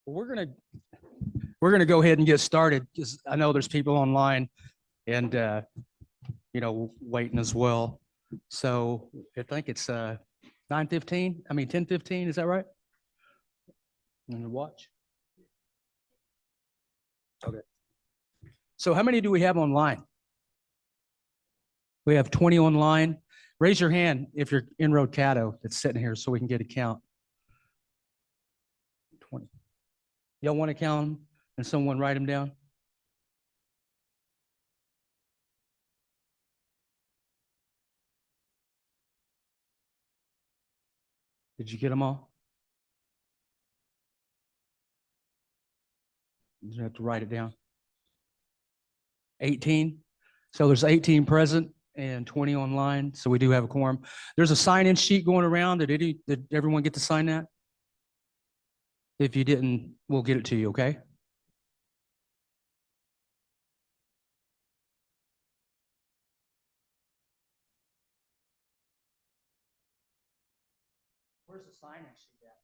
Well, we're gonna go ahead and get started because I know there's people online and waiting as well. So I think it's 9:15. I mean 10:15. Is that right? On your watch. Okay. So how many do we have online? We have 20 online. Raise your hand if you're Inroad Caddo that's sitting here so we can get a count. 20. Y'all want to count them and someone write them down? Did you get them all? You have to write it down. 18. So there's 18 present and 20 online. So we do have a quorum. There's a sign-in sheet going around. Did everyone get to sign that? If you didn't, we'll get it to you, okay? Where's the sign-in sheet at?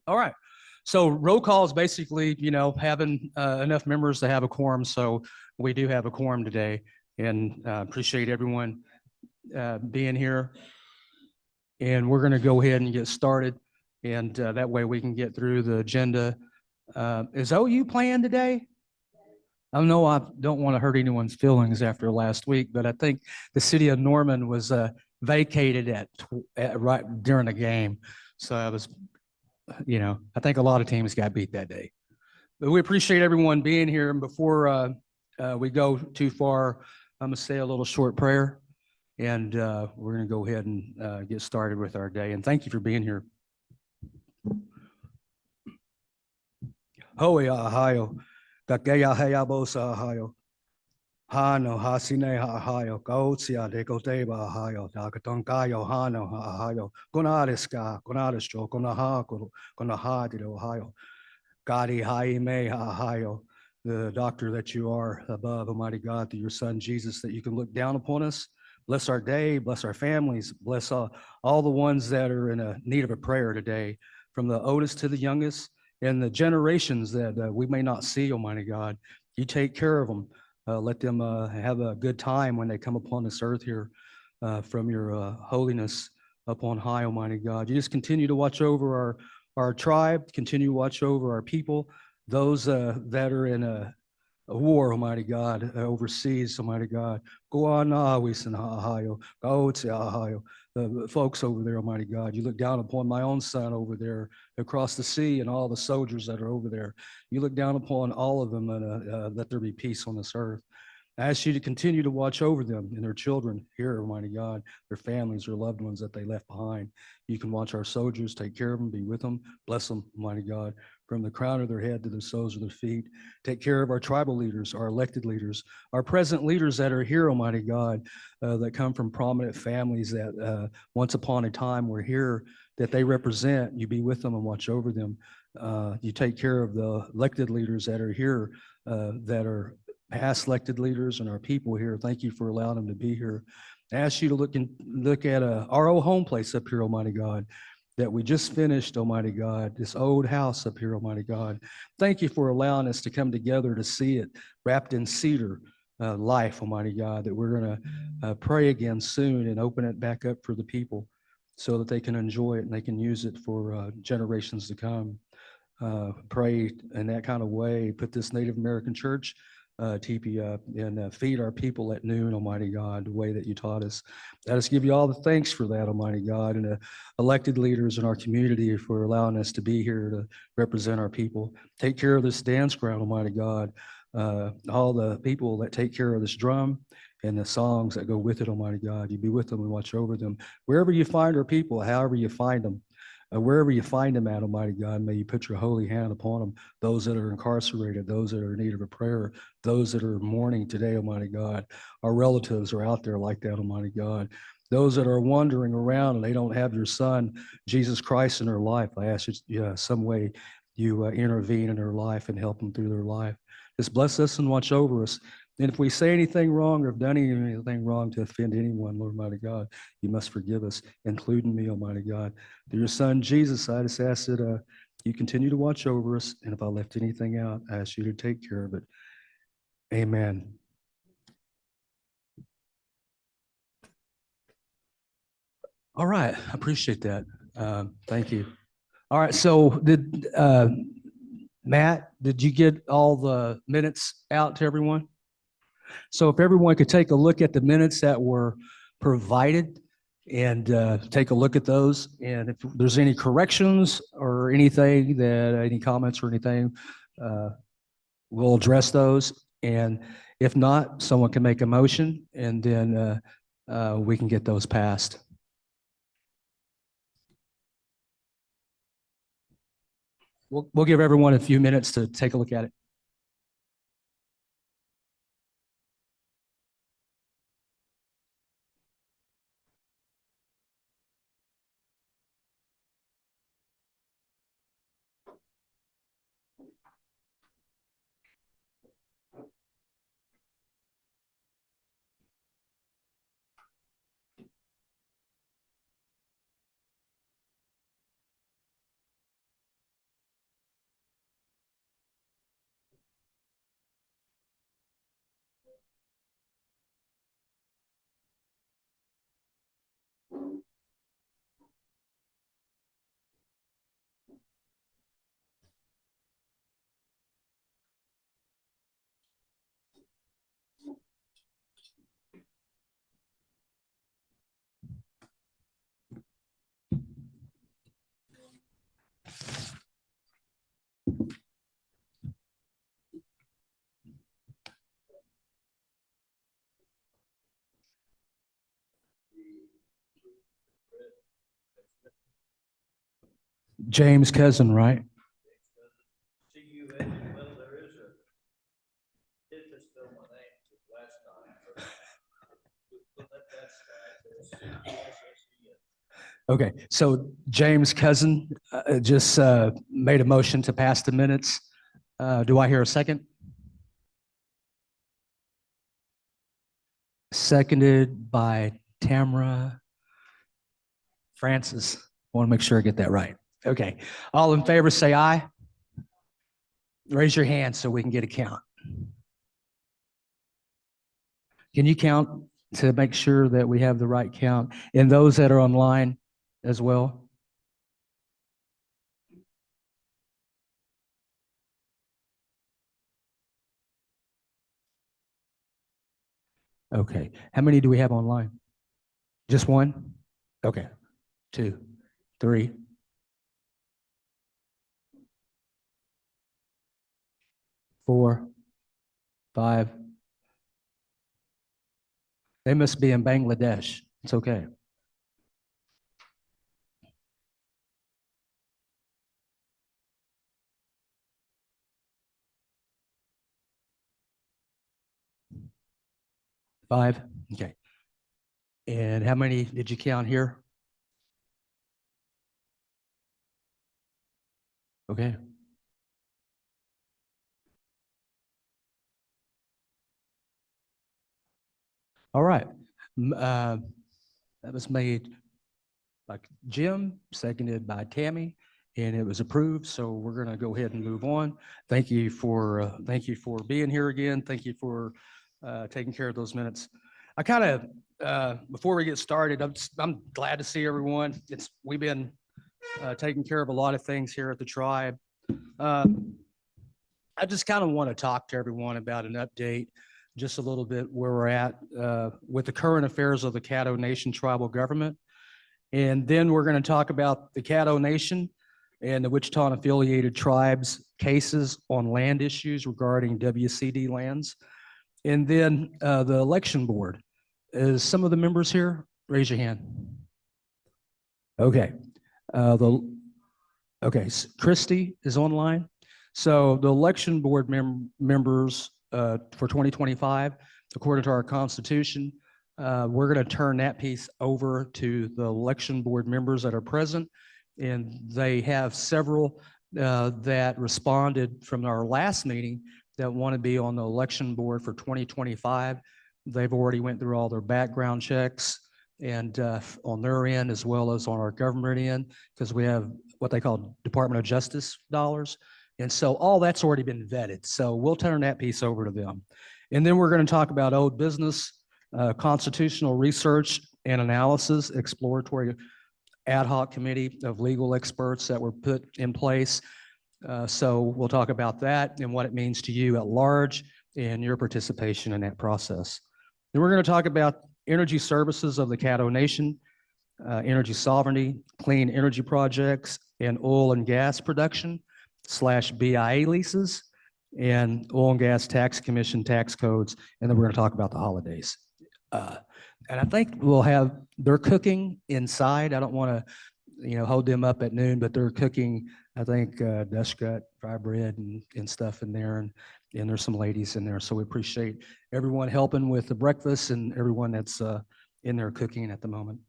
All right. So roll call is basically, having enough members to have a quorum. So we do have a quorum today, and appreciate everyone being here. And we're going to go ahead and get started, and that way we can get through the agenda. Is OU playing today? I know I don't want to hurt anyone's feelings after last week, but I think the city of Norman was vacated at right during the game. So I was, I think a lot of teams got beat that day. But we appreciate everyone being here. And before we go too far, I'm going to say a little short prayer, and we're going to go ahead and get started with our day. And thank you for being here. Hoe Ohio, Gakeya Hayabosa Ohio, Hano Hasine Ohio, Gautsia de Goteba Ohio, Dakatonkayo Hano Ohio, Gonadiska, Gonadisjo, Gonaha, Gonahadi Ohio, Gadi Haime Ohio, the doctor that you are above, Almighty God, through your Son Jesus, that you can look down upon us. Bless our day, bless our families, bless all the ones that are in need of a prayer today, from the oldest to the youngest, and the generations that we may not see, Almighty God. You take care of them. Let them have a good time when they come upon this earth here from your holiness upon high, Almighty God. You just continue to watch over our tribe, continue to watch over our people, those that are in a war, Almighty God, overseas, Almighty God. Go on, Ohio, go to Ohio. The folks over there, Almighty God. You look down upon my own son over there across the sea and all the soldiers that are over there. You look down upon all of them and let there be peace on this earth. I ask you to continue to watch over them and their children here, Almighty God, their families, their loved ones that they left behind. You can watch our soldiers, take care of them, be with them, bless them, Almighty God, from the crown of their head to the soles of their feet. Take care of our tribal leaders, our elected leaders, our present leaders that are here, Almighty God, that come from prominent families that once upon a time were here, that they represent. You be with them and watch over them. You take care of the elected leaders that are here, that are past elected leaders and our people here. Thank you for allowing them to be here. I ask you to look at our old home place up here, Almighty God, that we just finished, Almighty God, this old house up here, Almighty God. Thank you for allowing us to come together to see it wrapped in cedar life, Almighty God, that we're going to pray again soon and open it back up for the people so that they can enjoy it and they can use it for generations to come. Pray in that kind of way, put this Native American church teepee up and feed our people at noon, Almighty God, the way that you taught us. Let us give you all the thanks for that, Almighty God, and the elected leaders in our community for allowing us to be here to represent our people. Take care of this dance ground, Almighty God. All the people that take care of this drum and the songs that go with it, Almighty God. You be with them and watch over them. Wherever you find our people, however you find them, wherever you find them at, Almighty God, may you put your holy hand upon them, those that are incarcerated, those that are in need of a prayer, those that are mourning today, Almighty God. Our relatives are out there like that, Almighty God. Those that are wandering around and they don't have your Son, Jesus Christ, in their life, I ask you, some way you intervene in their life and help them through their life. Just bless us and watch over us. And if we say anything wrong or have done anything wrong to offend anyone, Lord Almighty God, you must forgive us, including me, Almighty God. Through your Son, Jesus, I just ask that you continue to watch over us. And if I left anything out, I ask you to take care of it. Amen. All right. I appreciate that. Thank you. All right. So Matt, did you get all the minutes out to everyone? So if everyone could take a look at the minutes that were provided and take a look at those. And if there's any corrections or anything any comments or anything, we'll address those. And if not, someone can make a motion and then we can get those passed. We'll give everyone a few minutes to take a look at it. James Cousin, right? Okay, so James Cousin just made a motion to pass the minutes. Do I hear a second? Seconded by Tamara Francis. I want to make sure I get that right. Okay, all in favor say aye. Raise your hand so we can get a count. Can you count to make sure that we have the right count? And those that are online as well? Okay, how many do we have online? Just one? Okay, 2, 3, 4, 5. They must be in Bangladesh. It's okay. Five. Okay. And how many did you count here? Okay. All right. That was made by Jim, seconded by Tammy, and it was approved. So we're going to go ahead and move on. Thank you for being here again. Thank you for taking care of those minutes. I kind of before we get started, I'm glad to see everyone. We've been taking care of a lot of things here at the tribe. I just kind of want to talk to everyone about an update, just a little bit where we're at with the current affairs of the Caddo Nation tribal government. And then we're going to talk about the Caddo Nation and the Wichita and affiliated tribes cases on land issues regarding WCD lands. And then the election board. Is some of the members here? Raise your hand. Okay. Christy is online. So the election board members for 2025, according to our Constitution, we're going to turn that piece over to the election board members that are present. And they have several that responded from our last meeting that want to be on the election board for 2025. They've already went through all their background checks and on their end as well as on our government end, because we have what they call Department of Justice dollars. And so all that's already been vetted. So we'll turn that piece over to them. And then we're going to talk about old business, constitutional research and analysis, exploratory ad hoc committee of legal experts that were put in place. So we'll talk about that and what it means to you at large and your participation in that process. Then we're going to talk about energy services of the Caddo Nation, energy sovereignty, clean energy projects, and oil and gas production / BIA leases, and oil and gas tax commission tax codes. And then we're going to talk about the holidays. And I think we'll have, they're cooking inside. I don't want to, hold them up at noon, but they're cooking, I think, Dutch gut, fried bread and stuff in there. And there's some ladies in there. So we appreciate everyone helping with the breakfast and everyone that's in there cooking at the moment.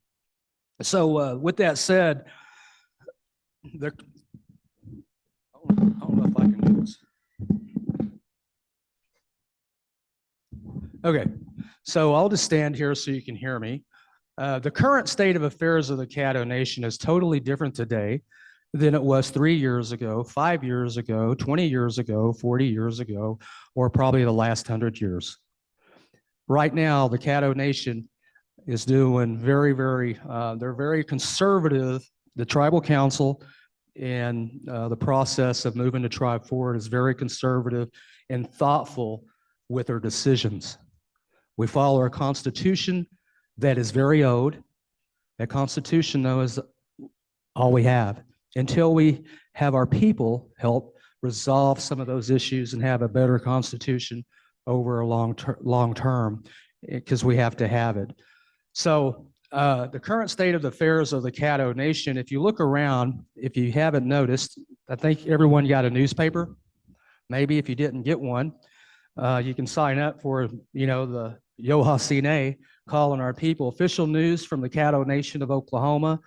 So with that said, I don't know if I can do this. Okay, so I'll just stand here so you can hear me. The current state of affairs of the Caddo Nation is totally different today than it was 3 years ago, 5 years ago, 20 years ago, 40 years ago, or probably the last 100 years. Right now, the Caddo Nation is doing they're very conservative. The tribal council and the process of moving the tribe forward is very conservative and thoughtful with their decisions. We follow our constitution that is very old. That constitution, though, is all we have until we have our people help resolve some of those issues and have a better constitution over a long term, because we have to have it. So the current state of affairs of the Caddo Nation, if you look around, if you haven't noticed, I think everyone got a newspaper. Maybe if you didn't get one, you can sign up for, the Yohasine, calling our people, official news from the Caddo Nation of Oklahoma,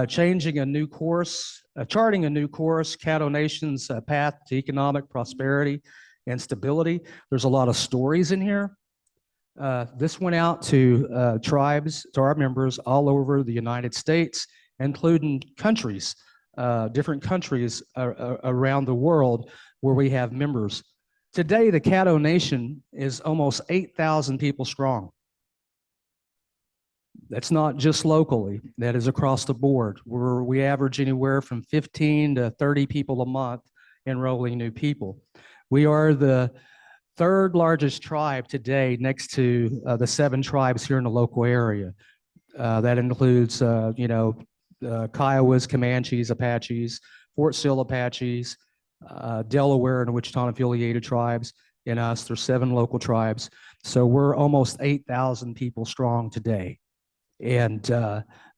charting a new course, Caddo Nation's path to economic prosperity and stability. There's a lot of stories in here. This went out to tribes, to our members all over the United States, including countries, different countries around the world where we have members. Today, the Caddo Nation is almost 8,000 people strong. That's not just locally, that is across the board. We average anywhere from 15 to 30 people a month enrolling new people. We are the third largest tribe today next to the 7 tribes here in the local area. That includes, Kiowas, Comanches, Apaches, Fort Sill Apaches, Delaware and Wichita affiliated tribes, and us. There's 7 local tribes. So we're almost 8,000 people strong today. And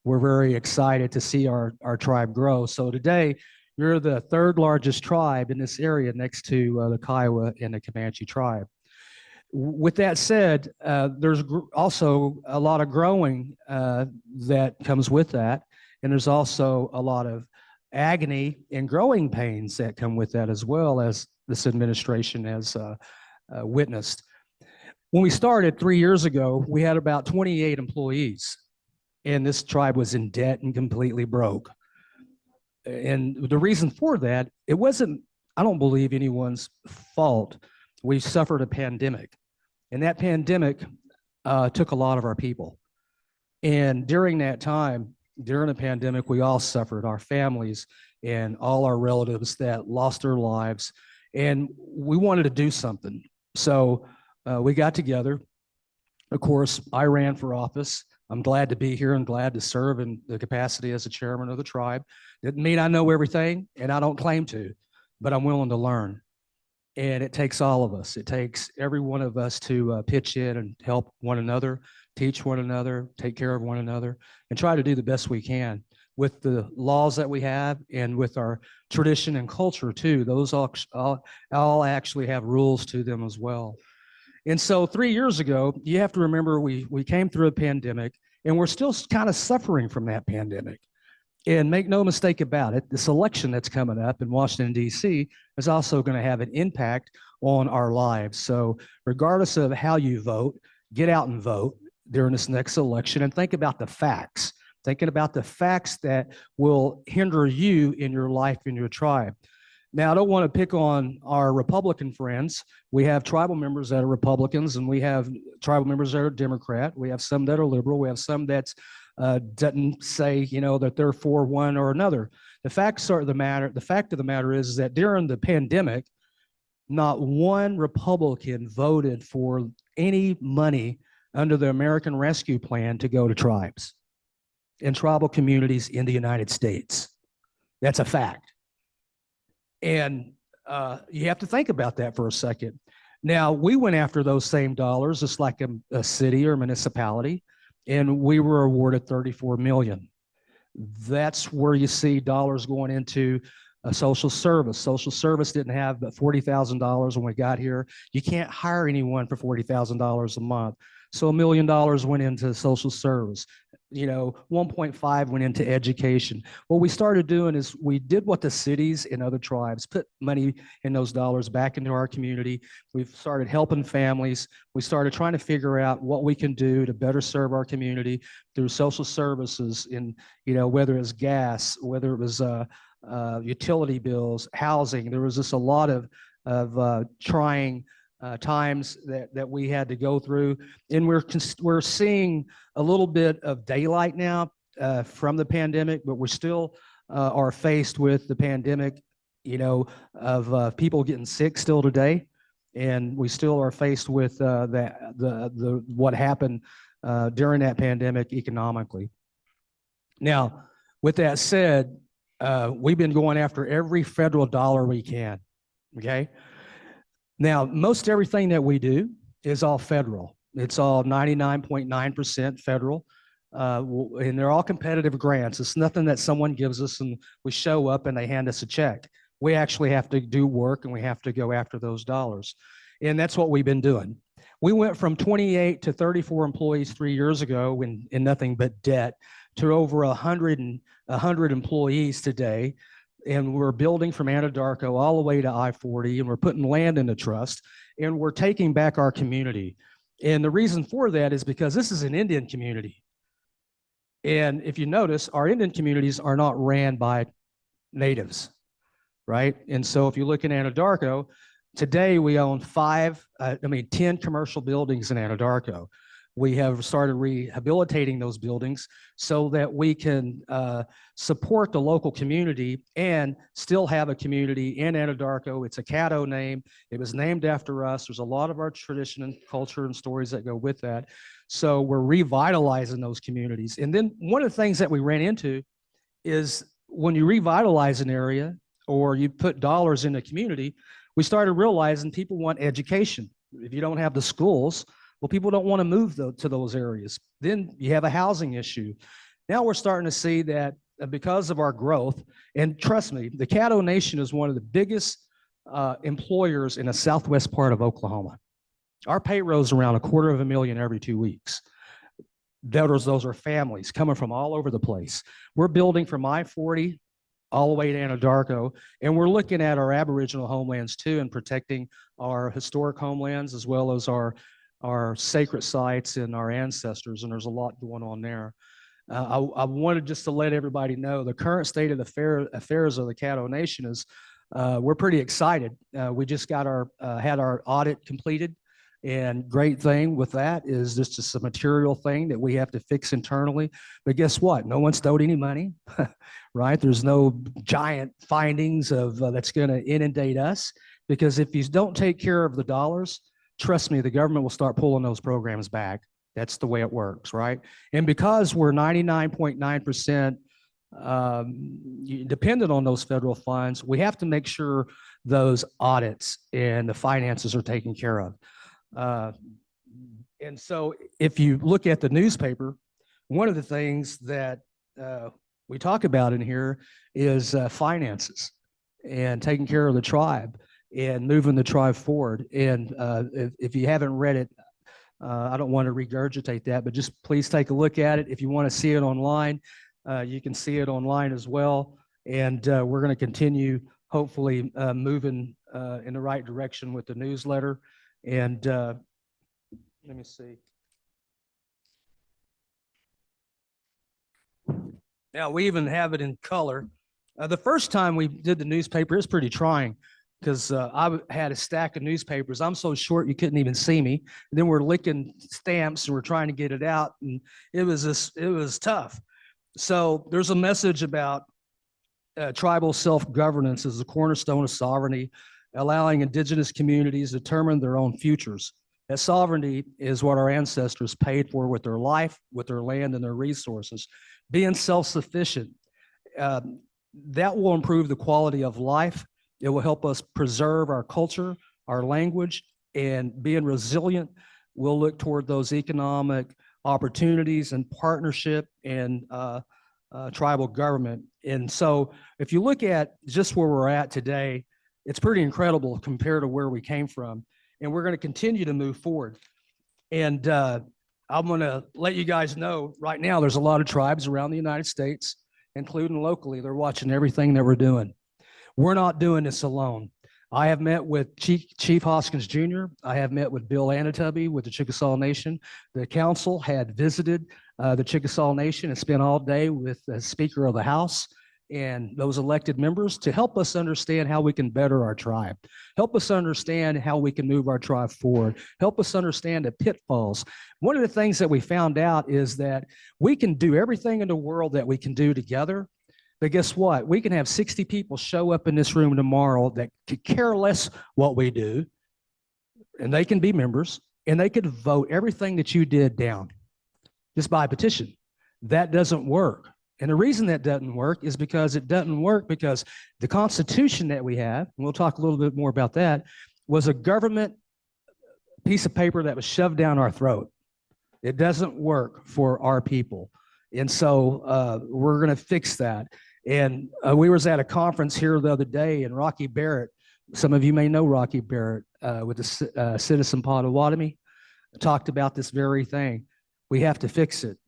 we're very excited to see our tribe grow. So today, you're the third largest tribe in this area next to the Kiowa and the Comanche tribe. With that said, there's also a lot of growing that comes with that. And there's also a lot of agony and growing pains that come with that, as well as this administration has witnessed. When we started 3 years ago, we had about 28 employees, and this tribe was in debt and completely broke. And the reason for that, it wasn't, I don't believe, anyone's fault. We suffered a pandemic, and that pandemic took a lot of our people. And during that time, during the pandemic, we all suffered, our families and all our relatives that lost their lives, and we wanted to do something. So we got together. Of course, I ran for office. I'm glad to be here and glad to serve in the capacity as the chairman of the tribe. Didn't mean I know everything, and I don't claim to, but I'm willing to learn. And it takes all of us. It takes every one of us to pitch in and help one another, teach one another, take care of one another, and try to do the best we can with the laws that we have and with our tradition and culture too. Those all actually have rules to them as well. And so 3 years ago, you have to remember we came through a pandemic, and we're still kind of suffering from that pandemic. And make no mistake about it, this election that's coming up in Washington, D.C. is also going to have an impact on our lives. So regardless of how you vote, get out and vote during this next election and think about the facts, thinking about the facts that will hinder you in your life in your tribe. Now, I don't want to pick on our Republican friends. We have tribal members that are Republicans, and we have tribal members that are Democrat. We have some that are liberal. We have some that doesn't say, you know, that they're for one or another. The fact of the matter is that during the pandemic, not one Republican voted for any money under the American Rescue Plan to go to tribes and tribal communities in the United States. That's a fact. And you have to think about that for a second. Now, we went after those same dollars, just like a city or municipality, and we were awarded 34 million. That's where you see dollars going into a social service. Social service didn't have but $40,000 when we got here. You can't hire anyone for $40,000 a month. So $1 million went into social service. You know, 1.5 went into education. What we started doing is we did what the cities and other tribes put money in those dollars back into our community. We've started helping families. We started trying to figure out what we can do to better serve our community through social services in, you know, whether it's gas, whether it was utility bills, housing. There was just a lot of trying times that we had to go through, and we're seeing a little bit of daylight now from the pandemic, but we still are faced with the pandemic, you know, of people getting sick still today, and we still are faced with what happened during that pandemic economically. Now, with that said, we've been going after every federal dollar we can. Okay. Now, most everything that we do is all federal. It's all 99.9% federal, and they're all competitive grants. It's nothing that someone gives us and we show up and they hand us a check. We actually have to do work and we have to go after those dollars. And that's what we've been doing. We went from 28 to 34 employees 3 years ago in nothing but debt to over 100 employees today. And we're building from Anadarko all the way to I-40, and we're putting land in the trust, and we're taking back our community. And the reason for that is because this is an Indian community. And if you notice, our Indian communities are not ran by natives, right? And so if you look in Anadarko, today we own 10 commercial buildings in Anadarko. We have started rehabilitating those buildings so that we can support the local community and still have a community in Anadarko. It's a Caddo name. It was named after us. There's a lot of our tradition and culture and stories that go with that. So we're revitalizing those communities. And then one of the things that we ran into is when you revitalize an area or you put dollars in a community, we started realizing people want education. If you don't have the schools, well, people don't want to move to those areas. Then you have a housing issue. Now we're starting to see that because of our growth, and trust me, the Caddo Nation is one of the biggest employers in the southwest part of Oklahoma. Our payroll is around $250,000 every 2 weeks. Those are families coming from all over the place. We're building from I-40 all the way to Anadarko, and we're looking at our Aboriginal homelands too and protecting our historic homelands as well as our sacred sites and our ancestors, and there's a lot going on there. I wanted just to let everybody know the current state of the affairs of the Caddo Nation is we're pretty excited. We just got had our audit completed, and great thing with that is just a material thing that we have to fix internally. But guess what? No one stowed any money, right? There's no giant findings of that's going to inundate us, because if you don't take care of the dollars, trust me, the government will start pulling those programs back. That's the way it works, right? And because we're 99.9% dependent on those federal funds, we have to make sure those audits and the finances are taken care of. And so if you look at the newspaper, one of the things that we talk about in here is finances and taking care of the tribe and moving the tribe forward. And if you haven't read it, I don't want to regurgitate that, but just please take a look at it. If you want to see it online, You can see it online as well. And we're going to continue, hopefully, moving in the right direction with the newsletter. And let me see. Now, we even have it in color. The first time we did the newspaper, it was pretty trying because I had a stack of newspapers. I'm so short you couldn't even see me. And then we're licking stamps and we're trying to get it out, and it was tough. So there's a message about tribal self-governance as the cornerstone of sovereignty, allowing indigenous communities to determine their own futures. That sovereignty is what our ancestors paid for with their life, with their land, and their resources. Being self-sufficient, that will improve the quality of life. It will help us preserve our culture, our language, and being resilient, we'll look toward those economic opportunities and partnership and tribal government. And so if you look at just where we're at today, it's pretty incredible compared to where we came from. And we're going to continue to move forward. And I'm going to let you guys know right now, there's a lot of tribes around the United States, including locally. They're watching everything that we're doing. We're not doing this alone. I have met with Chief Hoskins Jr. I have met with Bill Anatubby with the Chickasaw Nation. The council had visited the Chickasaw Nation and spent all day with the Speaker of the House and those elected members to help us understand how we can better our tribe, help us understand how we can move our tribe forward, help us understand the pitfalls. One of the things that we found out is that we can do everything in the world that we can do together, but guess what? We can have 60 people show up in this room tomorrow that could care less what we do, and they can be members, and they could vote everything that you did down just by petition. That doesn't work. And the reason that doesn't work is because it doesn't work because the Constitution that we have, and we'll talk a little bit more about that, was a government piece of paper that was shoved down our throat. It doesn't work for our people. And so we're going to fix that. And we was at a conference here the other day, and Rocky Barrett, some of you may know Rocky Barrett with the Citizen Potawatomi, talked about this very thing. We have to fix it.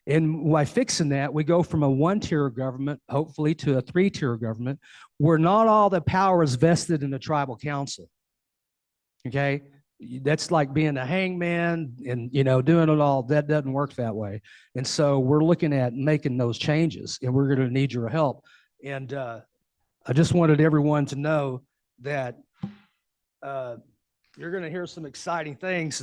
And by fixing that, we go from a one-tier government, hopefully, to a three-tier government, where not all the power is vested in the tribal council. Okay? That's like being a hangman and, you know, doing it all. That doesn't work that way. And so we're looking at making those changes, and we're going to need your help. And I just wanted everyone to know that you're going to hear some exciting things.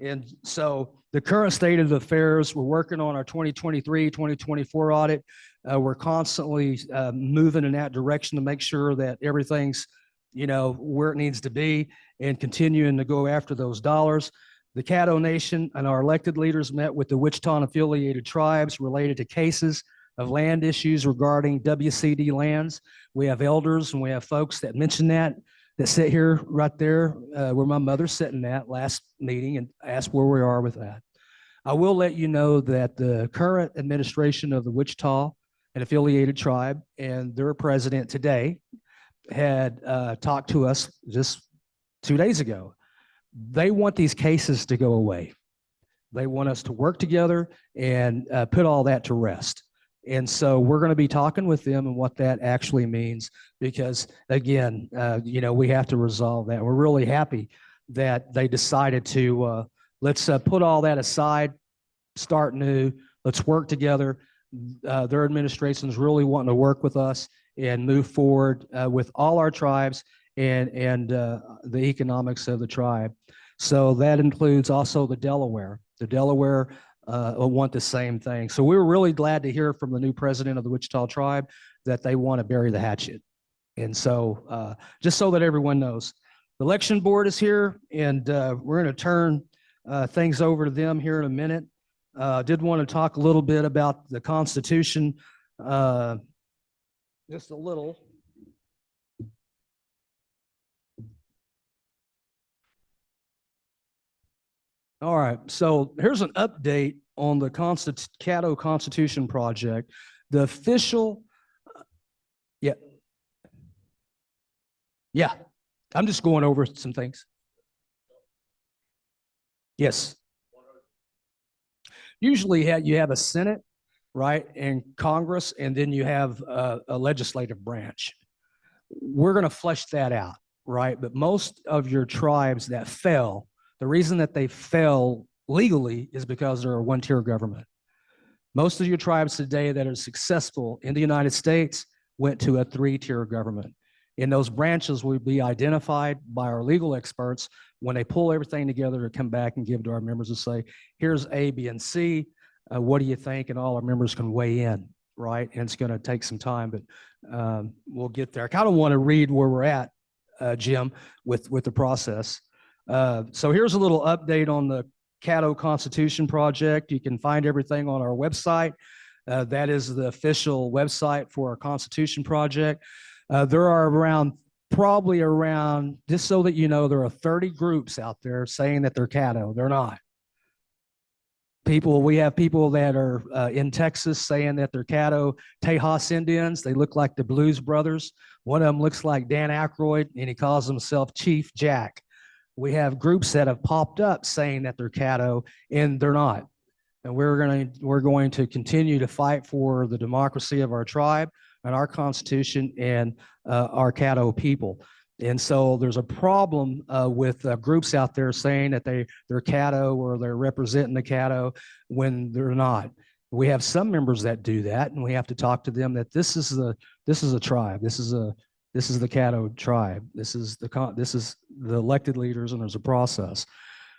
And so the current state of affairs, we're working on our 2023, 2024 audit. We're constantly moving in that direction to make sure that everything's, you know, where it needs to be and continuing to go after those dollars. The Caddo Nation and our elected leaders met with the Wichita affiliated tribes related to cases of land issues regarding WCD lands. We have elders and we have folks that mentioned that sit here right there where my mother's sitting at last meeting and asked where we are with that. I will let you know that the current administration of the Wichita and affiliated tribe and their president today had talked to us just 2 days ago. They want these cases to go away. They want us to work together and put all that to rest. And so we're going to be talking with them and what that actually means, because again, you know, we have to resolve that. We're really happy that they decided to let's put all that aside, start new, let's work together. Their administration is really wanting to work with us and move forward with all our tribes and the economics of the tribe. So that includes also the Delaware. The Delaware want the same thing. So we were really glad to hear from the new president of the Wichita tribe that they want to bury the hatchet. And so just so that everyone knows, the election board is here, and we're going to turn things over to them here in a minute. Did want to talk a little bit about the Constitution, just a little. All right, so here's an update on the Caddo Constitution Project. The official, yeah, I'm just going over some things. Yes. Usually you have a Senate, right? And Congress, and then you have a legislative branch. We're going to flesh that out, right? But most of your tribes that fell, the reason that they fell legally is because they're a one-tier government. Most of your tribes today that are successful in the United States went to a three-tier government. And those branches will be identified by our legal experts when they pull everything together to come back and give to our members and say, here's A, B, and C. What do you think? And all our members can weigh in, right? And it's going to take some time, but we'll get there. I kind of want to read where we're at, Jim, with the process. So here's a little update on the Caddo Constitution Project. You can find everything on our website. That is the official website for our Constitution Project. There are probably around, just so that you know, there are 30 groups out there saying that they're Caddo. They're not. We have people that are in Texas saying that they're Caddo Tejas Indians. They look like the Blues Brothers. One of them looks like Dan Aykroyd, and he calls himself Chief Jack. We have groups that have popped up saying that they're Caddo, and they're not. And we're going to continue to fight for the democracy of our tribe and our Constitution and our Caddo people. And so there's a problem with groups out there saying that they're Caddo or they're representing the Caddo when they're not. We have some members that do that, and we have to talk to them that this is a tribe. This is the Caddo tribe. This is the elected leaders, and there's a process.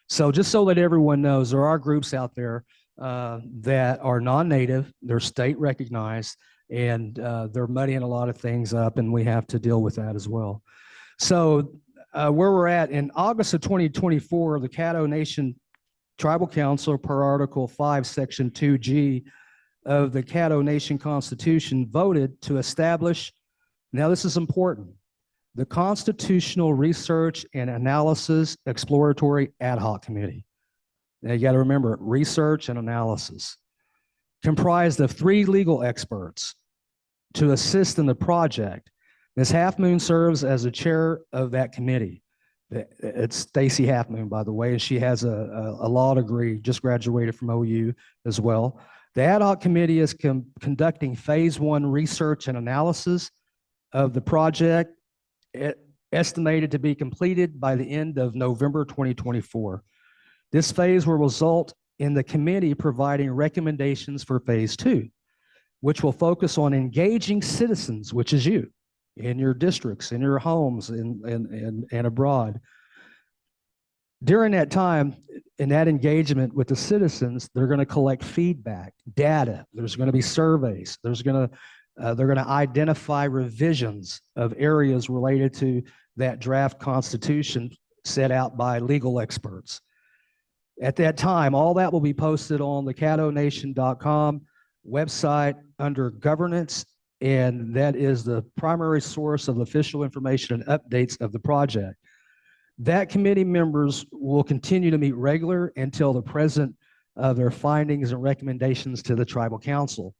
So just so that everyone knows, there are groups out there that are non-native, they're state recognized, and they're muddying a lot of things up, and we have to deal with that as well. So where we're at, in August of 2024, the Caddo Nation Tribal Council, per Article 5, Section 2G of the Caddo Nation Constitution, voted to establish, now this is important, the Constitutional Research and Analysis Exploratory Ad Hoc Committee. Now you got to remember, research and analysis, comprised of 3 legal experts to assist in the project. Ms. Half Moon serves as the chair of that committee. It's Stacy Half Moon, by the way, and she has a law degree, just graduated from OU as well. The ad hoc committee is conducting phase 1 research and analysis of the project, estimated to be completed by the end of November 2024. This phase will result in the committee providing recommendations for phase 2, which will focus on engaging citizens, which is you, in your districts, in your homes, and abroad. During that time, in that engagement with the citizens, they're going to collect feedback, data. There's going to be surveys. They're going to identify revisions of areas related to that draft constitution set out by legal experts. At that time, all that will be posted on the caddonation.com website under governance, and that is the primary source of official information and updates of the project. That committee members will continue to meet regular until the present of their findings and recommendations to the tribal council.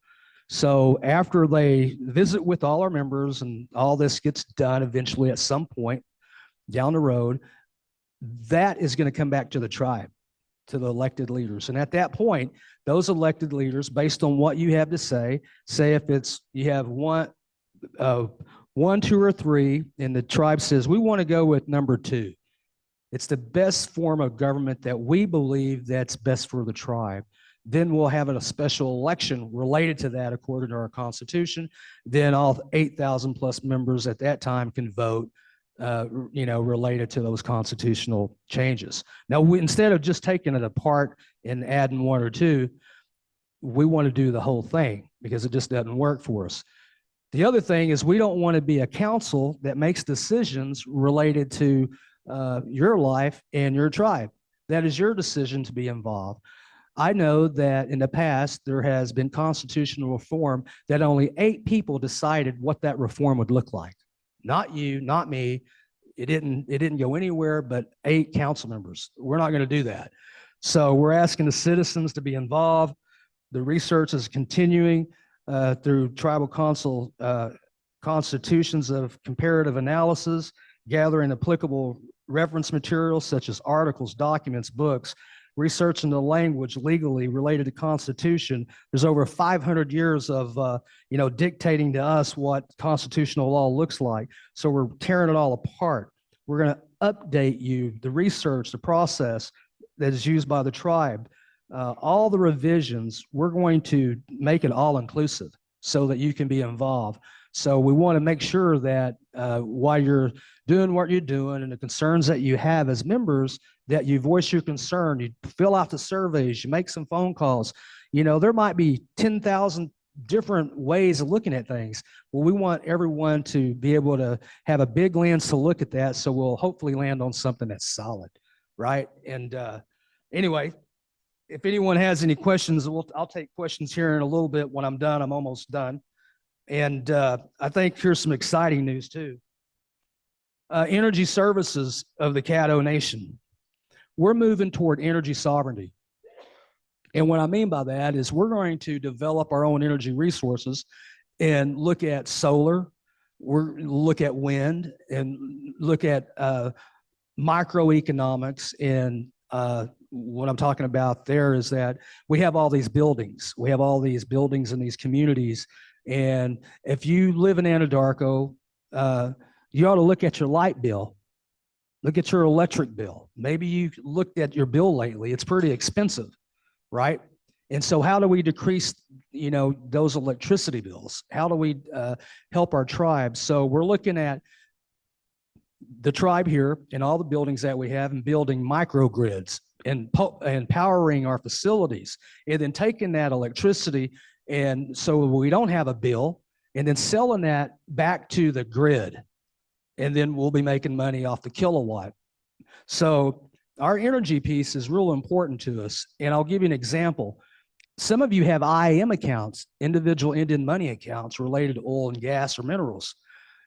So after they visit with all our members and all this gets done eventually at some point down the road, that is going to come back to the tribe, to the elected leaders. And at that point, those elected leaders, based on what you have to say if it's, you have one, 2, or 3, and the tribe says, we want to go with number 2. It's the best form of government that we believe that's best for the tribe. Then we'll have a special election related to that according to our Constitution. Then all 8,000 plus members at that time can vote, related to those constitutional changes. Now, instead of just taking it apart and adding 1 or 2, we want to do the whole thing because it just doesn't work for us. The other thing is we don't want to be a council that makes decisions related to your life and your tribe. That is your decision to be involved. I know that in the past, there has been constitutional reform that only 8 people decided what that reform would look like. Not you, not me. It didn't go anywhere but 8 council members. We're not going to do that. So we're asking the citizens to be involved. The research is continuing through tribal council constitutions of comparative analysis, gathering applicable reference materials such as articles, documents, books, researching the language legally related to Constitution. There's over 500 years of, dictating to us what constitutional law looks like. So we're tearing it all apart. We're going to update you, the research, the process that is used by the tribe, all the revisions. We're going to make it all inclusive so that you can be involved. So we want to make sure that while you're doing what you're doing and the concerns that you have as members, that you voice your concern, you fill out the surveys, you make some phone calls. There might be 10,000 different ways of looking at things. Well, we want everyone to be able to have a big lens to look at that. So we'll hopefully land on something that's solid, right? And anyway, if anyone has any questions, I'll take questions here in a little bit. When I'm done, I'm almost done. And I think here's some exciting news too. Energy services of the Caddo Nation. We're moving toward energy sovereignty. And what I mean by that is we're going to develop our own energy resources and look at solar, look at wind, and look at microeconomics. And what I'm talking about there is that we have all these buildings. We have all these buildings in these communities. And if you live in Anadarko, you ought to look at your light bill. Look at your electric bill. Maybe you looked at your bill lately. It's pretty expensive, right? And so how do we decrease, those electricity bills? How do we help our tribe? So we're looking at the tribe here and all the buildings that we have and building microgrids and powering our facilities, and then taking that electricity and so we don't have a bill, and then selling that back to the grid. And then we'll be making money off the kilowatt. So our energy piece is real important to us. And I'll give you an example. Some of you have IAM accounts, individual Indian money accounts related to oil and gas or minerals.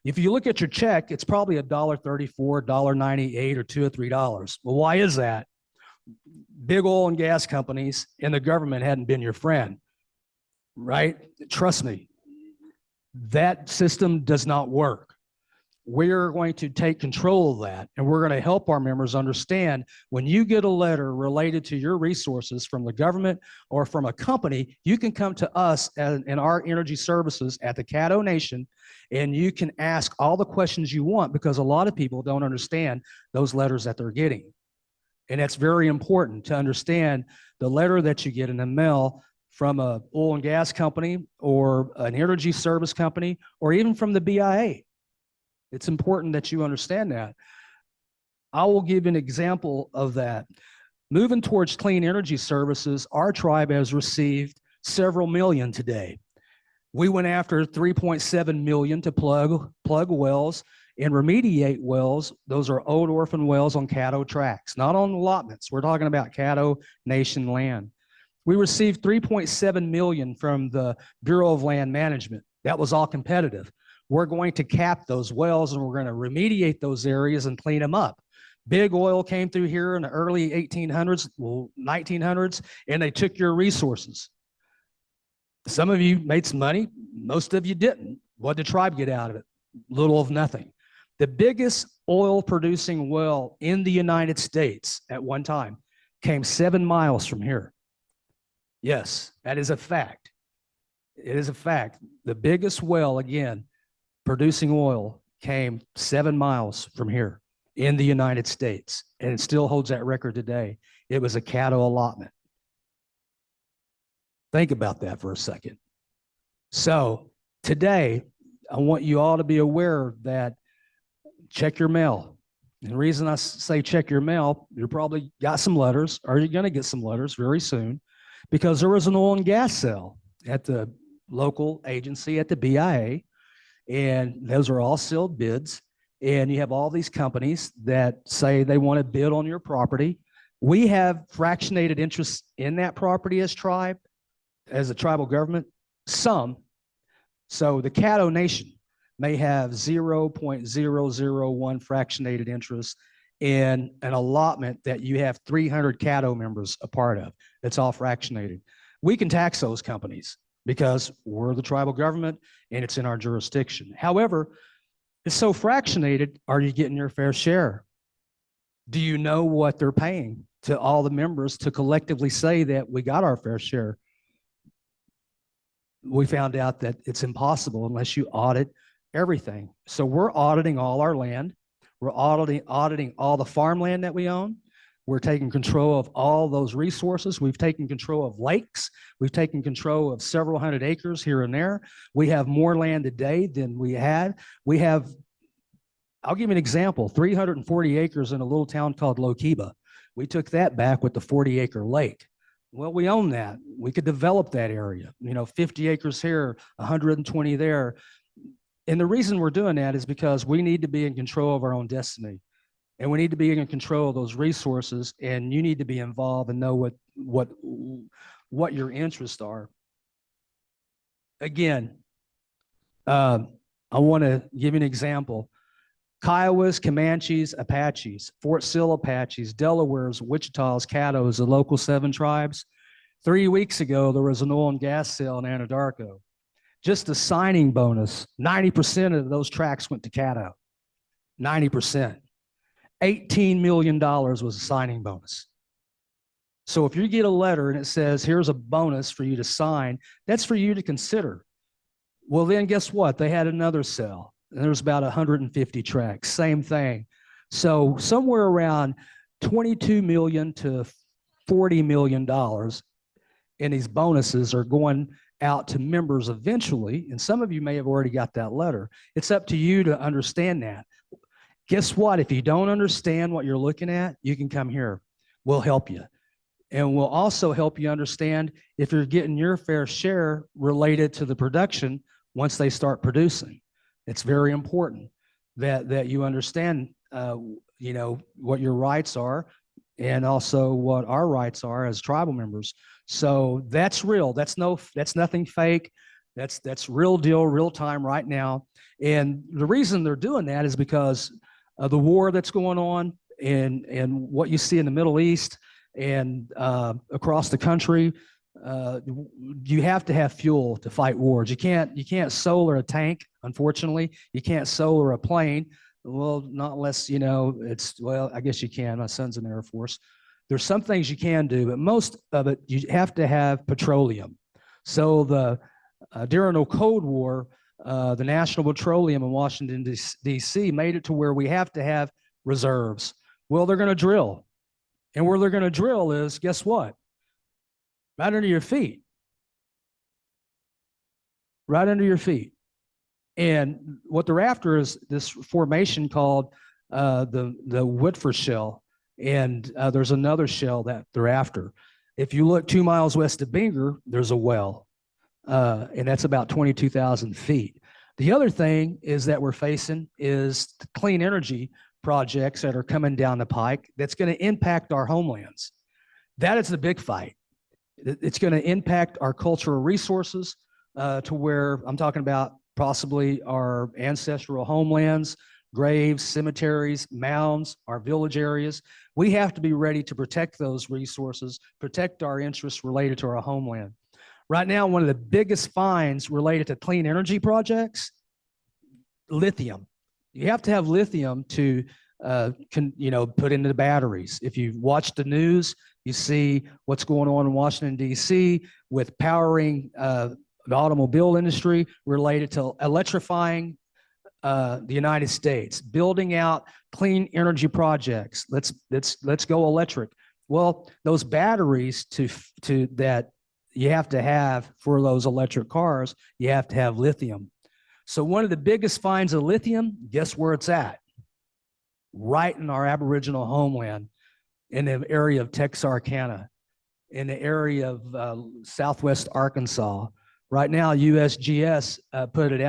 If you look at your check, it's probably $1.34, $1.98, or $2 or $3. Well, why is that? Big oil and gas companies and the government hadn't been your friend, right? Trust me, that system does not work. We're going to take control of that, and we're going to help our members understand when you get a letter related to your resources from the government or from a company, you can come to us in our energy services at the Caddo Nation, and you can ask all the questions you want, because a lot of people don't understand those letters that they're getting. And it's very important to understand the letter that you get in the mail from an oil and gas company or an energy service company, or even from the BIA. It's important that you understand that. I will give an example of that. Moving towards clean energy services, our tribe has received several million today. We went after 3.7 million to plug wells and remediate wells. Those are old orphan wells on Caddo tracts, not on allotments. We're talking about Caddo Nation land. We received 3.7 million from the Bureau of Land Management. That was all competitive. We're going to cap those wells, and we're going to remediate those areas and clean them up. Big oil came through here in the early 1800s, 1900s, and they took your resources. Some of you made some money. Most of you didn't. What did the tribe get out of it? Little of nothing. The biggest oil producing well in the United States at one time came 7 miles from here. Yes, that is a fact. It is a fact. The biggest well, again, producing oil, came 7 miles from here in the United States, and it still holds that record today. It was a Caddo allotment. Think about that for a second. So today, I want you all to be aware that check your mail. And the reason I say check your mail, you probably got some letters, or you're going to get some letters very soon, because there was an oil and gas sale at the local agency at the BIA. And those are all sealed bids. And you have all these companies that say they want to bid on your property. We have fractionated interests in that property as a tribal government, some. So the Caddo Nation may have 0.001 fractionated interest in an allotment that you have 300 Caddo members a part of. It's all fractionated. We can tax those companies, because we're the tribal government and it's in our jurisdiction. However, it's so fractionated, are you getting your fair share? Do you know what they're paying to all the members to collectively say that we got our fair share. We found out that it's impossible unless you audit everything. So we're auditing all our land. We're auditing all the farmland that we own. We're taking control of all those resources. We've taken control of lakes. We've taken control of several hundred acres here and there. We have more land today than we had. We have, I'll give you an example, 340 acres in a little town called Lokiba. We took that back with the 40-acre lake. Well, we own that. We could develop that area, 50 acres here, 120 there. And the reason we're doing that is because we need to be in control of our own destiny. And we need to be in control of those resources, and you need to be involved and know what your interests are. Again, I want to give you an example. Kiowas, Comanches, Apaches, Fort Sill Apaches, Delawares, Wichitas, Caddos, the local 7 tribes. 3 weeks ago, there was an oil and gas sale in Anadarko. Just a signing bonus, 90% of those tracts went to Caddo. 90%. $18 million was a signing bonus. So if you get a letter and it says, here's a bonus for you to sign, that's for you to consider. Well, then guess what? They had another sale. And there was about 150 tracts, same thing. So somewhere around $22 million to $40 million in these bonuses are going out to members eventually. And some of you may have already got that letter. It's up to you to understand that. Guess what? If you don't understand what you're looking at, you can come here. We'll help you. And we'll also help you understand if you're getting your fair share related to the production once they start producing. It's very important that you understand, what your rights are and also what our rights are as tribal members. So that's real. That's nothing fake. That's real deal, real time right now. And the reason they're doing that is because of the war that's going on and what you see in the Middle East and across the country. You have to have fuel to fight wars. You can't solar a tank, unfortunately. You can't solar a plane. Well, not unless, well, I guess you can. My son's in the Air Force. There's some things you can do, but most of it, you have to have petroleum. So during the Cold War, the National Petroleum in Washington, D.C. made it to where we have to have reserves. Well, they're going to drill. And where they're going to drill is, guess what? Right under your feet. Right under your feet. And what they're after is this formation called the Woodford Shell. And there's another shell that they're after. If you look 2 miles west of Binger, there's a well. And that's about 22,000 feet. The other thing is that we're facing is the clean energy projects that are coming down the pike that's going to impact our homelands. That is the big fight. It's going to impact our cultural resources to where I'm talking about possibly our ancestral homelands, graves, cemeteries, mounds, our village areas. We have to be ready to protect those resources, protect our interests related to our homeland. Right now, one of the biggest finds related to clean energy projects, lithium. You have to have lithium to put into the batteries. If you watch the news, you see what's going on in Washington, D.C. with powering the automobile industry related to electrifying the United States, building out clean energy projects. Let's go electric. Well, those batteries to that you have to have for those electric cars, you have to have lithium. So one of the biggest finds of lithium, guess where it's at? Right in our Aboriginal homeland, in the area of Texarkana, in the area of Southwest Arkansas. Right now, USGS put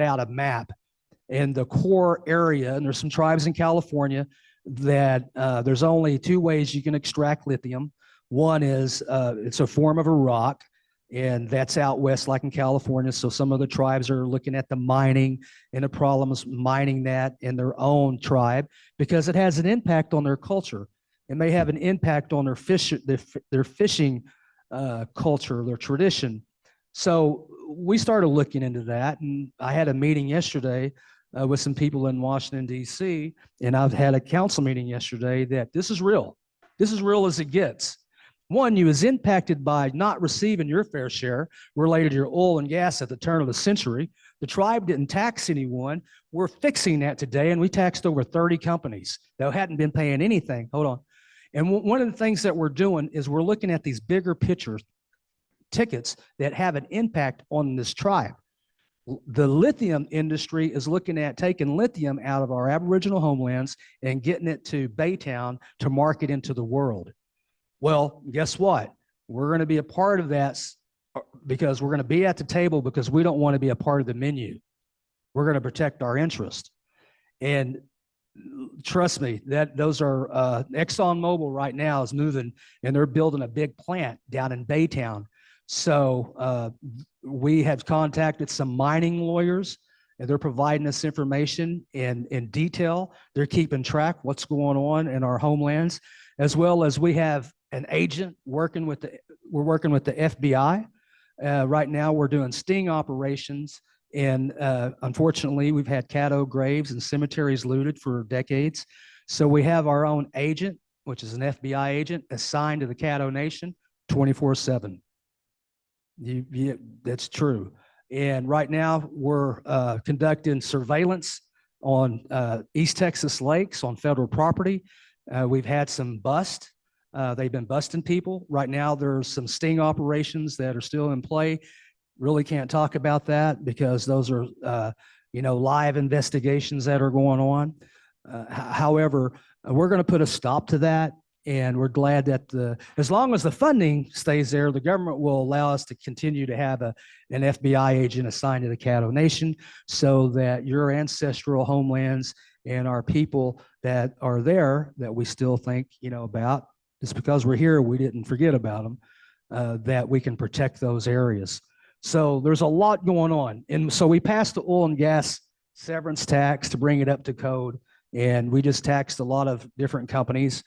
out a map in the core area, and there's some tribes in California that there's only 2 ways you can extract lithium. One is it's a form of a rock, and that's out west, like in California. So some of the tribes are looking at the mining and the problems mining that in their own tribe because it has an impact on their culture. It may have an impact on their fishing culture, their tradition. So we started looking into that, and I had a meeting yesterday with some people in Washington, D.C., and I've had a council meeting yesterday that this is real. This is real as it gets. One, you was impacted by not receiving your fair share related to your oil and gas at the turn of the century. The tribe didn't tax anyone. We're fixing that today, and we taxed over 30 companies that hadn't been paying anything. Hold on. And one of the things that we're doing is we're looking at these bigger picture tickets that have an impact on this tribe. The lithium industry is looking at taking lithium out of our Aboriginal homelands and getting it to Baytown to market into the world. Well, guess what? We're going to be a part of that because we're going to be at the table because we don't want to be a part of the menu. We're going to protect our interest. And trust me, that those are ExxonMobil right now is moving and they're building a big plant down in Baytown. So we have contacted some mining lawyers and they're providing us information in detail. They're keeping track what's going on in our homelands, as well as we have an agent working with we're working with the FBI. Right now we're doing sting operations, and unfortunately we've had Caddo graves and cemeteries looted for decades. So we have our own agent, which is an FBI agent assigned to the Caddo Nation 24/7. That's true. And right now we're conducting surveillance on East Texas lakes on federal property. We've had some bust. They've been busting people. Right now there's some sting operations that are still in play. Really can't talk about that because those are live investigations that are going on. However, we're going to put a stop to that. And we're glad that as long as the funding stays there, the government will allow us to continue to have an FBI agent assigned to the Caddo Nation so that your ancestral homelands and our people that are there that we still think, about, just because we're here, we didn't forget about them, that we can protect those areas. So there's a lot going on. And so we passed the oil and gas severance tax to bring it up to code. And we just taxed a lot of different companies.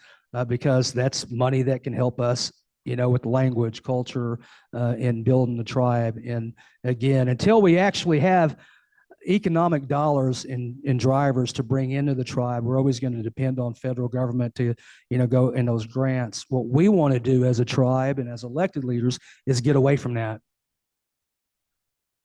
Because that's money that can help us, with language, culture, and building the tribe. And again, until we actually have economic dollars and drivers to bring into the tribe, we're always going to depend on federal government to, go in those grants. What we want to do as a tribe and as elected leaders is get away from that.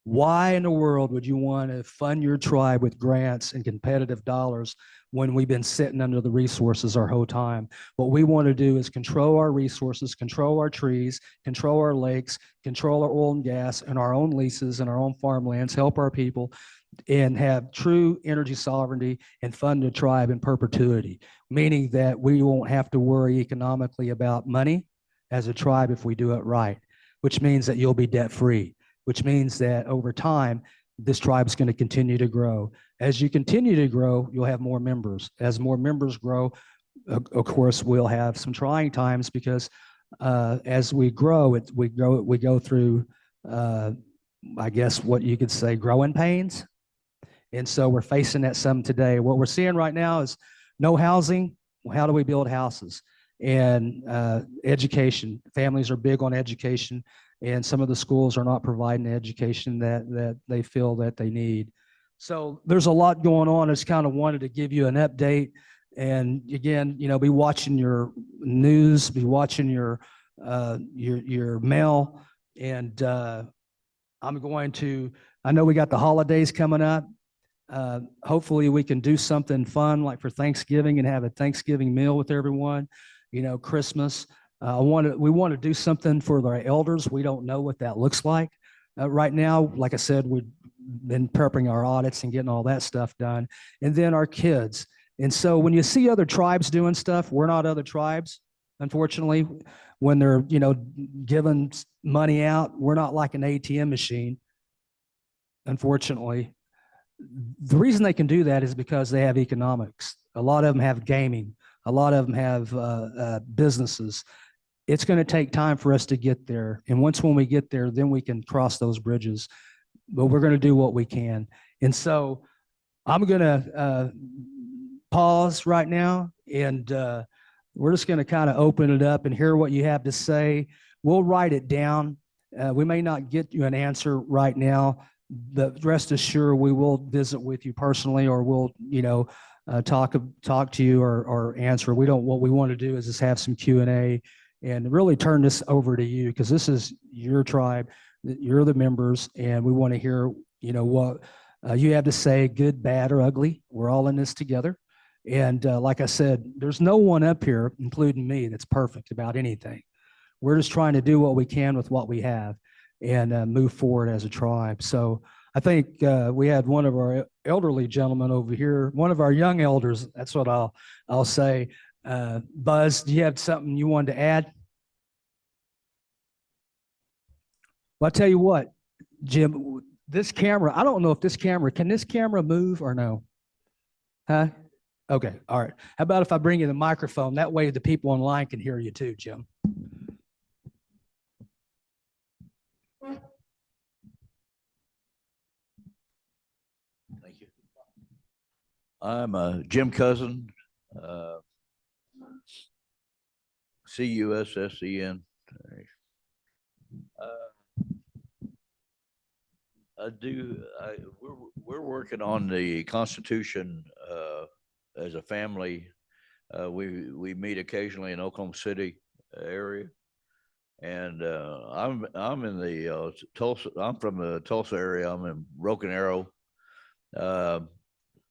Why in the world would you want to fund your tribe with grants and competitive dollars when we've been sitting under the resources our whole time? What we want to do is control our resources, control our trees, control our lakes, control our oil and gas and our own leases and our own farmlands, help our people, and have true energy sovereignty and fund the tribe in perpetuity, meaning that we won't have to worry economically about money as a tribe if we do it right, which means that you'll be debt-free, which means that over time, this tribe is going to continue to grow. As you continue to grow, you'll have more members. As more members grow, of course, we'll have some trying times because as we grow, we go through, I guess what you could say, growing pains. And so we're facing that some today. What we're seeing right now is no housing. Well, how do we build houses? And education. Families are big on education. And some of the schools are not providing the education that they feel that they need. So there's a lot going on. I just kind of wanted to give you an update. And again, be watching your news, be watching your mail. And I know we got the holidays coming up. Hopefully we can do something fun like for Thanksgiving and have a Thanksgiving meal with everyone, Christmas. We want to do something for our elders. We don't know what that looks like right now. Like I said, we've been prepping our audits and getting all that stuff done. And then our kids. And so when you see other tribes doing stuff, we're not other tribes, unfortunately. When they're, giving money out, we're not like an ATM machine, unfortunately. The reason they can do that is because they have economics. A lot of them have gaming. A lot of them have businesses. It's going to take time for us to get there. And when we get there, then we can cross those bridges. But we're going to do what we can. And so I'm going to pause right now, and we're just going to kind of open it up and hear what you have to say. We'll write it down. We may not get you an answer right now, but rest assured we will visit with you personally, or we'll, talk to you or answer. We don't. What we want to do is just have some Q&A and really turn this over to you, because this is your tribe. You're the members, and we want to hear, what you have to say, good, bad, or ugly. We're all in this together. And like I said, there's no one up here, including me, that's perfect about anything. We're just trying to do what we can with what we have and move forward as a tribe. So I think we had one of our elderly gentlemen over here, one of our young elders. That's what I'll say. Buzz, do you have something you wanted to add? Well, I'll tell you what, Jim, this camera, I don't know if can this camera move or no? Huh? Okay, all right. How about if I bring you the microphone? That way the people online can hear you too, Jim. Thank you. I'm Jim Cousin, CUSSEN. We're working on the Constitution as a family. We meet occasionally in Oklahoma City area, and I'm in the Tulsa. I'm from the Tulsa area. I'm in Broken Arrow,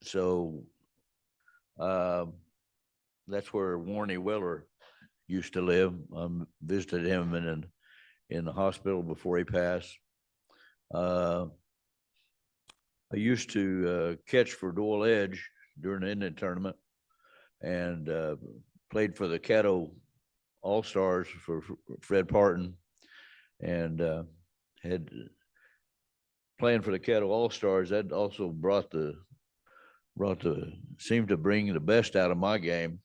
so that's where Warnie Willer used to live. I visited him in the hospital before he passed. I used to catch for Doyle Edge during the Indian tournament, and played for the Caddo All-Stars for Fred Parton, and had playing for the Caddo All-Stars. That also seemed to bring the best out of my game.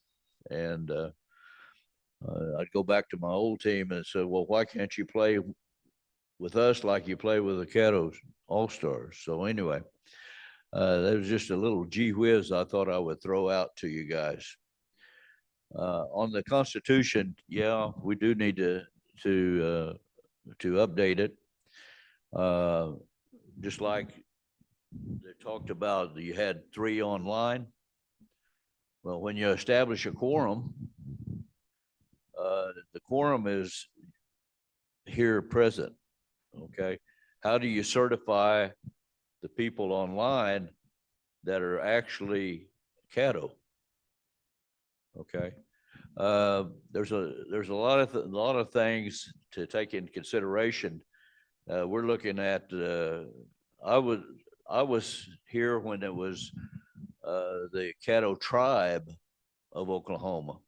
And I'd go back to my old team and say, well, why can't you play with us like you play with the Caddo All-Stars? So anyway, that was just a little gee whiz I thought I would throw out to you guys. On the Constitution, yeah, we do need to update it. Just like they talked about, you had 3 online. Well, when you establish a quorum, the quorum is here present. Okay, how do you certify the people online that are actually Caddo? Okay, there's a lot of things to take into consideration. We're looking at. I was here when it was the Caddo tribe of Oklahoma,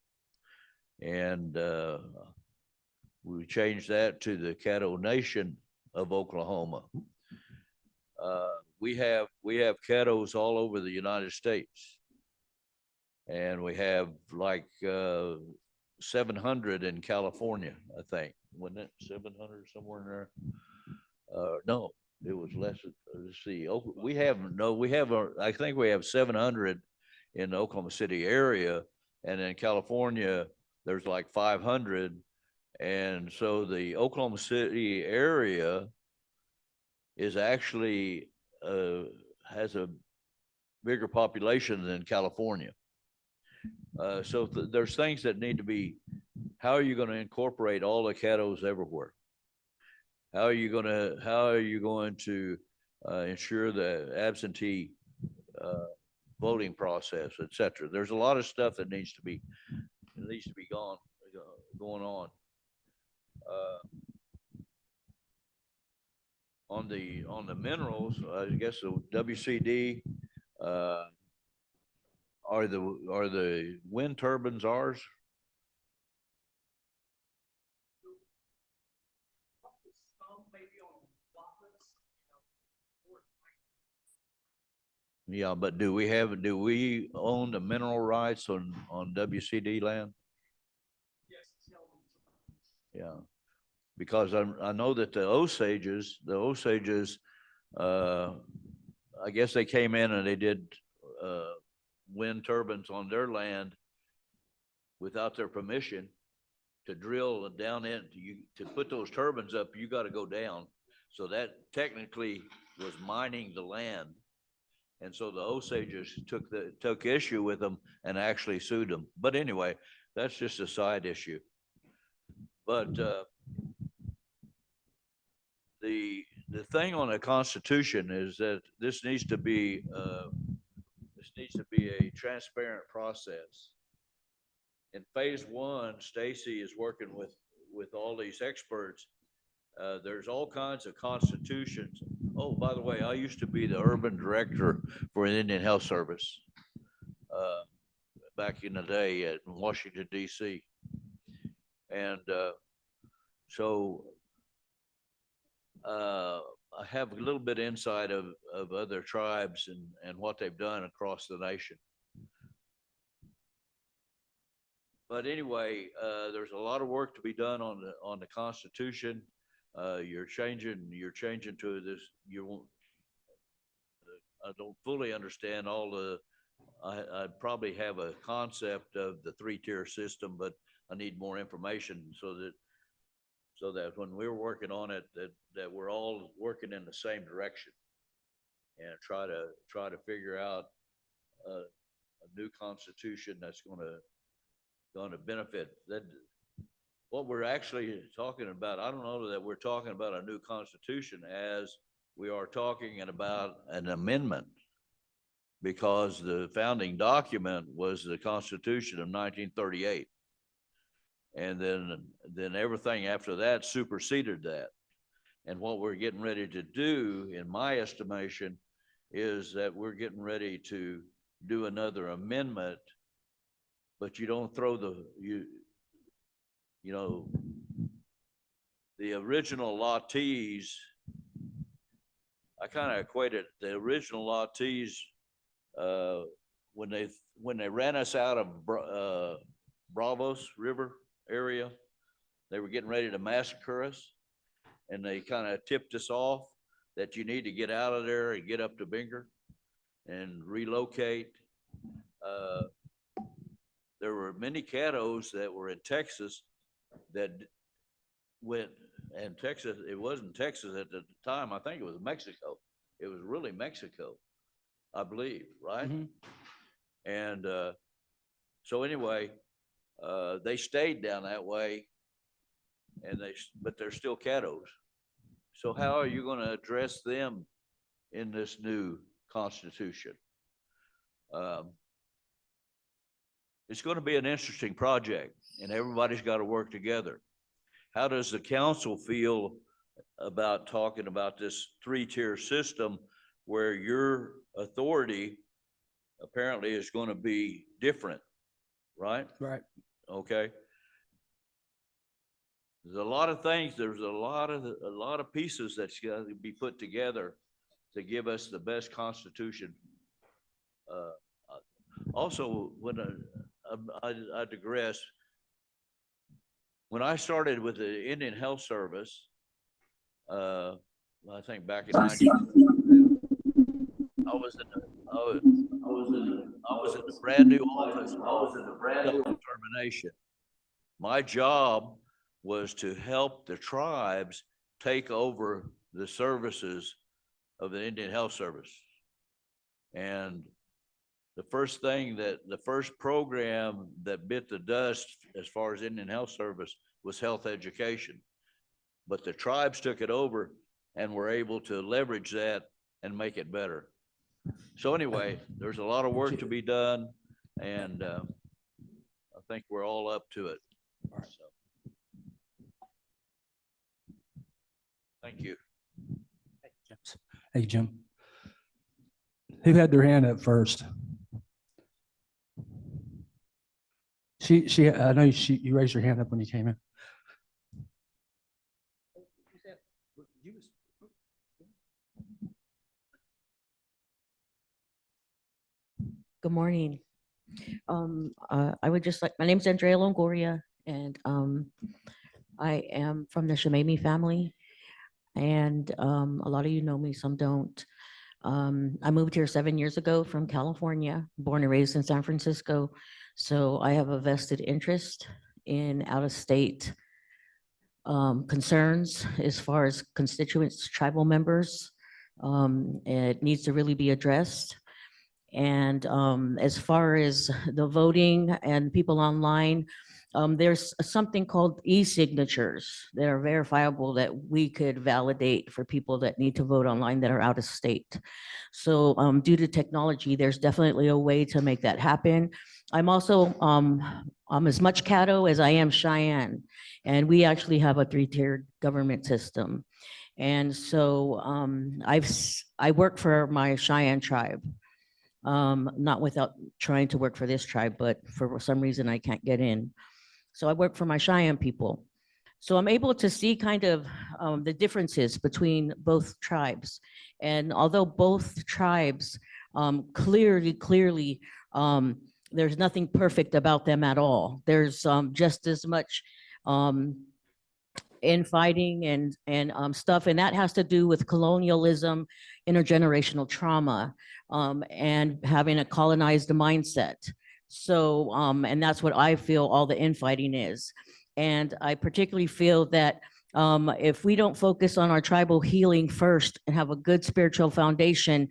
and we changed that to the Caddo Nation of Oklahoma. We have Caddos all over the United States, and we have like 700 in California, I think. Wasn't it 700 somewhere in there? No, it was less. Let's see. I think we have 700 in the Oklahoma City area, and in California there's like 500. And so the Oklahoma City area is actually has a bigger population than California. So there's things that need to be. How are you going to incorporate all the Caddos everywhere? How are you going to ensure the absentee voting process, et cetera? There's a lot of stuff that needs to be going on. On the minerals, I guess the WCD are the wind turbines ours? Yeah, but do we own the mineral rights on WCD land? Yes. Yeah, because I know that the Osages, I guess they came in and they did wind turbines on their land without their permission to drill down in. To put those turbines up, you got to go down. So that technically was mining the land. And so the Osages took issue with them and actually sued them. But anyway, that's just a side issue. But the thing on the Constitution is that this needs to be a transparent process. In phase one, Stacy is working with all these experts. There's all kinds of constitutions. Oh, by the way, I used to be the urban director for an Indian Health Service back in the day at Washington, D.C. And so I have a little bit of insight of other tribes and what they've done across the nation. But anyway, there's a lot of work to be done on the Constitution. You're changing to this. You won't. I don't fully understand all the. I probably have a concept of the 3-tier system, but I need more information so that when we're working on it, that we're all working in the same direction, and try to figure out a new constitution that's going to benefit that. What we're actually talking about, I don't know that we're talking about a new constitution as we are talking about an amendment, because the founding document was the Constitution of 1938. And then everything after that superseded that. And what we're getting ready to do, in my estimation, is that we're getting ready to do another amendment, but you don't throw you know, the original lawtees, I kind of equated the original lawtees when they ran us out of Bravos River area, they were getting ready to massacre us, and they kind of tipped us off that you need to get out of there and get up to Binger and relocate. There were many Caddos that were in Texas that went, and Texas, it wasn't Texas at the time. I think it was Mexico. It was really Mexico, I believe, right? Mm-hmm. And so anyway, they stayed down that way, and but they're still Caddos. So how are you going to address them in this new constitution? It's going to be an interesting project, and everybody's got to work together. How does the council feel about talking about this 3-tier system where your authority apparently is going to be different, right? Right. Okay. There's a lot of things. There's a lot of pieces that's got to be put together to give us the best constitution. Also, when I digress, when I started with the Indian Health Service, I think back in 19, I was in the brand new office. I was in the brand new determination. My job was to help the tribes take over the services of the Indian Health Service. And the first program that bit the dust as far as Indian Health Service was health education. But the tribes took it over and were able to leverage that and make it better. So anyway, there's a lot of work to be done, and I think we're all up to it. So, thank you. Hey, Jim. Who had their hand up first? I know you raised your hand up when you came in. Good morning. I would just like, my name's Andrea Longoria, and I am from the Shemami family, and a lot of you know me, some don't. I moved here 7 years ago from California, born and raised in San Francisco. So I have a vested interest in out-of-state concerns as far as constituents, tribal members. It needs to really be addressed. And as far as the voting and people online, there's something called e-signatures that are verifiable that we could validate for people that need to vote online that are out of state. So due to technology, there's definitely a way to make that happen. I'm also I'm as much Caddo as I am Cheyenne, and we actually have a 3-tiered government system. And so I work for my Cheyenne tribe, not without trying to work for this tribe, but for some reason I can't get in. So I work for my Cheyenne people. So I'm able to see kind of the differences between both tribes. And although both tribes clearly, there's nothing perfect about them at all. There's just as much infighting and stuff, and that has to do with colonialism, intergenerational trauma, and having a colonized mindset. So, and that's what I feel all the infighting is. And I particularly feel that if we don't focus on our tribal healing first and have a good spiritual foundation,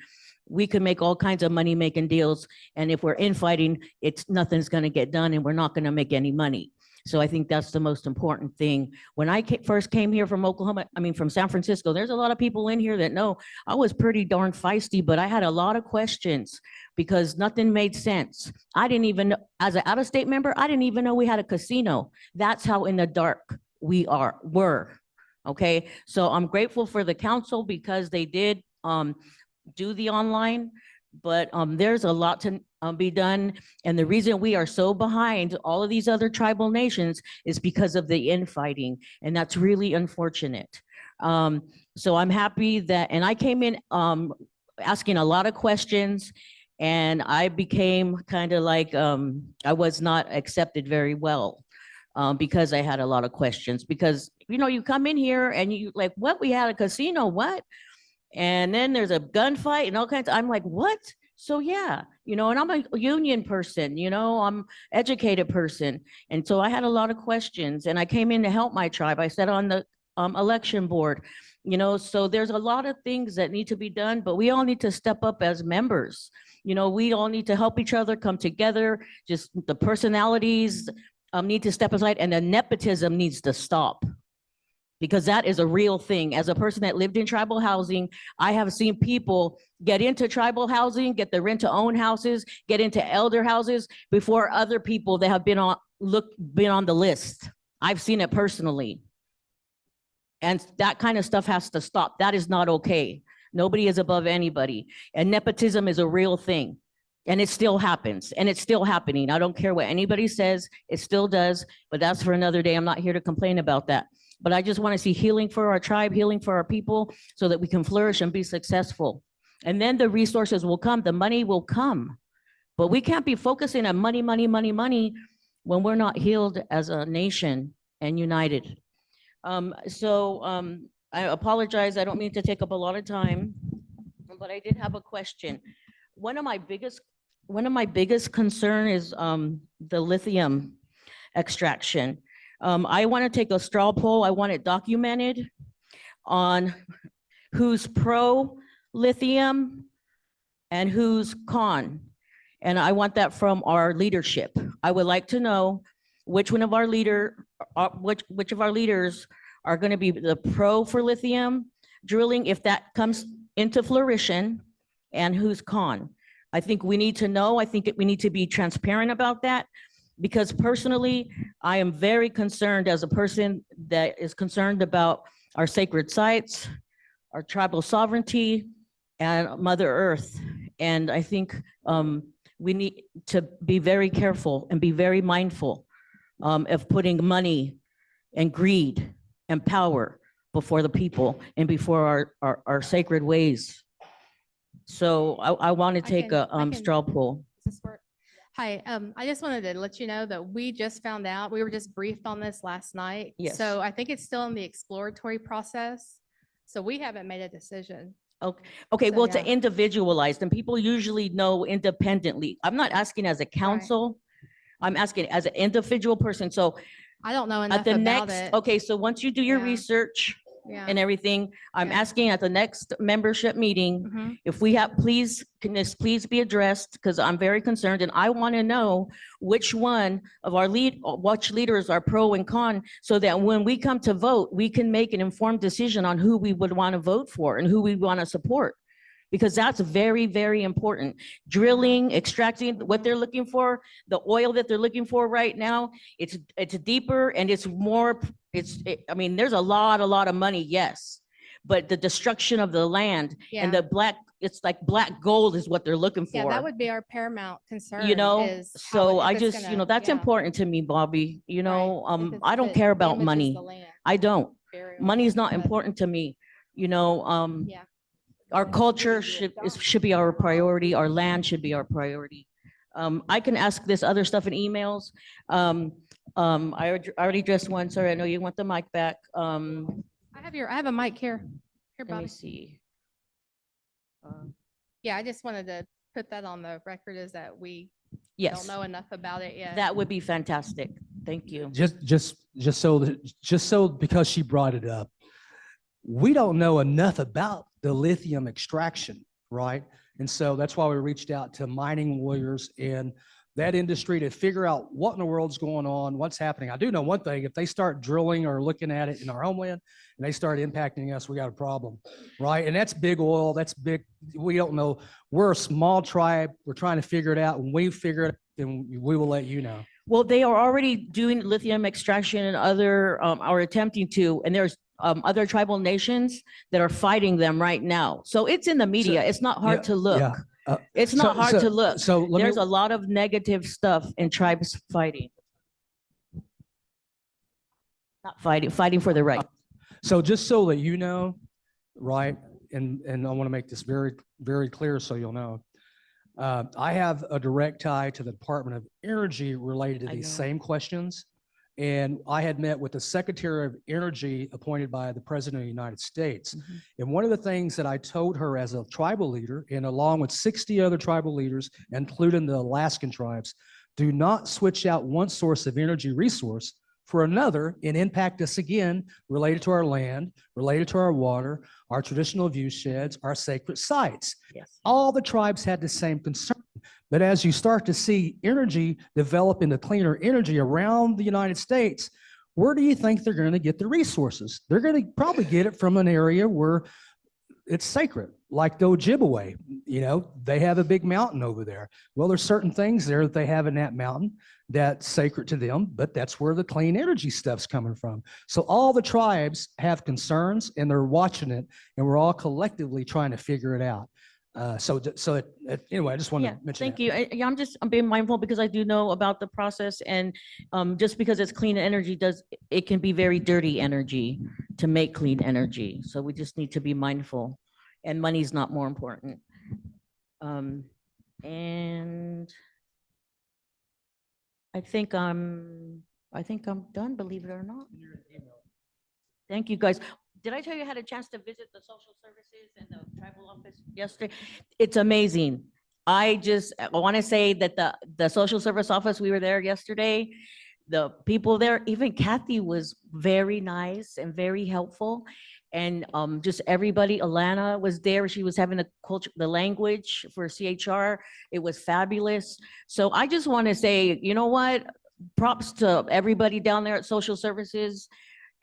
we could make all kinds of money making deals. And if we're infighting, nothing's going to get done and we're not going to make any money. So I think that's the most important thing. When I first came here from Oklahoma, from San Francisco, there's a lot of people in here that know I was pretty darn feisty, but I had a lot of questions because nothing made sense. I didn't even know, as an out-of-state member, I didn't even know we had a casino. That's how in the dark were. Okay, so I'm grateful for the council because they did do the online, but there's a lot to be done. And the reason we are so behind all of these other tribal nations is because of the infighting. And that's really unfortunate. So I'm happy that, and I came in asking a lot of questions, and I became kind of like, I was not accepted very well because I had a lot of questions. Because, you come in here and you like, what, we had a casino, what? And then there's a gunfight and all kinds I'm like, what? So yeah, and I'm a union person, I'm educated person. And so I had a lot of questions and I came in to help my tribe. I sat on the election board, so there's a lot of things that need to be done, but we all need to step up as members. We all need to help each other come together. Just the personalities need to step aside, and the nepotism needs to stop. Because that is a real thing. As a person that lived in tribal housing, I have seen people get into tribal housing, get the rent to own houses, get into elder houses before other people that have been on the list. I've seen it personally. And that kind of stuff has to stop. That is not okay. Nobody is above anybody. And nepotism is a real thing. And it still happens, and it's still happening. I don't care what anybody says, it still does, but that's for another day. I'm not here to complain about that. But I just want to see healing for our tribe, healing for our people, so that we can flourish and be successful. And then the resources will come, the money will come. But we can't be focusing on money, money, money, money when we're not healed as a nation and united. I apologize, I don't mean to take up a lot of time, but I did have a question. One of my biggest concern is the lithium extraction. I want to take a straw poll. I want it documented on who's pro lithium and who's con. And I want that from our leadership. I would like to know which of our leaders are going to be the pro for lithium drilling, if that comes into fruition, and who's con. I think we need to know. I think we need to be transparent about that. Because personally, I am very concerned as a person that is concerned about our sacred sites, our tribal sovereignty, and Mother Earth. And I think we need to be very careful and be very mindful of putting money and greed and power before the people and before our sacred ways. So I want to take a straw poll. Hi, I just wanted to let you know that we just found out, we were just briefed on this last night. Yes. So I think it's still in the exploratory process. So we haven't made a decision. Okay, So, well, it's yeah. individualized and people usually know independently. I'm not asking as a council. I'm asking as an individual person. So I don't know at enough the about next, it. okay, so once you do your Yeah. research Yeah. and everything. I'm Yeah. asking at the next membership meeting, Mhm. if we have, please, can this please be addressed? Because I'm very concerned and I want to know which one of our which leaders are pro and con, so that when we come to vote, we can make an informed decision on who we would want to vote for and who we want to support. Because that's very, very important. Drilling, extracting what they're looking for, the oil that they're looking for right now, it's deeper and it's more, I mean, there's a lot of money, yes. But the destruction of the land and Yeah. it's like black gold is what they're looking for. Yeah, that would be our paramount concern. You know, is how so if I it's just, gonna- that's yeah, important to me, Bobby. You know, right. If I don't it care about damages money. the land, I don't. very Money's not but- important to me. You know, Yeah. our culture should be our priority. Our land should be our priority. I can ask this other stuff in emails. I already addressed one. Sorry, I know you want the mic back. I have a mic here. Here, Let me Bobby. see. Yeah, I just wanted to put that on the record is that we don't Yes, know enough about it yet. that would be fantastic. Thank you. Just so because she brought it up, we don't know enough about the lithium extraction, right? And so that's why we reached out to mining lawyers in that industry to figure out what in the world's going on, what's happening. I do know one thing, if they start drilling or looking at it in our homeland and they start impacting us, we got a problem, right? And that's big oil, that's big, we don't know. We're a small tribe, we're trying to figure it out. When we figure it out, then we will let you know. Well, they are already doing lithium extraction and other, are attempting to, and there's other tribal nations that are fighting them right now. So it's in the media. It's not hard to look. Yeah. It's not hard to look. So There's a lot of negative stuff in tribes fighting. Not fighting, fighting for the right. So just so that you know, right, and I want to make this very, very clear so you'll know. I have a direct tie to the Department of Energy related to I these know. same questions. And I had met with the Secretary of Energy appointed by the President of the United States. Mhm. And one of the things that I told her as a tribal leader, and along with 60 other tribal leaders, including the Alaskan tribes, do not switch out one source of energy resource for another and impact us again related to our land, related to our water, our traditional view sheds, our sacred sites. Yes. All the tribes had the same concern. But as you start to see energy develop into cleaner energy around the United States, where do you think they're going to get the resources? They're going to probably get it from an area where it's sacred, like the Ojibwe. You know, they have a big mountain over there. Well, there's certain things there that they have in that mountain that's sacred to them, but that's where the clean energy stuff's coming from. So all the tribes have concerns and they're watching it, and we're all collectively trying to figure it out. Anyway, I just wanted Yeah, to mention thank that. you. Yeah, I'm being mindful because I do know about the process, and just because it's clean energy it can be very dirty energy to make clean energy. So we just need to be mindful, and money's not more important. And I think I'm done, believe it or not. Thank you, guys. Did I tell you I had a chance to visit the social services and the tribal office yesterday? It's amazing. I want to say that the social service office, we were there yesterday. The people there, even Kathy was very nice and very helpful. And just everybody, Alana was there. She was having the language for CHR. It was fabulous. So I just want to say, you know what? Props to everybody down there at social services.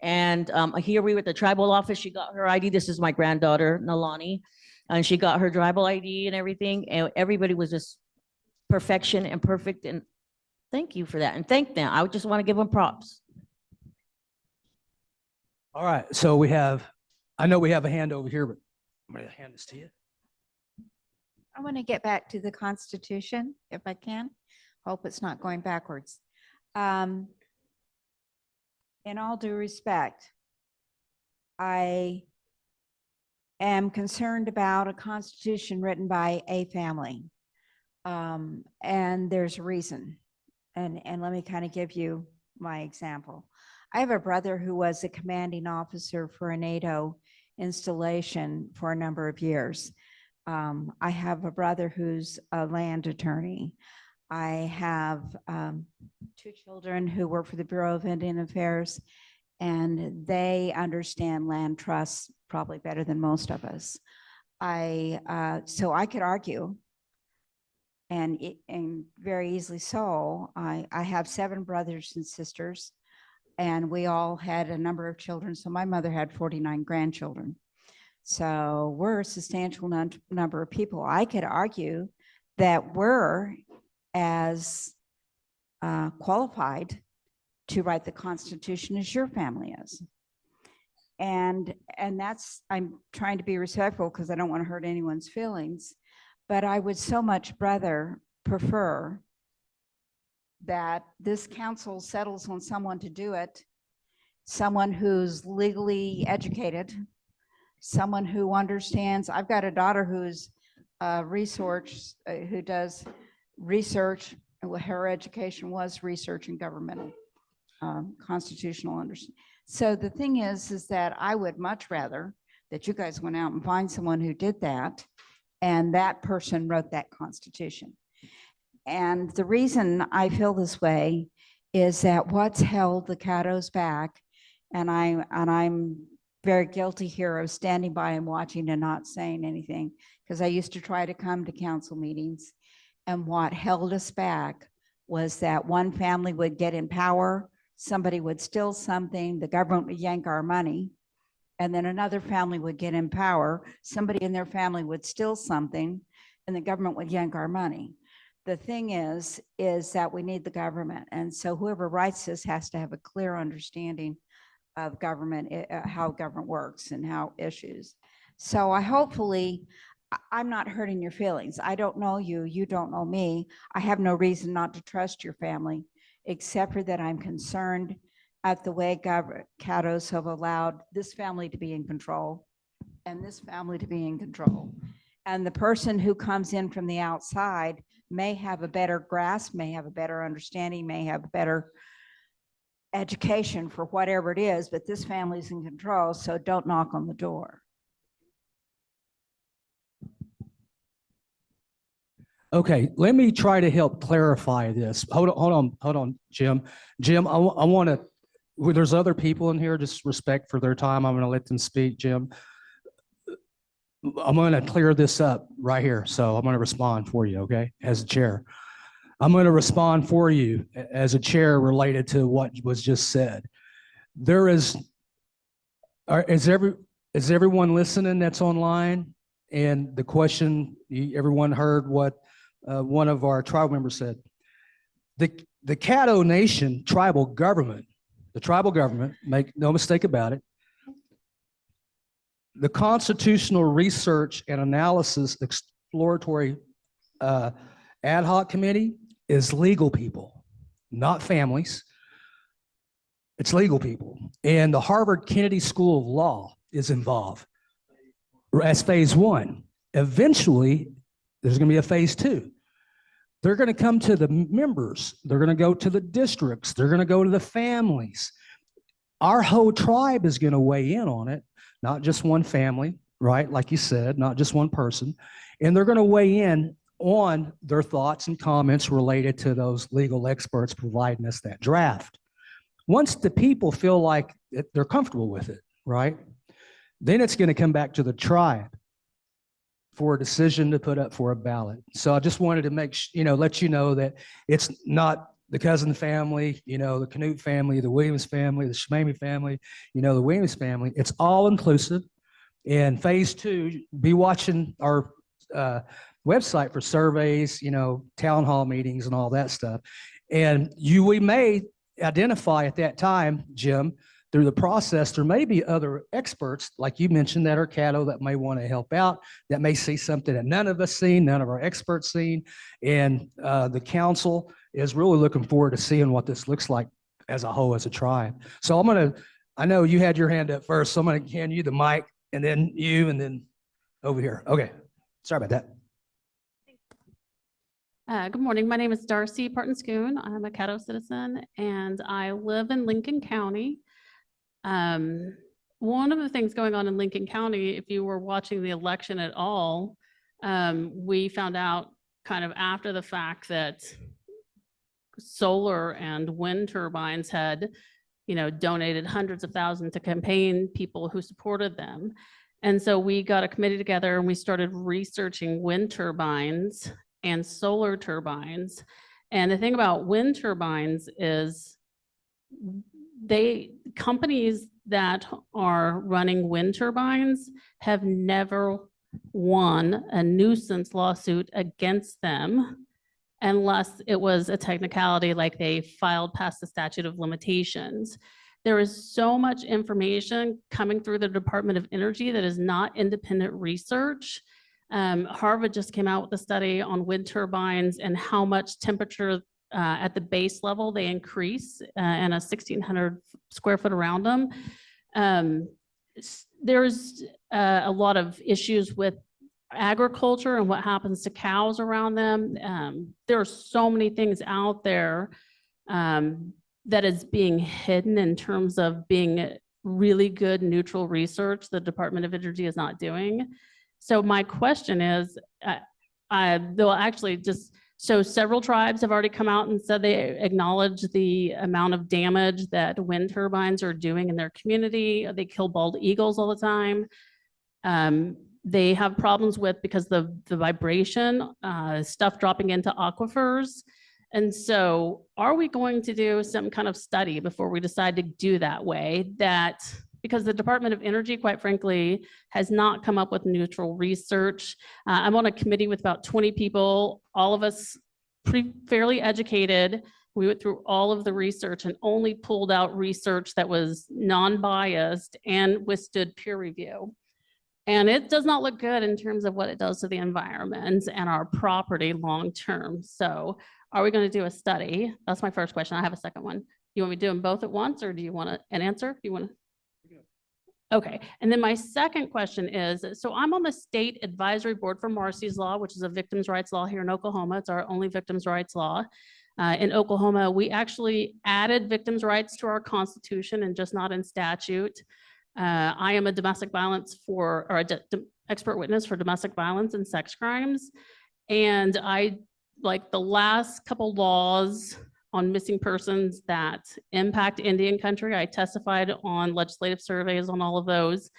And here we were at the tribal office. She got her ID. This is my granddaughter, Nalani. And she got her tribal ID and everything. And everybody was just perfection and perfect. And thank you for that. And thank them. I just want to give them props. All right, so I know we have a hand over here, but I'm going to hand this to you. I want to get back to the Constitution, if I can. Hope it's not going backwards. In all due respect, I am concerned about a constitution written by a family. And there's a reason. And let me kind of give you my example. I have a brother who was a commanding officer for a NATO installation for a number of years. I have a brother who's a land attorney. I have 2 children who work for the Bureau of Indian Affairs, and they understand land trusts probably better than most of us. So I could argue, and very easily so. I have 7 brothers and sisters, and we all had a number of children. So my mother had 49 grandchildren. So we're a substantial number of people. I could argue that we're as qualified to write the Constitution as your family is. And that's, I'm trying to be respectful because I don't want to hurt anyone's feelings, but I would so much prefer that this council settles on someone to do it, someone who's legally educated, someone who understands. I've got a daughter who's who does research. Her education was research in governmental constitutional understanding. So the thing is that I would much rather that you guys went out and find someone who did that, and that person wrote that Constitution. And the reason I feel this way is that what's held the Caddos back, and I'm very guilty here of standing by and watching and not saying anything, because I used to try to come to council meetings, and what held us back was that one family would get in power, somebody would steal something, the government would yank our money, and then another family would get in power, somebody in their family would steal something, and the government would yank our money. The thing is that we need the government. And so whoever writes this has to have a clear understanding of government, how government works and how issues. So I'm not hurting your feelings. I don't know you, you don't know me. I have no reason not to trust your family, except for that I'm concerned at the way Caddos have allowed this family to be in control and this family to be in control. And the person who comes in from the outside may have a better grasp, may have a better understanding, may have a better education for whatever it is, but this family's in control, so don't knock on the door. Okay, let me try to help clarify this. Hold on, Jim. Jim, I want to, there's other people in here, just respect for their time. I'm going to let them speak, Jim. I'm going to clear this up right here. So I'm going to respond for you, okay, as a chair. I'm going to respond for you as a chair related to what was just said. There is everyone listening that's online? And the question, everyone heard what one of our tribal members said. The Caddo Nation tribal government, the tribal government, make no mistake about it, the Constitutional Research and Analysis Exploratory Ad Hoc Committee is legal people, not families. It's legal people. And the Harvard Kennedy School of Law is involved as phase 1. Eventually, there's going to be a phase 2. They're going to come to the members. They're going to go to the districts. They're going to go to the families. Our whole tribe is going to weigh in on it, not just one family, right? Like you said, not just one person. And they're going to weigh in on their thoughts and comments related to those legal experts providing us that draft. Once the people feel like they're comfortable with it, right? Then it's going to come back to the tribe for a decision to put up for a ballot. So I just wanted to let you know that it's not the Cousin family, the Canute family, the Williams family, the Shmamey family, the Williams family. It's all inclusive. And phase 2, be watching our website for surveys, town hall meetings and all that stuff. And we may identify at that time, Jim, through the process, there may be other experts, like you mentioned, that are Caddo that may want to help out, that may see something that none of us seen, none of our experts seen. And the council is really looking forward to seeing what this looks like as a whole, as a tribe. So I know you had your hand up first, so I'm going to hand you the mic, and then you, and then over here. Okay, sorry about that. Good morning. My name is Darcy Parton-Schoon. I'm a Caddo citizen, and I live in Lincoln County. One of the things going on in Lincoln County, if you were watching the election at all, we found out kind of after the fact that solar and wind turbines had, donated hundreds of thousands to campaign people who supported them. And so we got a committee together and we started researching wind turbines and solar turbines. And the thing about wind turbines is companies that are running wind turbines have never won a nuisance lawsuit against them unless it was a technicality like they filed past the statute of limitations. There is so much information coming through the Department of Energy that is not independent research. Harvard just came out with a study on wind turbines and how much temperature at the base level they increase and a 1,600 square foot around them. There's a lot of issues with agriculture and what happens to cows around them. There are so many things out there that is being hidden in terms of being really good neutral research the Department of Energy is not doing. So my question is, they'll actually just, so several tribes have already come out and said they acknowledge the amount of damage that wind turbines are doing in their community. They kill bald eagles all the time. They have problems with, because the vibration, stuff dropping into aquifers. And so are we going to do some kind of study before we decide to do that way? Because the Department of Energy, quite frankly, has not come up with neutral research. I'm on a committee with about 20 people, all of us fairly educated. We went through all of the research and only pulled out research that was non-biased and withstood peer review. And it does not look good in terms of what it does to the environment and our property long-term. So are we going to do a study? That's my first question. I have a second one. You want me to do them both at once, or do you want an answer? Do you want to? Okay, and then my second question is, so I'm on the state advisory board for Marcy's Law, which is a victims' rights law here in Oklahoma. It's our only victims' rights law. In Oklahoma, we actually added victims' rights to our constitution and just not in statute. I am a domestic violence expert witness for domestic violence and sex crimes. And like the last couple laws on missing persons that impact Indian country, I testified on legislative surveys on all of those.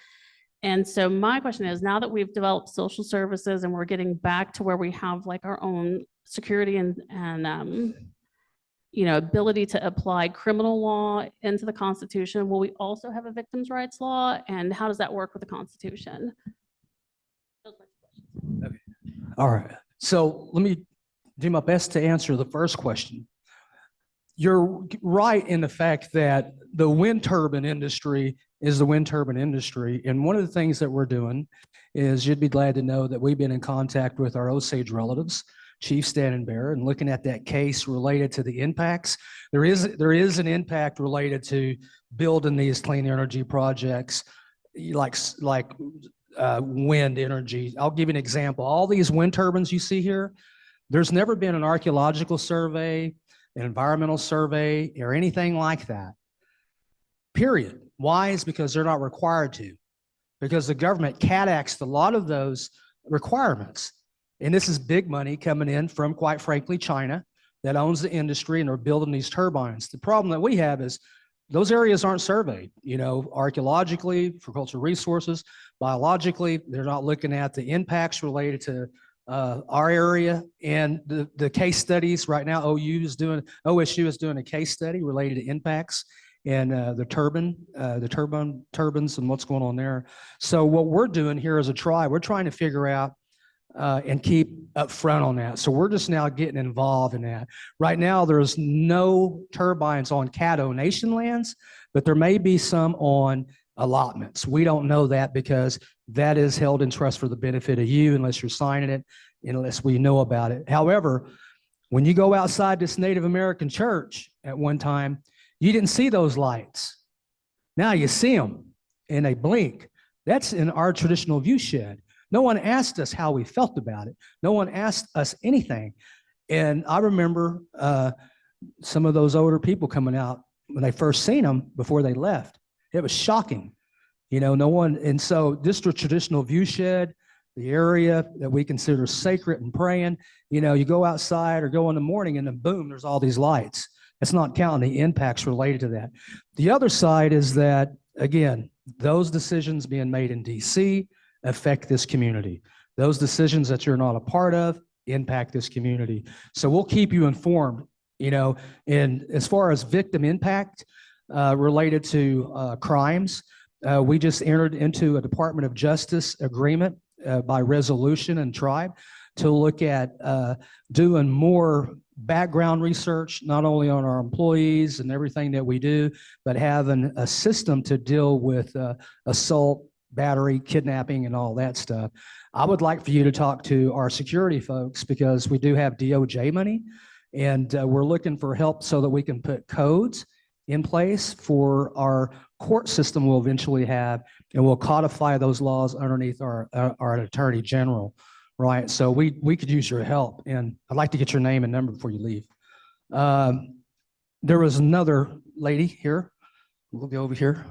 And so my question is, now that we've developed social services and we're getting back to where we have like our own security and ability to apply criminal law into the Constitution, will we also have a victims' rights law? And how does that work with the Constitution? Those are my questions. Okay. All right. So let me do my best to answer the first question. You're right in the fact that the wind turbine industry is the wind turbine industry. And one of the things that we're doing is, you'd be glad to know that we've been in contact with our Osage relatives, Chief Standing Bear, and looking at that case related to the impacts. There is an impact related to building these clean energy projects, like wind energy. I'll give you an example. All these wind turbines you see here, there's never been an archaeological survey, an environmental survey, or anything like that, period. Why? Is because they're not required to, because the government cat-axed a lot of those requirements. And this is big money coming in from, quite frankly, China, that owns the industry, and they're building these turbines. The problem that we have is those areas aren't surveyed, archaeologically, for cultural resources, biologically. They're not looking at the impacts related to our area. And the case studies right now, OSU is doing a case study related to impacts and the turbines and what's going on there. So what we're doing here as a tribe, we're trying to figure out and keep up front on that. So we're just now getting involved in that. Right now, there's no turbines on Caddo Nation lands, but there may be some on allotments. We don't know that because that is held in trust for the benefit of you, unless you're signing it, unless we know about it. However, when you go outside this Native American church at one time, you didn't see those lights. Now you see them and they blink. That's in our traditional view shed. No one asked us how we felt about it. No one asked us anything. And I remember some of those older people coming out when they first seen them before they left. It was shocking. No one, and so this traditional view shed, the area that we consider sacred and praying, you go outside or go in the morning and then boom, there's all these lights. It's not counting the impacts related to that. The other side is that, again, those decisions being made in DC affect this community. Those decisions that you're not a part of impact this community. So we'll keep you informed, and as far as victim impact related to crimes, we just entered into a Department of Justice agreement by resolution and tribe to look at doing more background research, not only on our employees and everything that we do, but having a system to deal with assault, battery, kidnapping, and all that stuff. I would like for you to talk to our security folks because we do have DOJ money, and we're looking for help so that we can put codes in place for our court system we'll eventually have, and we'll codify those laws underneath our Attorney General. Right, so we could use your help, and I'd like to get your name and number before you leave. There was another lady here. We'll go over here.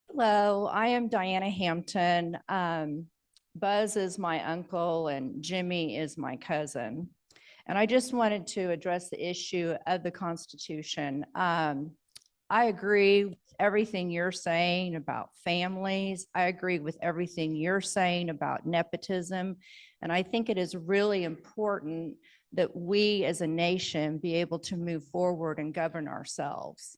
Hello, I am Diana Hampton. Buzz is my uncle and Jimmy is my cousin. And I just wanted to address the issue of the Constitution. I agree with everything you're saying about families. I agree with everything you're saying about nepotism. And I think it is really important that we as a nation be able to move forward and govern ourselves.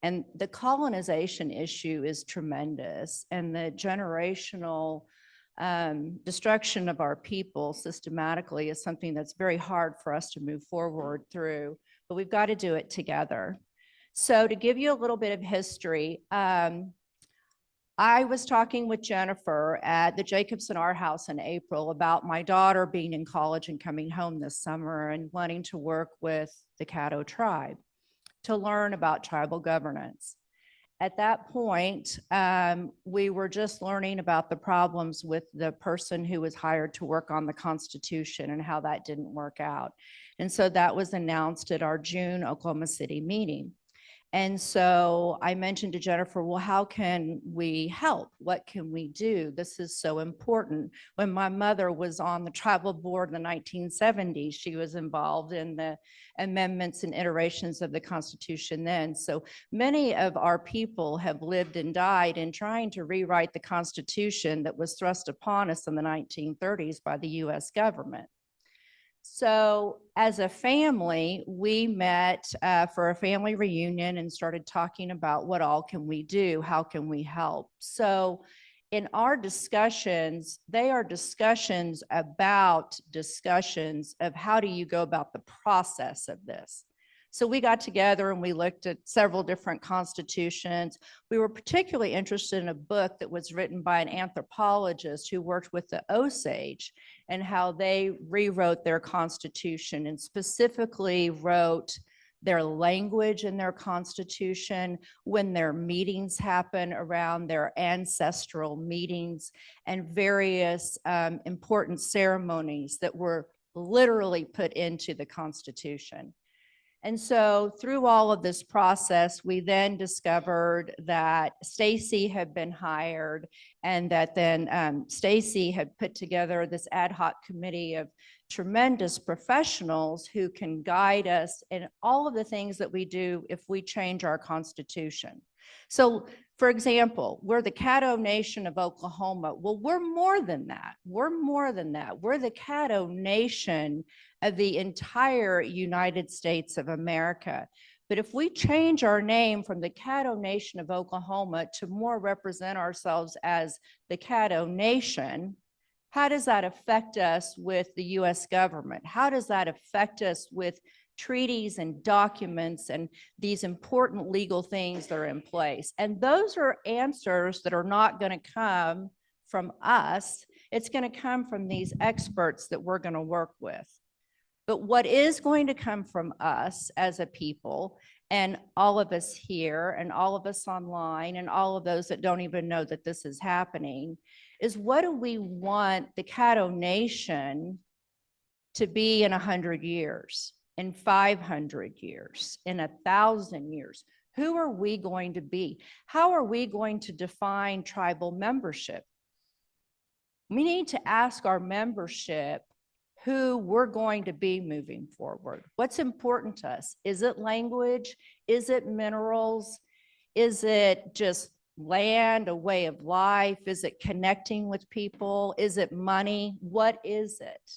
And the colonization issue is tremendous, and the generational destruction of our people systematically is something that's very hard for us to move forward through, but we've got to do it together. So to give you a little bit of history, I was talking with Jennifer at the Jacobson Art House in April about my daughter being in college and coming home this summer and wanting to work with the Caddo tribe to learn about tribal governance. At that point, we were just learning about the problems with the person who was hired to work on the Constitution and how that didn't work out. And so that was announced at our June Oklahoma City meeting. And so I mentioned to Jennifer, well, how can we help? What can we do? This is so important. When my mother was on the tribal board in the 1970s, she was involved in the amendments and iterations of the Constitution then. So many of our people have lived and died in trying to rewrite the Constitution that was thrust upon us in the 1930s by the US government. So as a family, we met for a family reunion and started talking about what all can we do? How can we help? So in our discussions, they are discussions of how do you go about the process of this. So we got together and we looked at several different constitutions. We were particularly interested in a book that was written by an anthropologist who worked with the Osage and how they rewrote their constitution and specifically wrote their language in their constitution, when their meetings happen around their ancestral meetings, and various important ceremonies that were literally put into the Constitution. And so through all of this process, we then discovered that Stacy had been hired, and that then Stacy had put together this ad hoc committee of tremendous professionals who can guide us in all of the things that we do if we change our Constitution. So for example, we're the Caddo Nation of Oklahoma. Well, we're more than that. We're more than that. We're the Caddo Nation of the entire United States of America. But if we change our name from the Caddo Nation of Oklahoma to more represent ourselves as the Caddo Nation, how does that affect us with the US government? How does that affect us with treaties and documents and these important legal things that are in place? And those are answers that are not going to come from us. It's going to come from these experts that we're going to work with. But what is going to come from us as a people, and all of us here and all of us online and all of those that don't even know that this is happening, is what do we want the Caddo Nation to be in 100 years, in 500 years, in 1,000 years? Who are we going to be? How are we going to define tribal membership? We need to ask our membership, who we're going to be moving forward. What's important to us? Is it language? Is it minerals? Is it just land, a way of life? Is it connecting with people? Is it money? What is it?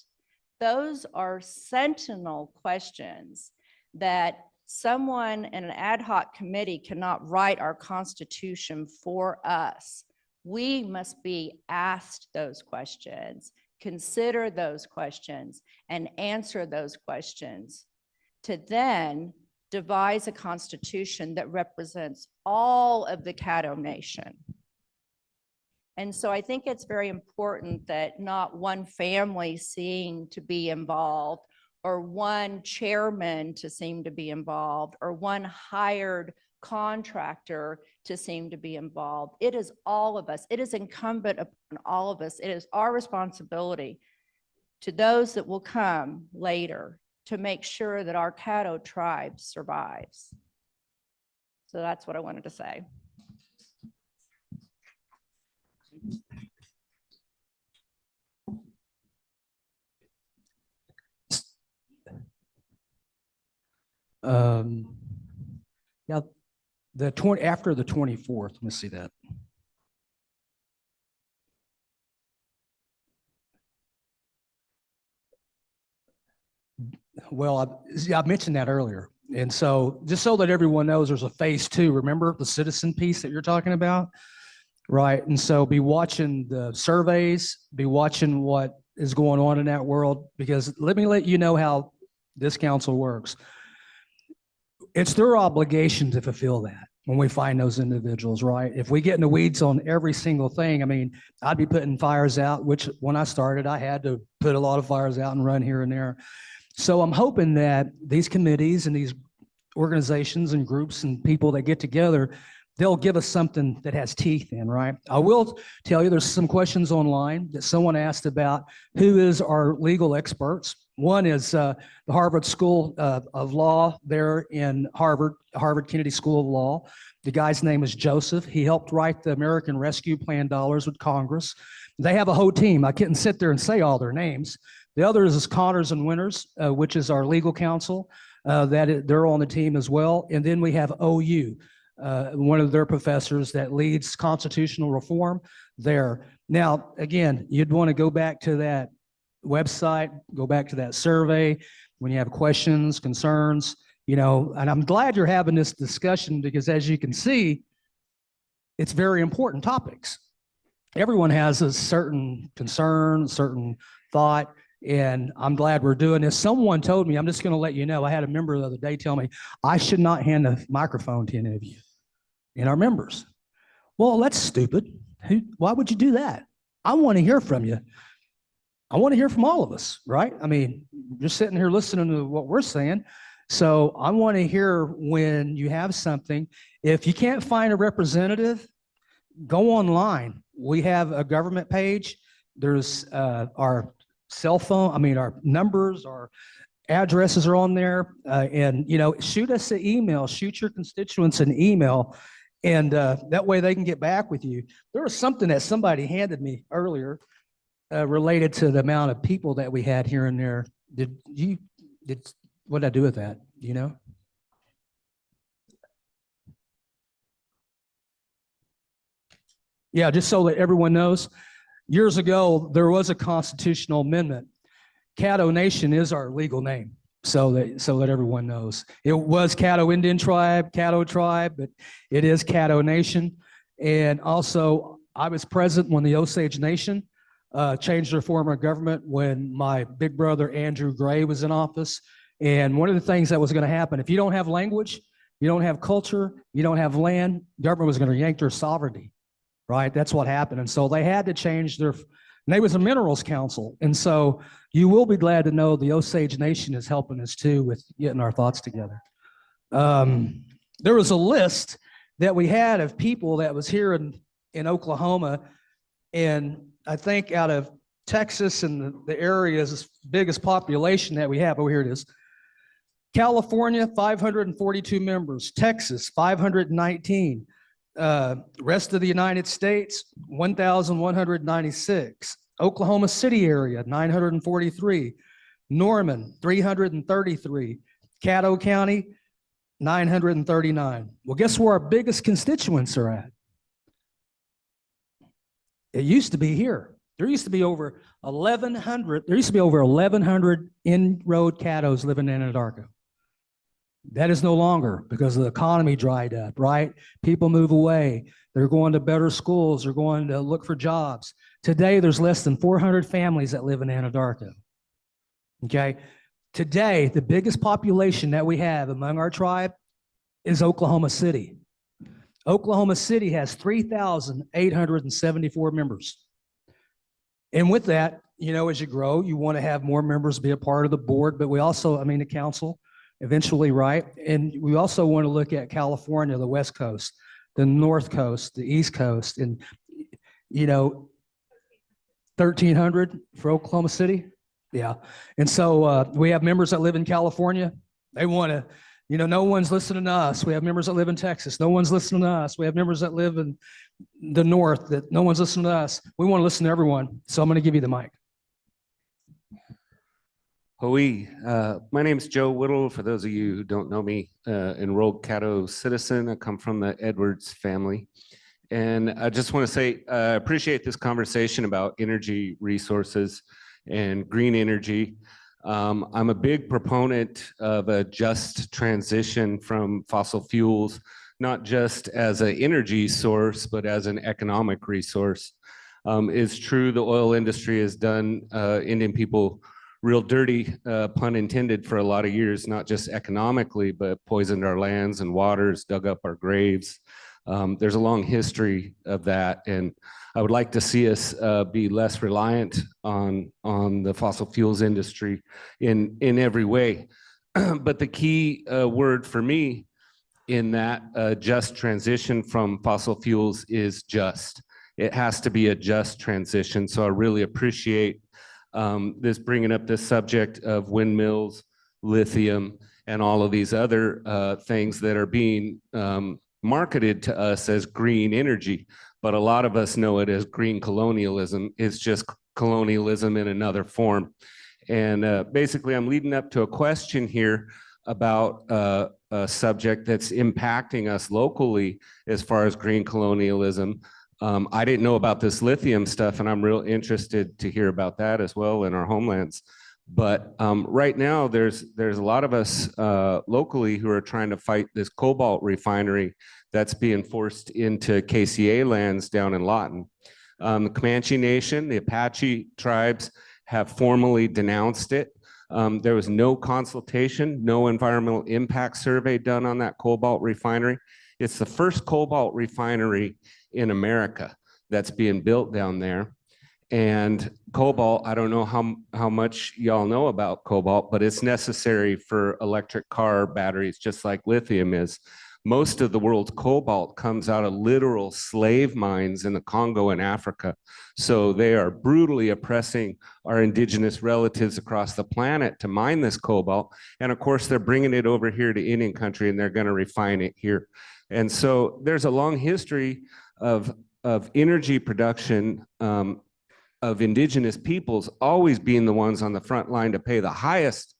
Those are sentinel questions that someone in an ad hoc committee cannot write our Constitution for us. We must be asked those questions, consider those questions, and answer those questions to then devise a constitution that represents all of the Caddo Nation. And so I think it's very important that not one family seem to be involved, or one chairman to seem to be involved, or one hired contractor to seem to be involved. It is all of us. It is incumbent upon all of us. It is our responsibility to those that will come later to make sure that our Caddo tribe survives. So that's what I wanted to say. Yeah, after the 24th, let me see that. Well, I mentioned that earlier. And so just so that everyone knows, there's a phase 2. Remember the citizen piece that you're talking about? Right. And so be watching the surveys, be watching what is going on in that world, because let me let you know how this council works. It's their obligation to fulfill that when we find those individuals, right? If we get in the weeds on every single thing, I mean, I'd be putting fires out, which when I started, I had to put a lot of fires out and run here and there. So I'm hoping that these committees and these organizations and groups and people that get together, they'll give us something that has teeth in, right? I will tell you, there's some questions online that someone asked about who is our legal experts. One is the Harvard School of Law there in Harvard Kennedy School of Law. The guy's name is Joseph. He helped write the American Rescue Plan dollars with Congress. They have a whole team. I couldn't sit there and say all their names. The other is Connors and Winters, which is our legal counsel. They're on the team as well. And then we have OU, one of their professors that leads constitutional reform there. Now, again, you'd want to go back to that website, go back to that survey when you have questions, concerns, and I'm glad you're having this discussion because as you can see, it's very important topics. Everyone has a certain concern, certain thought, and I'm glad we're doing this. Someone told me, I'm just going to let you know, I had a member the other day tell me, I should not hand the microphone to any of you in our members. Well, that's stupid. Why would you do that? I want to hear from you. I want to hear from all of us, right? I mean, you're sitting here listening to what we're saying. So I want to hear when you have something. If you can't find a representative, go online. We have a government page. There's our cell phone, our numbers, our addresses are on there. And, shoot us an email, shoot your constituents an email, and that way they can get back with you. There was something that somebody handed me earlier related to the amount of people that we had here and there. What did I do with that? Yeah, just so that everyone knows, years ago, there was a constitutional amendment. Caddo Nation is our legal name, so that everyone knows. It was Caddo Indian Tribe, Caddo Tribe, but it is Caddo Nation. And also, I was present when the Osage Nation changed their form of government when my big brother Andrew Gray was in office. And one of the things that was going to happen, if you don't have language, you don't have culture, you don't have land, government was going to yank their sovereignty, right? That's what happened. And so they had to change and they was a minerals council. And so you will be glad to know the Osage Nation is helping us too with getting our thoughts together. There was a list that we had of people that was here in Oklahoma, and I think out of Texas and the area's biggest population that we have, oh, here it is. California, 542 members. Texas, 519. Rest of the United States, 1,196. Oklahoma City area, 943. Norman, 333. Caddo County, 939. Well, guess where our biggest constituents are at? It used to be here. There used to be over 1,100. There used to be over 1,100 in-road caddos living in Anadarko. That is no longer because the economy dried up, right? People move away. They're going to better schools. They're going to look for jobs. Today, there's less than 400 families that live in Anadarko. Okay. Today, the biggest population that we have among our tribe is Oklahoma City. Oklahoma City has 3,874 members. And with that, you know, as you grow, you want to have more members be a part of the board, but we also, I mean, the council eventually, right? And we also want to look at California, the West Coast, the North Coast, the East Coast, and, you know, 1,300 for Oklahoma City. Yeah. And so we have members that live in California. They want to, you know, no one's listening to us. We have members that live in Texas. No one's listening to us. We have members that live in the North that no one's listening to us. We want to listen to everyone. So I'm going to give you the mic. Hoi, my name's Joe Whittle. For those of you who don't know me, enrolled Caddo citizen. I come from the Edwards family. And I just want to say, I appreciate this conversation about energy resources and green energy. I'm a big proponent of a just transition from fossil fuels, not just as an energy source, but as an economic resource. It's true the oil industry has done Indian people real dirty, pun intended, for a lot of years, not just economically, but poisoned our lands and waters, dug up our graves. There's a long history of that. And I would like to see us be less reliant on the fossil fuels industry in every way. But the key word for me in that just transition from fossil fuels is just. It has to be a just transition. So I really appreciate this bringing up this subject of windmills, lithium, and all of these other things that are being marketed to us as green energy. But a lot of us know it as green colonialism. It's just colonialism in another form. And basically, I'm leading up to a question here about a subject that's impacting us locally as far as green colonialism. I didn't know about this lithium stuff, and I'm real interested to hear about that as well in our homelands. But right now, there's a lot of us locally who are trying to fight this cobalt refinery that's being forced into KCA lands down in Lawton. The Comanche Nation, the Apache tribes have formally denounced it. There was no consultation, no environmental impact survey done on that cobalt refinery. It's the first cobalt refinery in America that's being built down there. And cobalt, I don't know how much y'all know about cobalt, but it's necessary for electric car batteries, just like lithium is. Most of the world's cobalt comes out of literal slave mines in the Congo and Africa. So they are brutally oppressing our indigenous relatives across the planet to mine this cobalt. And of course, they're bringing it over here to Indian country and they're going to refine it here. And so there's a long history of energy production of indigenous peoples always being the ones on the front line to pay the highest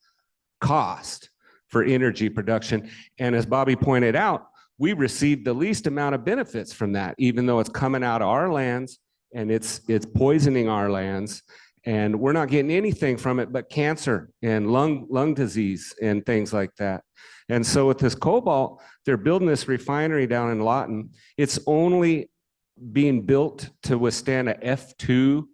cost for energy production. And as Bobby pointed out, we received the least amount of benefits from that, even though it's coming out of our lands and it's poisoning our lands. And we're not getting anything from it but cancer and lung disease and things like that. And so with this cobalt, they're building this refinery down in Lawton. It's only being built to withstand a F2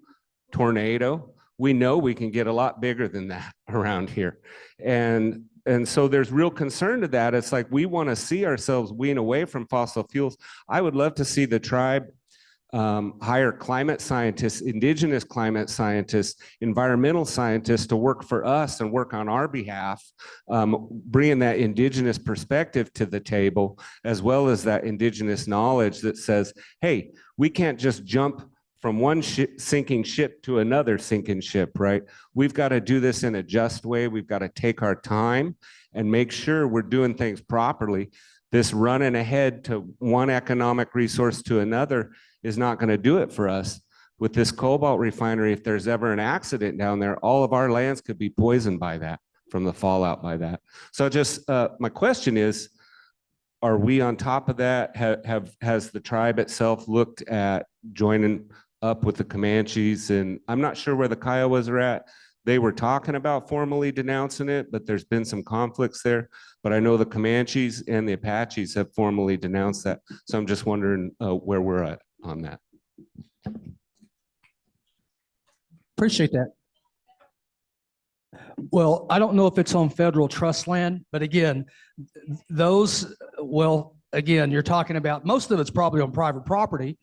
tornado. We know we can get a lot bigger than that around here. And so there's real concern to that. It's like we want to see ourselves wean away from fossil fuels. I would love to see the tribe hire climate scientists, indigenous climate scientists, environmental scientists to work for us and work on our behalf, bringing that indigenous perspective to the table, as well as that indigenous knowledge that says, hey, we can't just jump from one sinking ship to another sinking ship, right? We've got to do this in a just way. We've got to take our time and make sure we're doing things properly. This running ahead to one economic resource to another is not going to do it for us. with this cobalt refinery, if there's ever an accident down there, all of our lands could be poisoned by that, from the fallout by that. So just, my question is, are we on top of that? Has the tribe itself looked at joining up with the Comanches? And I'm not sure where the Kiowas are at. They were talking about formally denouncing it, but there's been some conflicts there. But I know the Comanches and the Apaches have formally denounced that. So I'm just wondering where we're at on that. Appreciate that. Well, I don't know if it's on federal trust land, but again, again, you're talking about, most of it's probably on private property.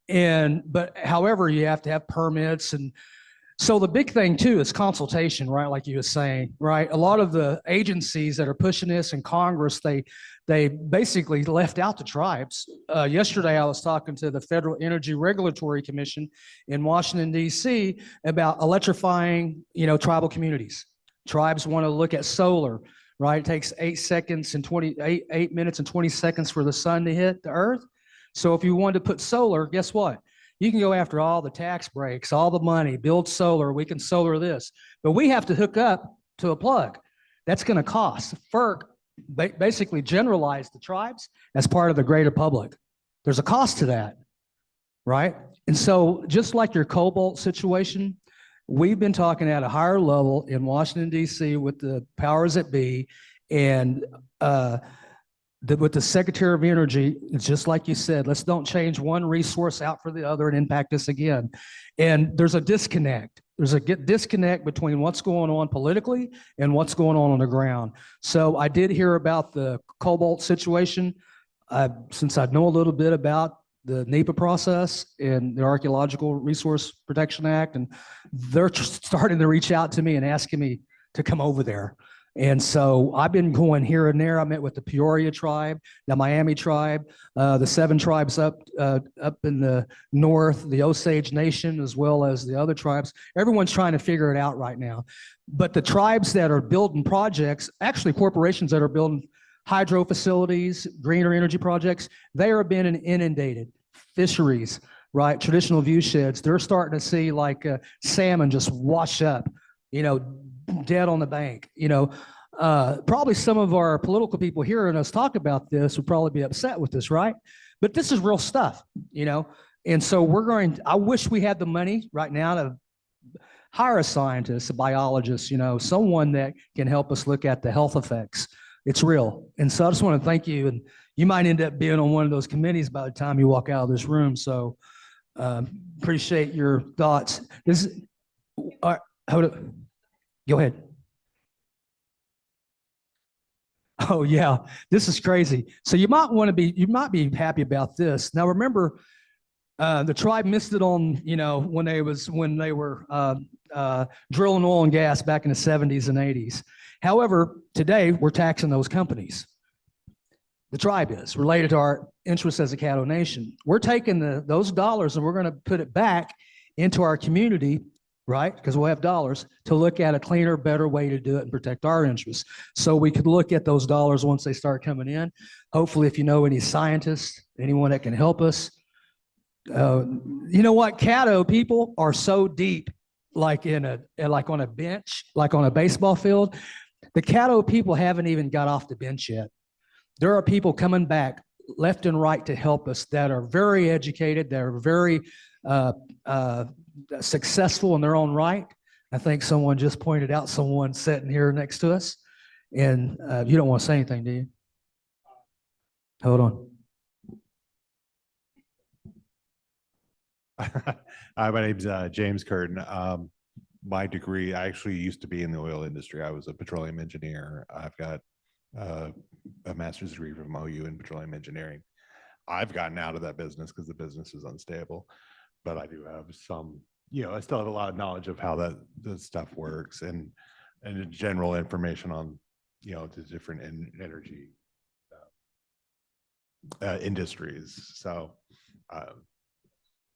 But however, you have to have permits. And so the big thing too is consultation, right? Like you were saying, right? A lot of the agencies that are pushing this in Congress, they basically left out the tribes. Yesterday, I was talking to the Federal Energy Regulatory Commission in Washington, D.C. about electrifying, tribal communities. Tribes want to look at solar, right? It takes 8 minutes and 20 seconds for the sun to hit the earth. So if you wanted to put solar, guess what? You can go after all the tax breaks, all the money, build solar, we can solar this, but we have to hook up to a plug. That's going to cost. FERC basically generalized the tribes as part of the greater public. There's a cost to that, right? And so just like your cobalt situation, we've been talking at a higher level in Washington, D.C. with the powers that be, and with the Secretary of Energy, it's just like you said, let's don't change one resource out for the other and impact us again. And there's a disconnect. There's a disconnect between what's going on politically and what's going on the ground. So I did hear about the cobalt situation. Since I know a little bit about the NEPA process and the Archaeological Resource Protection Act, and they're starting to reach out to me and asking me to come over there. And so I've been going here and there. I met with the Peoria tribe, the Miami tribe, the 7 tribes up in the north, the Osage Nation, as well as the other tribes. Everyone's trying to figure it out right now. But the tribes that are building projects, actually corporations that are building hydro facilities, greener energy projects, they are being inundated. Fisheries, right? Traditional view sheds. They're starting to see like salmon just wash up, dead on the bank. Probably some of our political people hearing us talk about this would probably be upset with this, right? But this is real stuff, and so I wish we had the money right now to hire a scientist, a biologist, someone that can help us look at the health effects. It's real. And so I just want to thank you. And you might end up being on one of those committees by the time you walk out of this room. So appreciate your thoughts. Go ahead. Oh yeah, this is crazy. So you might be happy about this. Now remember, the tribe missed it on, when they were drilling oil and gas back in the 70s and 80s. However, today we're taxing those companies. The tribe is related to our interests as a Caddo nation. We're taking those dollars and we're going to put it back into our community, right? Because we'll have dollars to look at a cleaner, better way to do it and protect our interests. So we could look at those dollars once they start coming in. Hopefully, if you know any scientists, anyone that can help us. You know what? Caddo people are so deep, like on a bench, like on a baseball field. The Caddo people haven't even got off the bench yet. There are people coming back left and right to help us that are very educated, that are very successful in their own right. I think someone just pointed out someone sitting here next to us. And you don't want to say anything, do you? Hold on. Hi, my name's James Curtin. My degree, I actually used to be in the oil industry. I was a petroleum engineer. I've got a master's degree from OU in petroleum engineering. I've gotten out of that business because the business is unstable, but I do have some, I still have a lot of knowledge of how the stuff works and general information on, the different energy industries. So,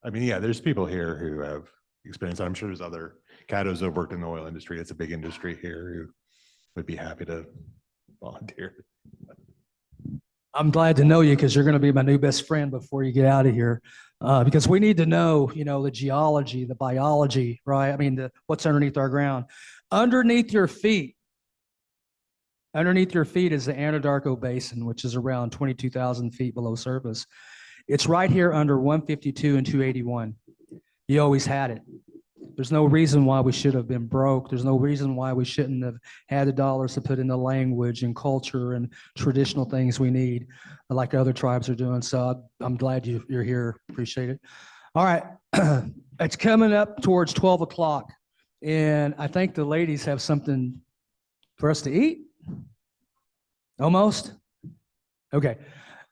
there's people here who have experience. I'm sure there's other Caddos who have worked in the oil industry. It's a big industry here who would be happy to volunteer. I'm glad to know you because you're going to be my new best friend before you get out of here. Because we need to know, the geology, the biology, right? I mean, what's underneath our ground. Underneath your feet is the Anadarko Basin, which is around 22,000 feet below surface. It's right here under 152 and 281. You always had it. There's no reason why we should have been broke. There's no reason why we shouldn't have had the dollars to put in the language and culture and traditional things we need, like other tribes are doing. So I'm glad you're here. Appreciate it. All right. It's coming up towards 12 o'clock. And I think the ladies have something for us to eat. Almost? Okay.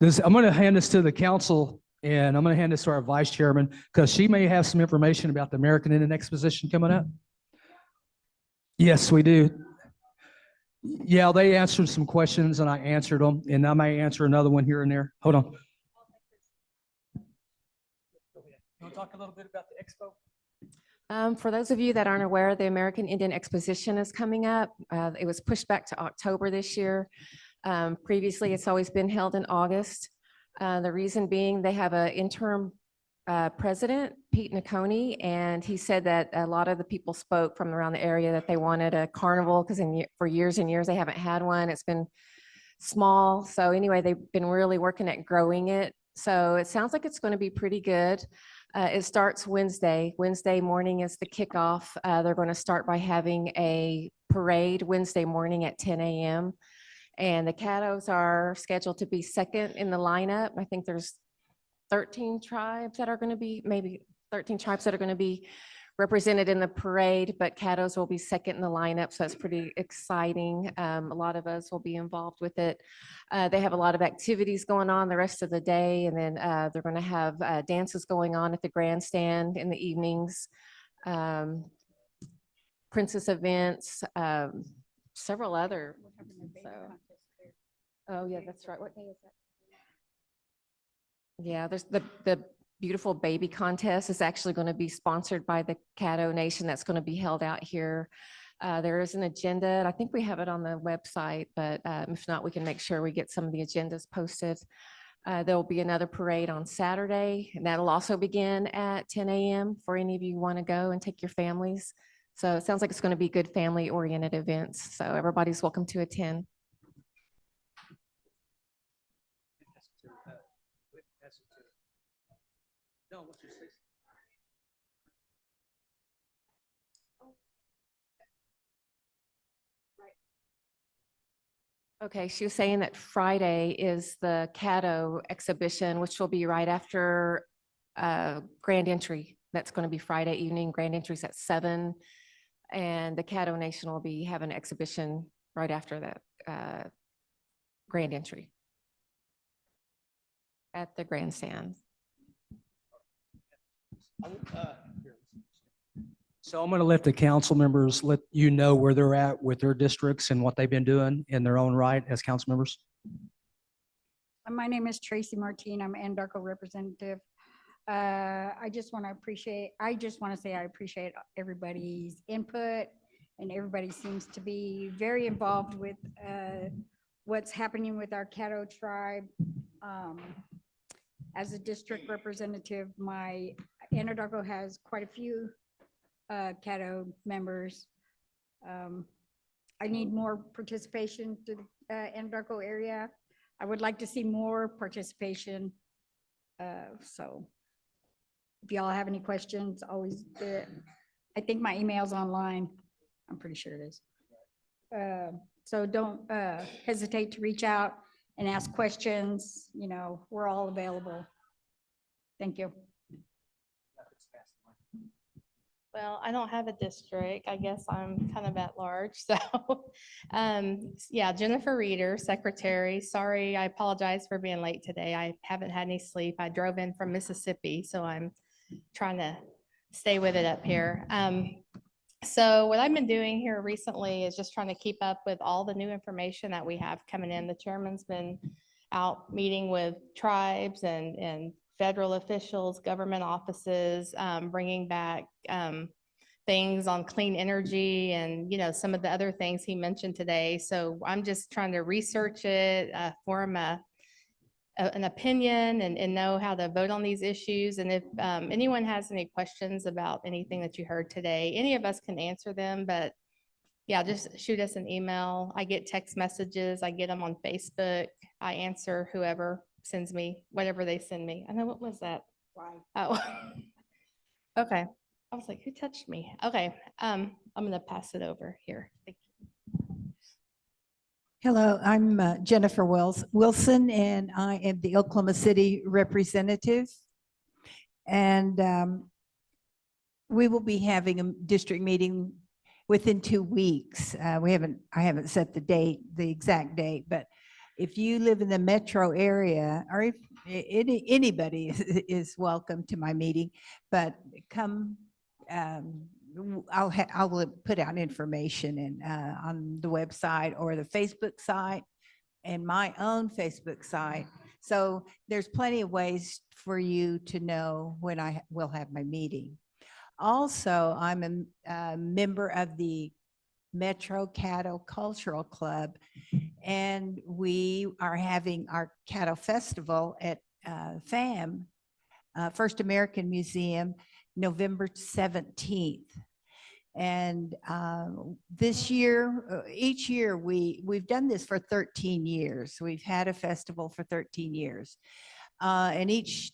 I'm going to hand this to the council, and I'm going to hand this to our vice chairman because she may have some information about the American Indian Exposition coming up. Yes, we do. Yeah, they answered some questions and I answered them, and I may answer another one here and there. Hold on. You want to talk a little bit about the expo? For those of you that aren't aware, the American Indian Exposition is coming up. It was pushed back to October this year. Previously, it's always been held in August. The reason being they have an interim president, Pete Nacconi, and he said that a lot of the people spoke from around the area that they wanted a carnival because for years and years they haven't had one. It's been small. So anyway, they've been really working at growing it. So it sounds like it's going to be pretty good. It starts Wednesday. Wednesday morning is the kickoff. They're going to start by having a parade Wednesday morning at 10 a.m. And the Caddos are scheduled to be second in the lineup. I think there's 13 tribes that are going to be, maybe 13 tribes that are going to be represented in the parade, but Caddos will be second in the lineup. So that's pretty exciting. A lot of us will be involved with it. They have a lot of activities going on the rest of the day. And then they're going to have dances going on at the grandstand in the evenings, princess events, several other. Oh yeah, that's right. What day is that? Yeah, there's the beautiful baby contest is actually going to be sponsored by the Caddo Nation. That's going to be held out here. There is an agenda, and I think we have it on the website, but if not, we can make sure we get some of the agendas posted. There will be another parade on Saturday, and that'll also begin at 10 a.m. for any of you who want to go and take your families. So it sounds like it's going to be good family-oriented events. So everybody's welcome to attend. Okay, she was saying that Friday is the Caddo exhibition, which will be right after Grand Entry. That's going to be Friday evening. Grand Entry's at 7, and the Caddo Nation will be having an exhibition right after that Grand Entry at the grandstand. So I'm going to let the council members let you know where they're at with their districts and what they've been doing in their own right as council members. My name is Tracy Martin. I'm Anadarko representative. I just want to say I appreciate everybody's input, and everybody seems to be very involved with what's happening with our Caddo tribe. As a district representative, my Anadarko has quite a few Caddo members. I need more participation to the Anadarko area. I would like to see more participation. So if y'all have any questions, always do it. I think my email's online. I'm pretty sure it is. So don't hesitate to reach out and ask questions. You know, we're all available. Thank you. Well, I don't have a district. I guess I'm kind of at large. So, yeah, Jennifer Reeder, secretary. Sorry, I apologize for being late today. I haven't had any sleep. I drove in from Mississippi, so I'm trying to stay with it up here. So what I've been doing here recently is just trying to keep up with all the new information that we have coming in. The chairman's been out meeting with tribes and federal officials, government offices, bringing back things on clean energy and, you know, some of the other things he mentioned today. So I'm just trying to research it, form a an opinion and know how to vote on these issues. And if anyone has any questions about anything that you heard today, any of us can answer them, but yeah, just shoot us an email. I get text messages. I get them on Facebook. I answer whoever sends me, whatever they send me. I know, what was that? Oh, okay. I was like, who touched me? Okay, I'm gonna pass it over here. Thank you. Hello, I'm Jennifer Wilson, and I am the Oklahoma City representative. And we will be having a district meeting within 2 weeks. I haven't set the date, the exact date, but if you live in the metro area, or if anybody is welcome to my meeting, but come. I'll put out information on the website or the Facebook site and my own Facebook site. So there's plenty of ways for you to know when I will have my meeting. Also, I'm a member of the Metro Caddo Cultural Club, and we are having our Caddo Festival at FAM, First American Museum, November 17th. And this year, each year, we've done this for 13 years. We've had a festival for 13 years. And each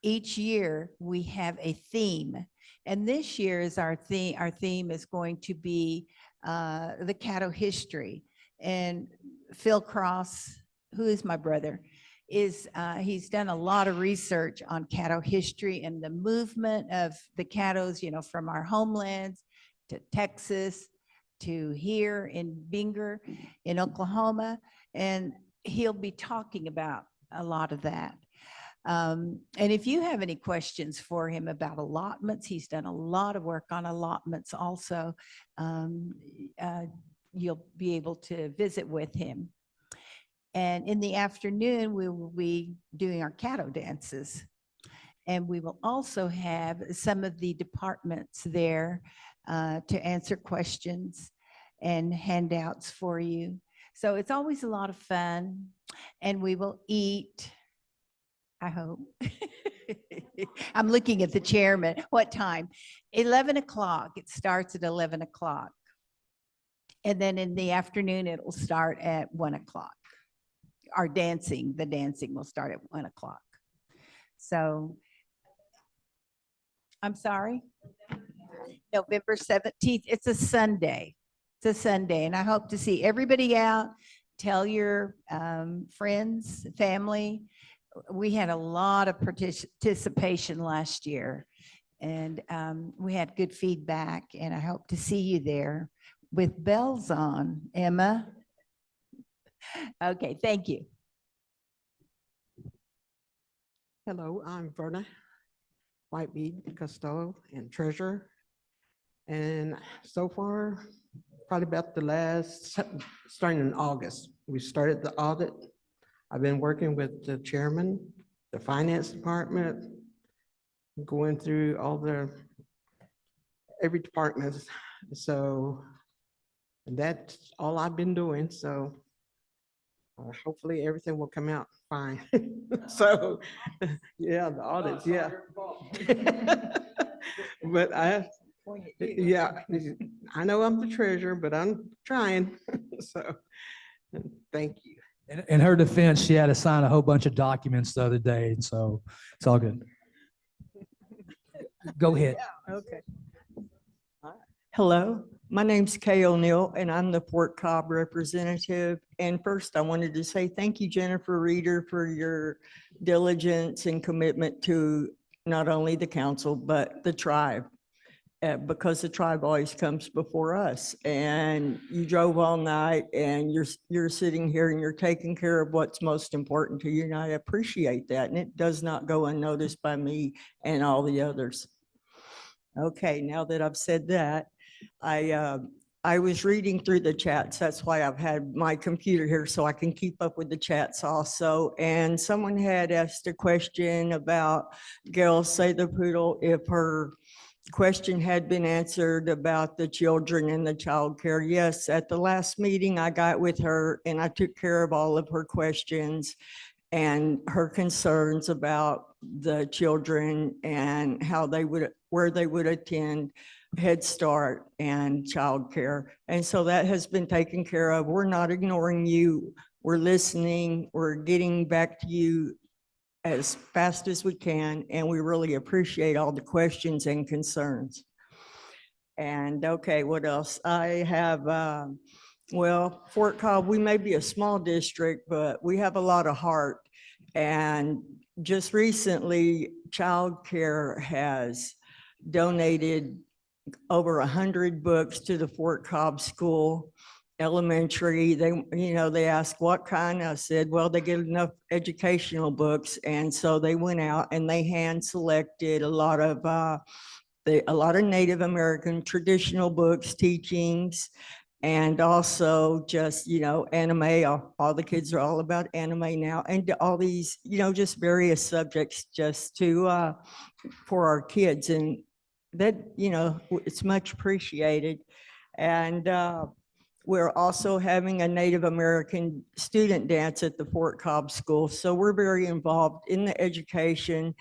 year we have a theme. And this year is our theme is going to be the Caddo history. And Phil Cross, who is my brother, he's done a lot of research on Caddo history and the movement of the Caddos, from our homelands to Texas to here in Binger in Oklahoma. And he'll be talking about a lot of that. And if you have any questions for him about allotments, he's done a lot of work on allotments also. You'll be able to visit with him. And in the afternoon, we will be doing our Caddo dances. And we will also have some of the departments there to answer questions and handouts for you. So it's always a lot of fun. And we will eat, I hope. I'm looking at the chairman. What time? 11 o'clock. It starts at 11 o'clock. And then in the afternoon, it will start at 1 o'clock. The dancing will start at 1 o'clock. So, I'm sorry, November 17th. It's a Sunday. It's a Sunday, and I hope to see everybody out. Tell your friends, family. We had a lot of participation last year, and we had good feedback, and I hope to see you there with bells on, Emma. Okay, thank you. Hello, I'm Verna Whitebead, Costello and Treasurer. And so far, probably about starting in August, we started the audit. I've been working with the chairman, the finance department, going through every department. So that's all I've been doing. So hopefully everything will come out fine. So, yeah, the audits, yeah. But I know I'm the treasurer, but I'm trying. So, thank you. In her defense, she had to sign a whole bunch of documents the other day, so it's all good. Go ahead. Okay. Hello, my name's Kay O'Neill, and I'm the Fort Cobb representative. And first, I wanted to say thank you, Jennifer Reeder, for your diligence and commitment to not only the council, but the tribe, because the tribe always comes before us. And you drove all night, and you're sitting here, and you're taking care of what's most important to you, and I appreciate that. And it does not go unnoticed by me and all the others. Okay, now that I've said that, I was reading through the chats. That's why I've had my computer here so I can keep up with the chats also. And someone had asked a question about Gail Say the Poodle, if her question had been answered about the children and the childcare. Yes, at the last meeting I got with her and I took care of all of her questions. and her concerns about the children and how they would, where they would attend Head Start and childcare. And so that has been taken care of. We're not ignoring you. We're listening. We're getting back to you as fast as we can, and we really appreciate all the questions and concerns. And okay, what else? I have, well, Fort Cobb, we may be a small district, but we have a lot of heart. And just recently, childcare has donated over 100 books to the Fort Cobb School Elementary. They, you know, they asked what kind. I said, well, they get enough educational books. And so they went out and they hand selected a lot of Native American traditional books, teachings, and also just, you know, anime. All the kids are all about anime now, and all these, you know, just various subjects just to, for our kids. And that, you know, it's much appreciated. And we're also having a Native American student dance at the Fort Cobb School. So we're very involved in the education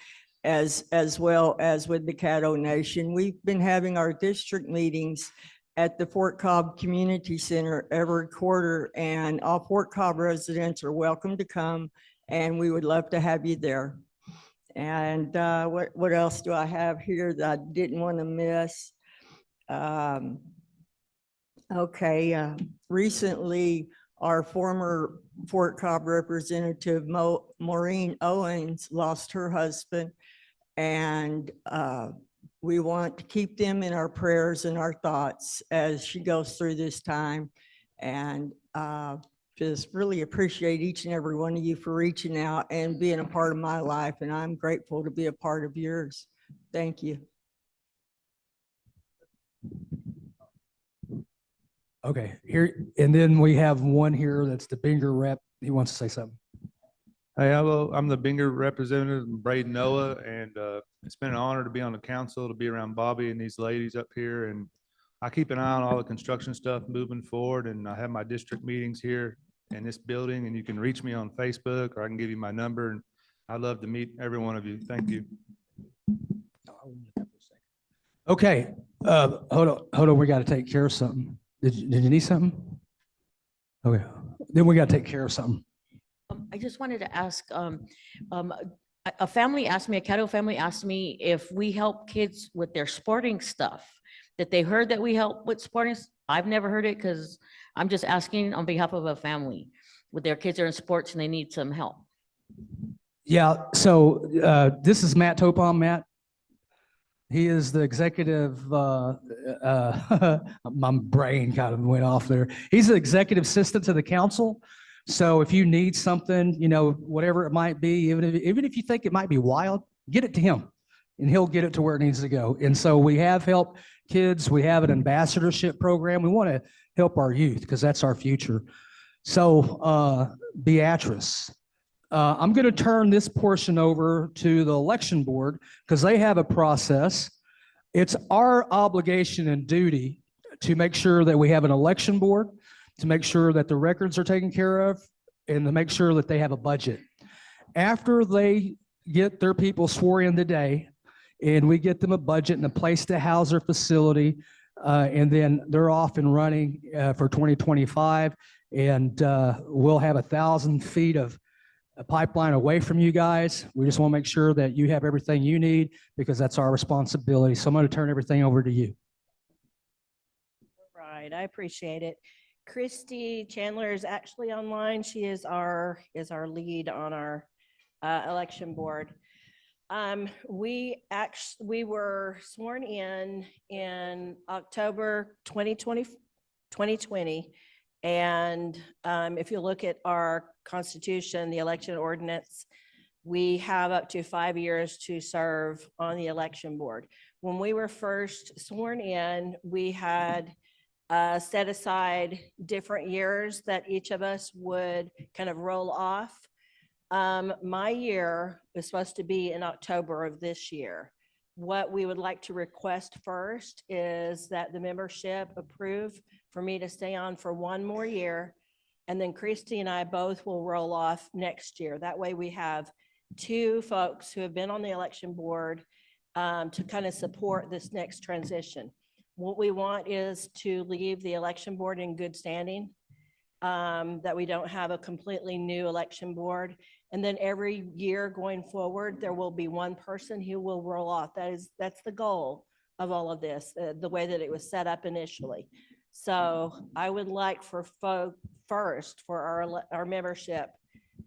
as well as with the Caddo Nation. We've been having our district meetings at the Fort Cobb Community Center every quarter, and all Fort Cobb residents are welcome to come, and we would love to have you there. And what else do I have here that I didn't want to miss? Okay, recently, our former Fort Cobb representative, Maureen Owens, lost her husband. And we want to keep them in our prayers and our thoughts as she goes through this time. And just really appreciate each and every one of you for reaching out and being a part of my life. And I'm grateful to be a part of yours. Thank you. Okay, here, and then we have one here that's the Binger rep. He wants to say something. Hey, hello, I'm the Binger representative, Braden Noah, and it's been an honor to be on the council, to be around Bobby and these ladies up here. And I keep an eye on all the construction stuff moving forward, and I have my district meetings here in this building, and you can reach me on Facebook, or I can give you my number, and I'd love to meet every one of you. Thank you. Okay, hold on, we got to take care of something. Did you need something? Okay, then we got to take care of something. I just wanted to ask, a family asked me, a Caddo family asked me if we help kids with their sporting stuff, that they heard that we help with sporting. I've never heard it because I'm just asking on behalf of a family with their kids are in sports and they need some help. Yeah, so this is Matt Topon. Matt, he is the executive, my brain kind of went off there. He's the executive assistant to the council. So if you need something, you know, whatever it might be, even if you think it might be wild, get it to him and he'll get it to where it needs to go. And so we have helped kids. We have an ambassadorship program. We want to help our youth because that's our future. So Beatrice, I'm going to turn this portion over to the election board because they have a process. It's our obligation and duty to make sure that we have an election board, to make sure that the records are taken care of, and to make sure that they have a budget. After they get their people sworn in today, and we get them a budget and a place to house their facility, and then they're off and running for 2025, and we'll have 1,000 feet of a pipeline away from you guys. We just want to make sure that you have everything you need because that's our responsibility. So I'm going to turn everything over to you. Right, I appreciate it. Christy Chandler is actually online. She is our lead on our election board. We were sworn in October 2020. And if you look at our constitution, the election ordinance, we have up to 5 years to serve on the election board. When we were first sworn in, we had set aside different years that each of us would kind of roll off. My year is supposed to be in October of this year. What we would like to request first is that the membership approve for me to stay on for one more year. And then Christy and I both will roll off next year. That way we have two folks who have been on the election board to kind of support this next transition. What we want is to leave the election board in good standing, that we don't have a completely new election board. And then every year going forward, there will be one person who will roll off. That's the goal of all of this, the way that it was set up initially. So I would like for first for our membership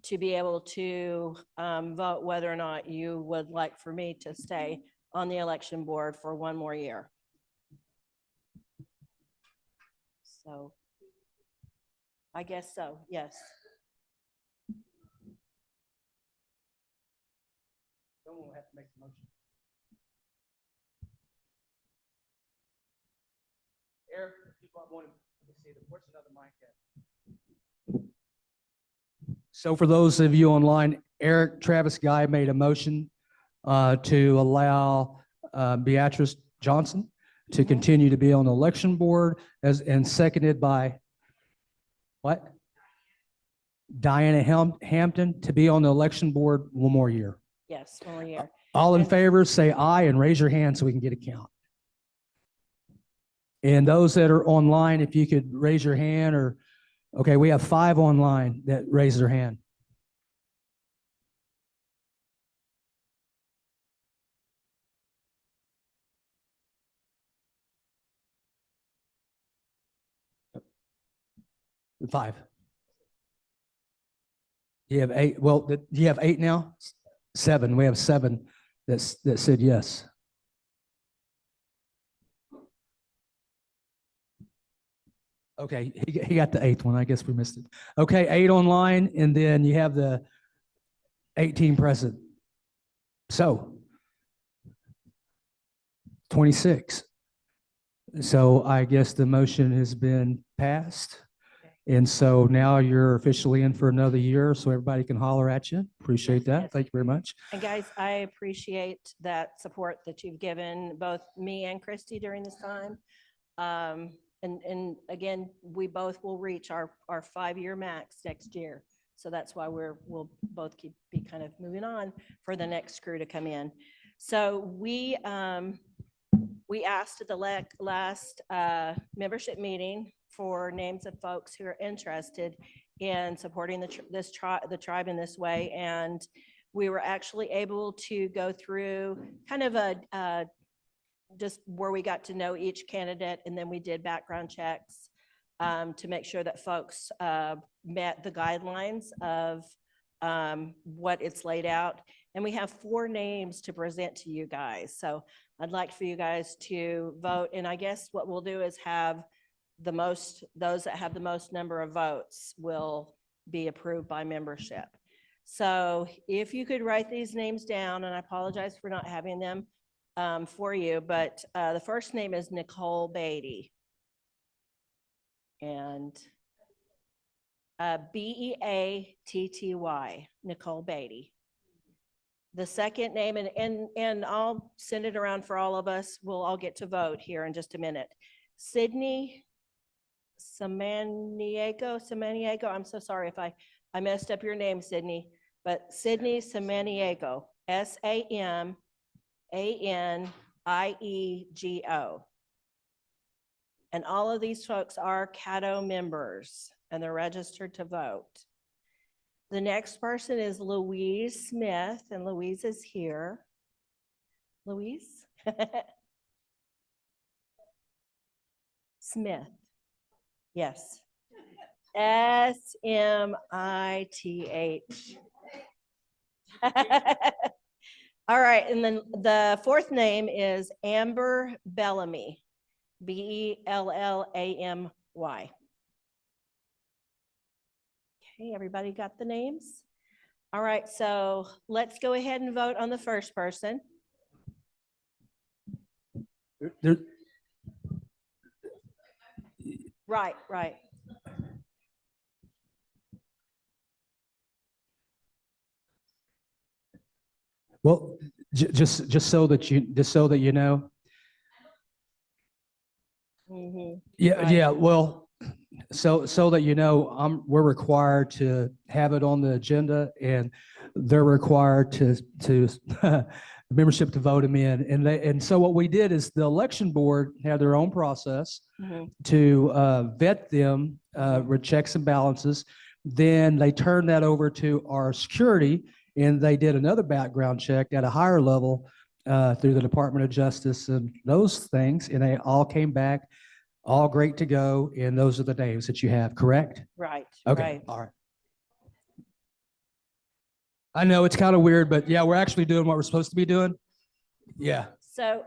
to be able to vote whether or not you would like for me to stay on the election board for one more year. So I guess so, yes. Someone will have to make the motion. Eric, if you want to see where's another mic at? So for those of you online, Eric Travis Guy made a motion to allow Beatrice Johnson to continue to be on the election board and seconded by what? Diana Hampton to be on the election board one more year. Yes, one more year. All in And- favor, say aye and raise your hand so we can get a count. And those that are online, if you could raise your hand or, okay, we have 5 online that raise their hand. Five. You have 8. Well, do you have 8 now? 7. We have 7 that said yes. Okay, he got the 8th one. I guess we missed it. Okay, 8 online, and then you have the 18 present. So 26. So I guess the motion has been passed. And so now you're officially in for another year, so everybody can holler at you. Appreciate that. Yes. Thank you very much. And guys, I appreciate that support that you've given both me and Christy during this time. And again, we both will reach our 5-year max next year. So that's why we'll both be kind of moving on for the next crew to come in. So we asked at the last membership meeting for names of folks who are interested in supporting the tribe in this way. And we were actually able to go through kind of a just where we got to know each candidate, and then we did background checks to make sure that folks met the guidelines of what it's laid out. And we have 4 names to present to you guys. So I'd like for you guys to vote. And I guess what we'll do is have those that have the most number of votes will be approved by membership. So if you could write these names down, and I apologize for not having them for you, but the first name is Nicole Beatty. And Beatty, Nicole Beatty. The second name, and I'll send it around for all of us. We'll all get to vote here in just a minute. Sydney Samaniego. I'm so sorry if I messed up your name, Sydney, but Sydney Samaniego, Samaniego. And all of these folks are Caddo members, and they're registered to vote. The next person is Louise Smith, and Louise is here. Louise? Smith. Yes. Smith. All right, and then the 4th name is Amber Bellamy, Bellamy. Okay, everybody got the names? All right, so let's go ahead and vote on the first person. Right. Well, just so that you know. Mhm. Yeah, Right. yeah. Well, so that you know, we're required to have it on the agenda, and they're required to membership to vote them in. And so what we did is the election board had their own process Mhm. to vet them with checks and balances. Then they turned that over to our security, and they did another background check at a higher level through the Department of Justice and those things, and they all came back all great to go, and those are the names that you have, correct? Right, Okay, right. all right. I know it's kind of weird, but yeah, we're actually doing what we're supposed to be doing. Yeah. So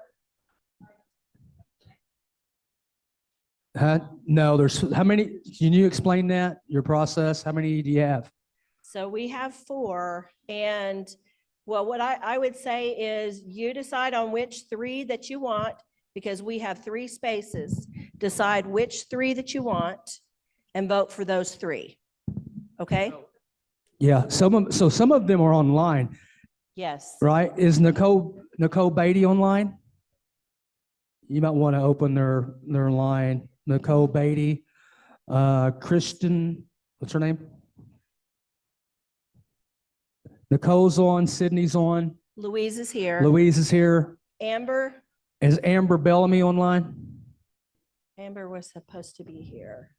Huh? No, there's, how many, can you explain that, your process? How many do you have? So we have 4, and well, what I would say is you decide on which 3 that you want, because we have 3 spaces. Decide which 3 that you want and vote for those 3. Okay? Yeah, so some of them are online, Yes. right? Is Nicole Beatty online? You might want to open their line. Nicole Beatty, Kristen, what's her name? Nicole's on, Sydney's on, Louise is here. Louise is here. Amber, Is Amber Bellamy online? Amber was supposed to be here.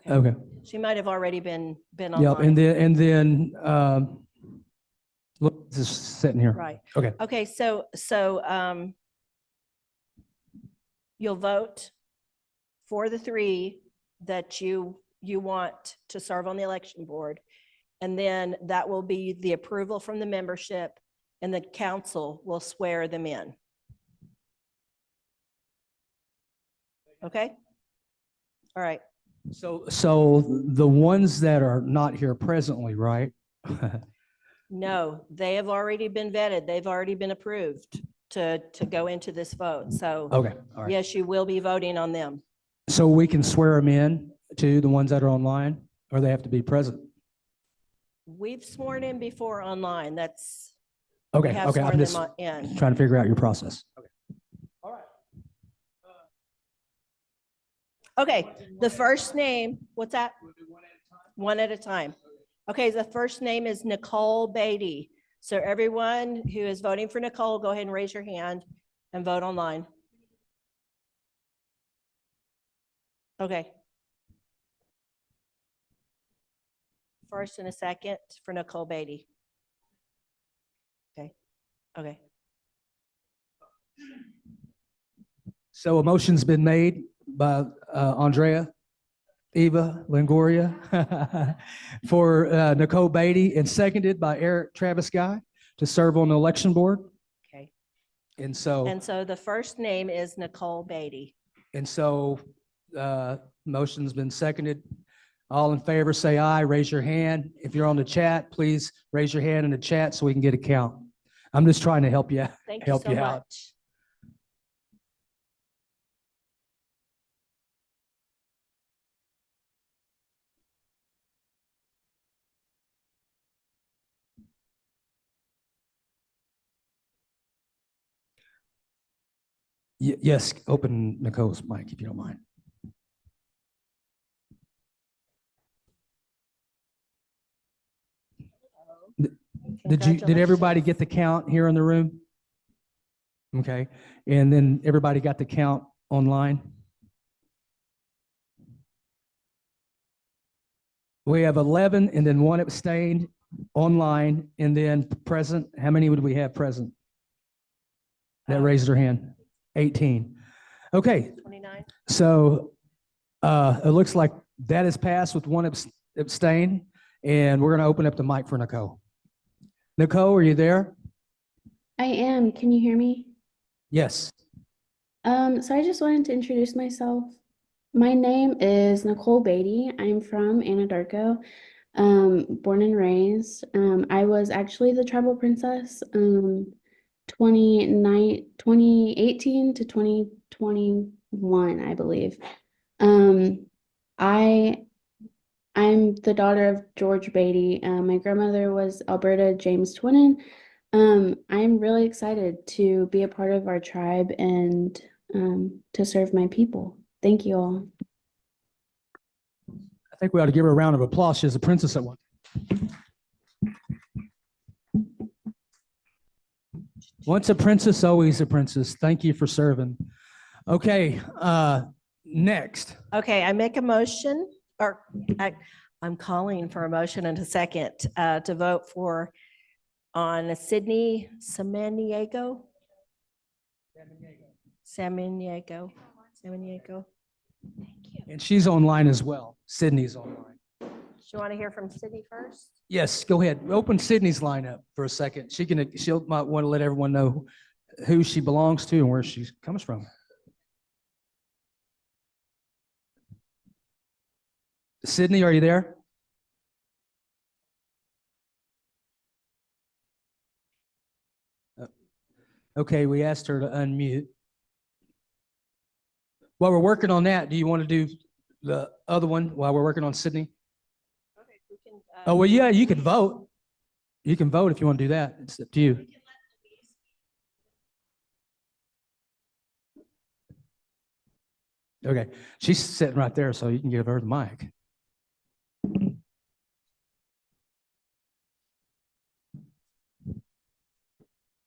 Okay. She might have already been Yep, online. and then look, just sitting here. Right. Okay. Okay, so you'll vote for the 3 that you want to serve on the election board. And then that will be the approval from the membership, and the council will swear them in. Okay? All right. So the ones that are not here presently, right? No, they have already been vetted. They've already been approved to go into this vote. So Okay, all right. yes, you will be voting on them. So we can swear them in to the ones that are online, or they have to be present? We've sworn in before online. That's, Okay, we have okay, I'm sworn just them in. trying to figure out your process. Okay, the first name, what's that? One at a time. Okay, the first name is Nicole Beatty. So everyone who is voting for Nicole, go ahead and raise your hand and vote online. Okay. First and a second for Nicole Beatty. Okay, okay. So a motion's been made by Andrea, Eva Longoria for Nicole Beatty, and seconded by Eric Travis Guy to serve on the election board. Okay. And so the first name is Nicole Beatty. Motion's been seconded. All in favor, say aye, raise your hand. If you're on the chat, please raise your hand in the chat so we can get a count. I'm just trying to help you, Thank you help so you out. much. Yes, open Nicole's mic if you don't mind. Did everybody get the count here in the room? Okay, and then everybody got the count online? We have 11 and then 1 abstained online, and then present. How many would we have present? That raised their hand. 18. Okay. 29. So it looks like that is passed with 1 abstain, and we're going to open up the mic for Nicole. Nicole, are you there? I am. Can you hear me? Yes. So I just wanted to introduce myself. My name is Nicole Beatty. I'm from Anadarko, born and raised. I was actually the tribal princess 2018 to 2021, I believe. I'm the daughter of George Beatty. My grandmother was Alberta James Twinnen. I'm really excited to be a part of our tribe and to serve my people. Thank you all. I think we ought to give her a round of applause. She's a princess at one. Once a princess, always a princess. Thank you for serving. Okay, next. Okay, I make a motion, or I'm calling for a motion and a second to vote for on Sydney Samaniego. Samaniego. Thank you. And she's online as well. Sydney's online. Do you want to hear from Sydney first? Yes, go ahead. Open Sydney's line up for a second. She'll might want to let everyone know who she belongs to and where she comes from. Sydney, are you there? Okay, we asked her to unmute. While we're working on that, do you want to do the other one while we're working on Sydney? Oh, well, yeah, you can vote. You can vote if you want to do that. It's up to you. Okay, she's sitting right there, so you can give her the mic.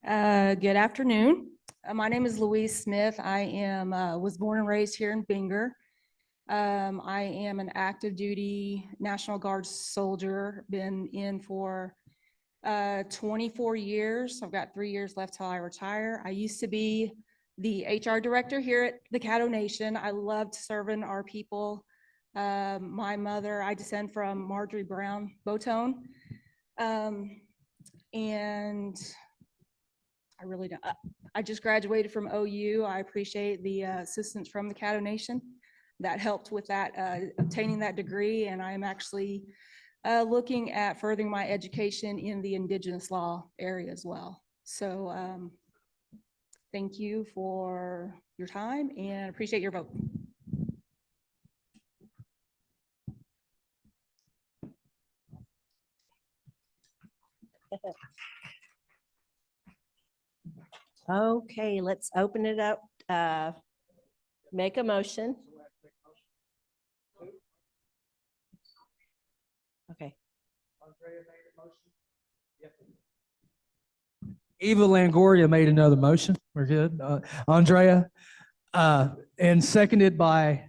Good afternoon. My name is Louise Smith. I was born and raised here in Binger. I am an active duty National Guard soldier, been in for 24 years. I've got 3 years left till I retire. I used to be the HR director here at the Caddo Nation. I loved serving our people. My mother, I descend from Marjorie Brown Botone. And I really don't. I just graduated from OU. I appreciate the assistance from the Caddo Nation that helped with that, obtaining that degree. And I'm actually looking at furthering my education in the Indigenous law area as well. So thank you for your time and appreciate your vote. Okay, let's open it up. Make a motion. Okay. Eva Longoria made another motion. We're good. Andrea, and seconded by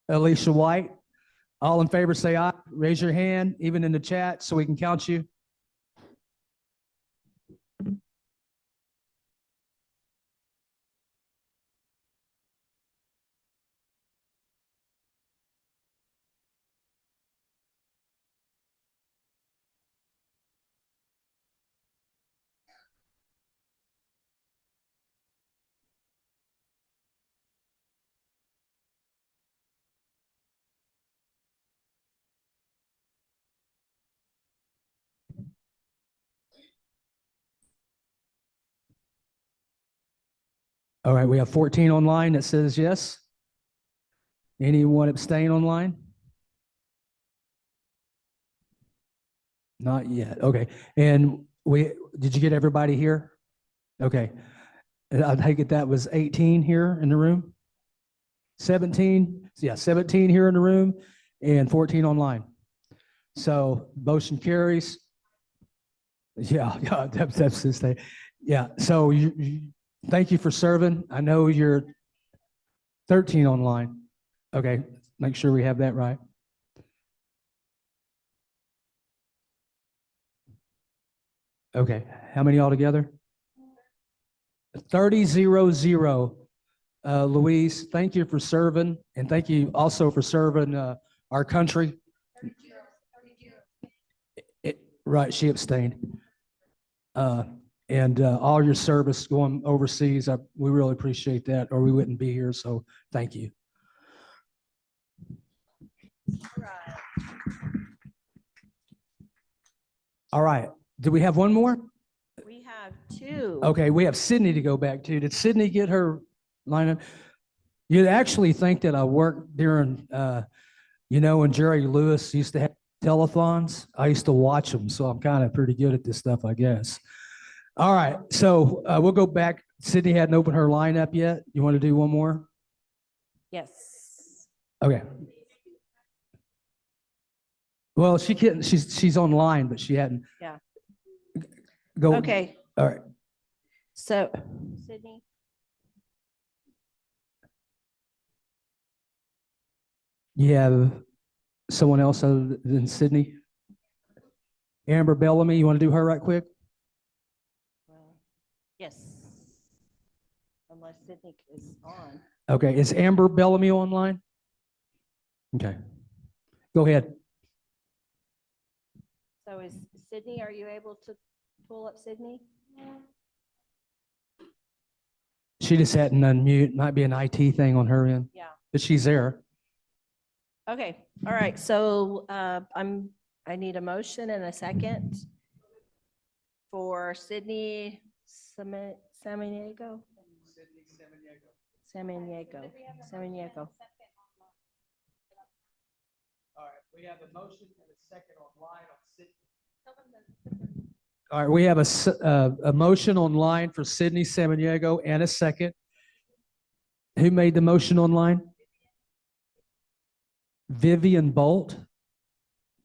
Alicia White. All in favor, say aye. Raise your hand, even in the chat, so we can count you. All right, we have 14 online that says yes. Anyone abstain online? Not yet. Okay. And did you get everybody here? Okay. I take it that was 18 here in the room? 17? Yeah, 17 here in the room and 14 online. So motion carries. Yeah, that's this thing. Yeah, so thank you for serving. I know you're 13 online. Okay, make sure we have that right. Okay, how many altogether? 30-0-0. Louise, thank you for serving, and thank you also for serving our country. Right, she abstained. And all your service going overseas, we really appreciate that, or we wouldn't be here, so thank you. All right, do we have one more? We have two. Okay, we have Sydney to go back to. Did Sydney get her lineup? You'd actually think that I worked during, when Jerry Lewis used to have telethons. I used to watch them, so I'm kind of pretty good at this stuff, I guess. All right, so we'll go back. Sydney hadn't opened her lineup yet. You want to do one more? Yes. Okay. Well, she can't, she's online, but she hadn't. Yeah. Go. Okay. All right. So Sydney. You have someone else other than Sydney? Amber Bellamy, you want to do her right quick? Yes. Unless Sydney is on. Okay, is Amber Bellamy online? Okay, go ahead. So is Sydney, are you able to pull up Sydney? She just hadn't unmute, might be an IT thing on her end. Yeah. But she's there. Okay, all right, so I need a motion and a second for Sydney Samaniego. Samaniego. All right, we have a motion and a second online on Sydney. All right, we have a motion online for Sydney Samaniego and a second. Who made the motion online? Vivian Bolt.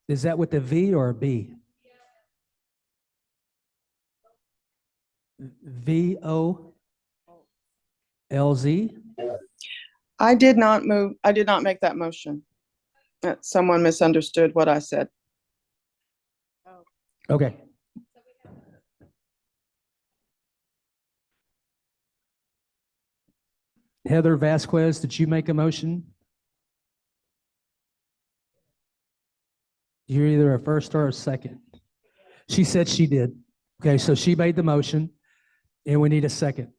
Is that with a V or a B? VOLZ? I did not move. I did not make that motion. Someone misunderstood what I said. Okay. Heather Vasquez, did you make a motion? You're either a first or a second. She said she did. Okay, so she made the motion, and we need a second.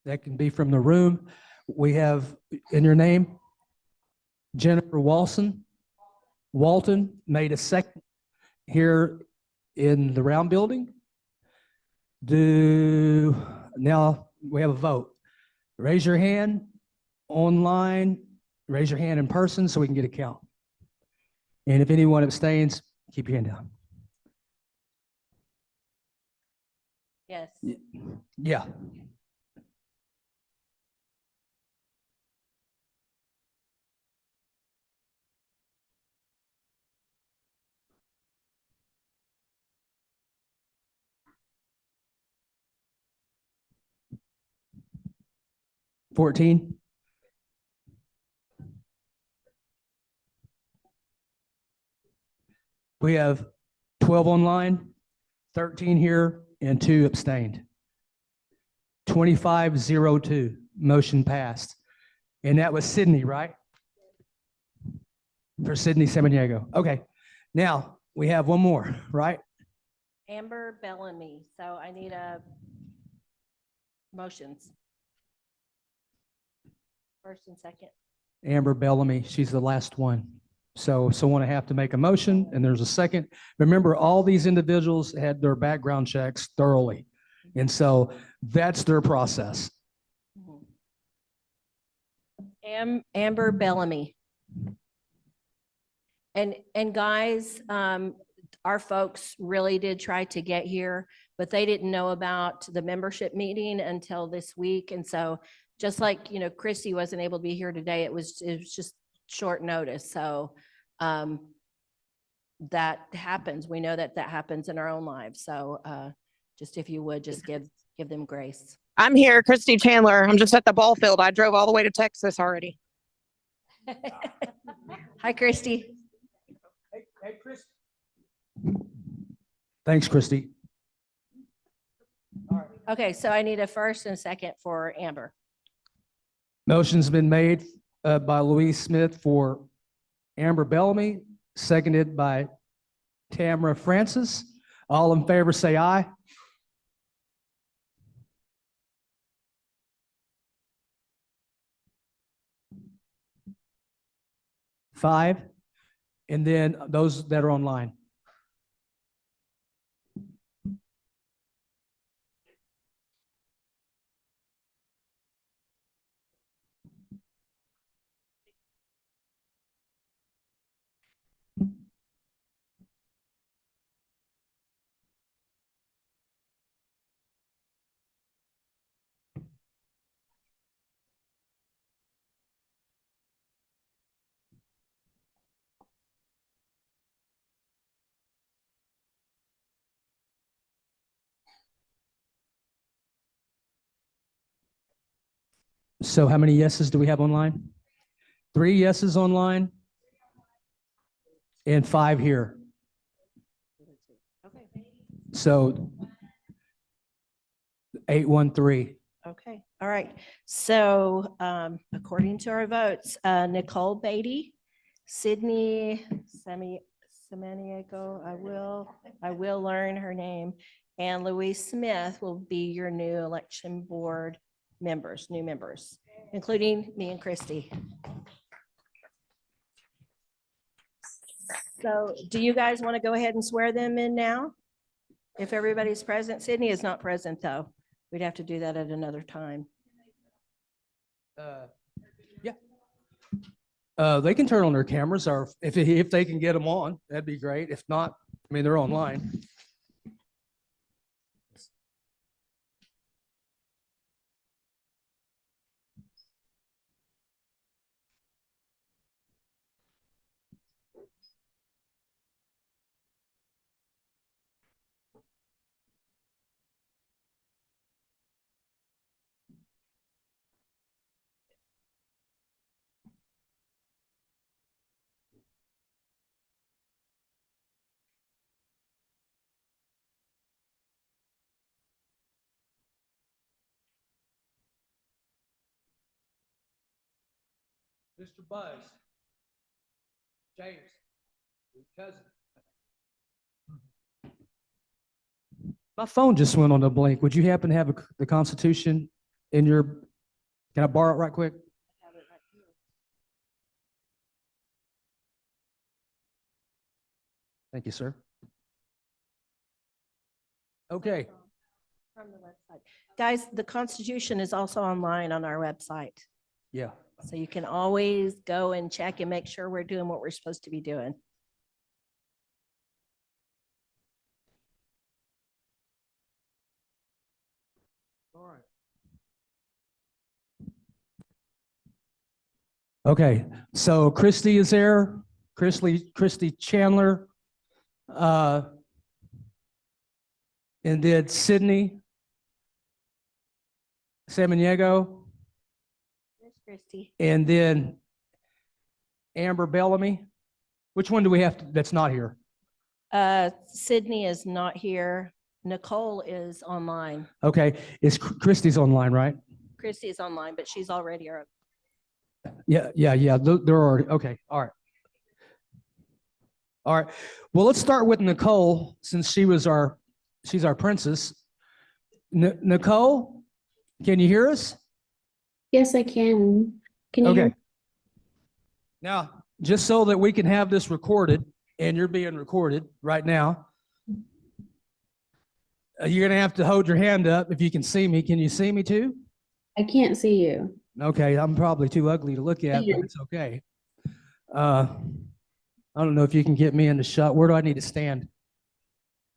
That can be from the room. We have in your name, Jennifer Walton made a second here in the round building. Now we have a vote. Raise your hand online, raise your hand in person so we can get a count. And if anyone abstains, keep your hand down. Yes. Yeah. $14. We have 12 online, 13 here, and 2 abstained. 2502, motion passed. And that was Sydney, right? For Sydney Samaniego. Okay. Now we have one more, right? Amber Bellamy, so I need a motions. First and second. Amber Bellamy, she's the last one. So someone will have to make a motion and there's a second. Remember, all these individuals had their background checks thoroughly. And so that's their process. Amber Bellamy. And guys, our folks really did try to get here, but they didn't know about the membership meeting until this week. And so just like, you know, Christy wasn't able to be here today, it was just short notice. So that happens. We know that happens in our own lives. So just if you would just give them grace. I'm here, Christy Chandler. I'm just at the ball field. I drove all the way to Texas already. Hi, Christy. Hey, Chris. Thanks, Christy. Okay, so I need a first and a second for Amber. Motion's been made by Louise Smith for Amber Bellamy, seconded by Tamara Francis. All in favor, say aye. Five. And then those that are online. So how many yeses do we have online? 3 yeses online and 5 here. So 813. Okay, all right. So according to our votes, Nicole Beatty, Sydney Samaniego, I will learn her name, and Louise Smith will be your new election board members, new members, including me and Christy. So do you guys want to go ahead and swear them in now? If everybody's present, Sydney is not present though. We'd have to do that at another time. Yeah. They can turn on their cameras, or if they can get them on, that'd be great. If not, I mean, they're online. Mr. Buzz, James, your cousin. My phone just went on a blink. Would you happen to have the Constitution in your, can I borrow it right quick? Thank you, sir. Okay. From the website. Guys, the Constitution is also online on our website. Yeah. So you can always go and check and make sure we're doing what we're supposed to be doing. All right. Okay, so Christy is there, Christy Chandler, and then Sydney Samaniego, There's Christy. and then Amber Bellamy. Which one do we have that's not here? Sydney is not here. Nicole is online. Okay, is Christy's online, right? Christy is online, but she's already our. Yeah. They're already, okay, all right. All right, well, let's start with Nicole, since she's our princess. Nicole, can you hear us? Yes, I can. Can you hear Okay. me? Now, just so that we can have this recorded, and you're being recorded right now, you're gonna have to hold your hand up if you can see me. Can you see me too? I can't see you. Okay, I'm probably too ugly to look at, but it's okay. I don't know if you can get me in the shot. Where do I need to stand?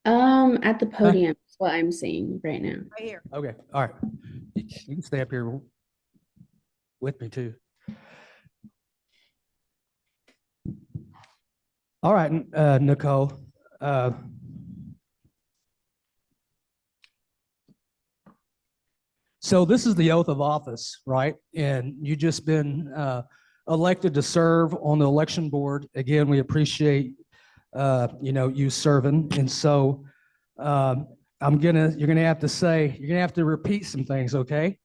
At the podium is what I'm seeing right now. Right here. Okay, all right. You can stay up here with me too. All right, Nicole. So this is the oath of office, right? And you just been elected to serve on the election board. Again, we appreciate you serving. And so you're gonna have to repeat some things, okay?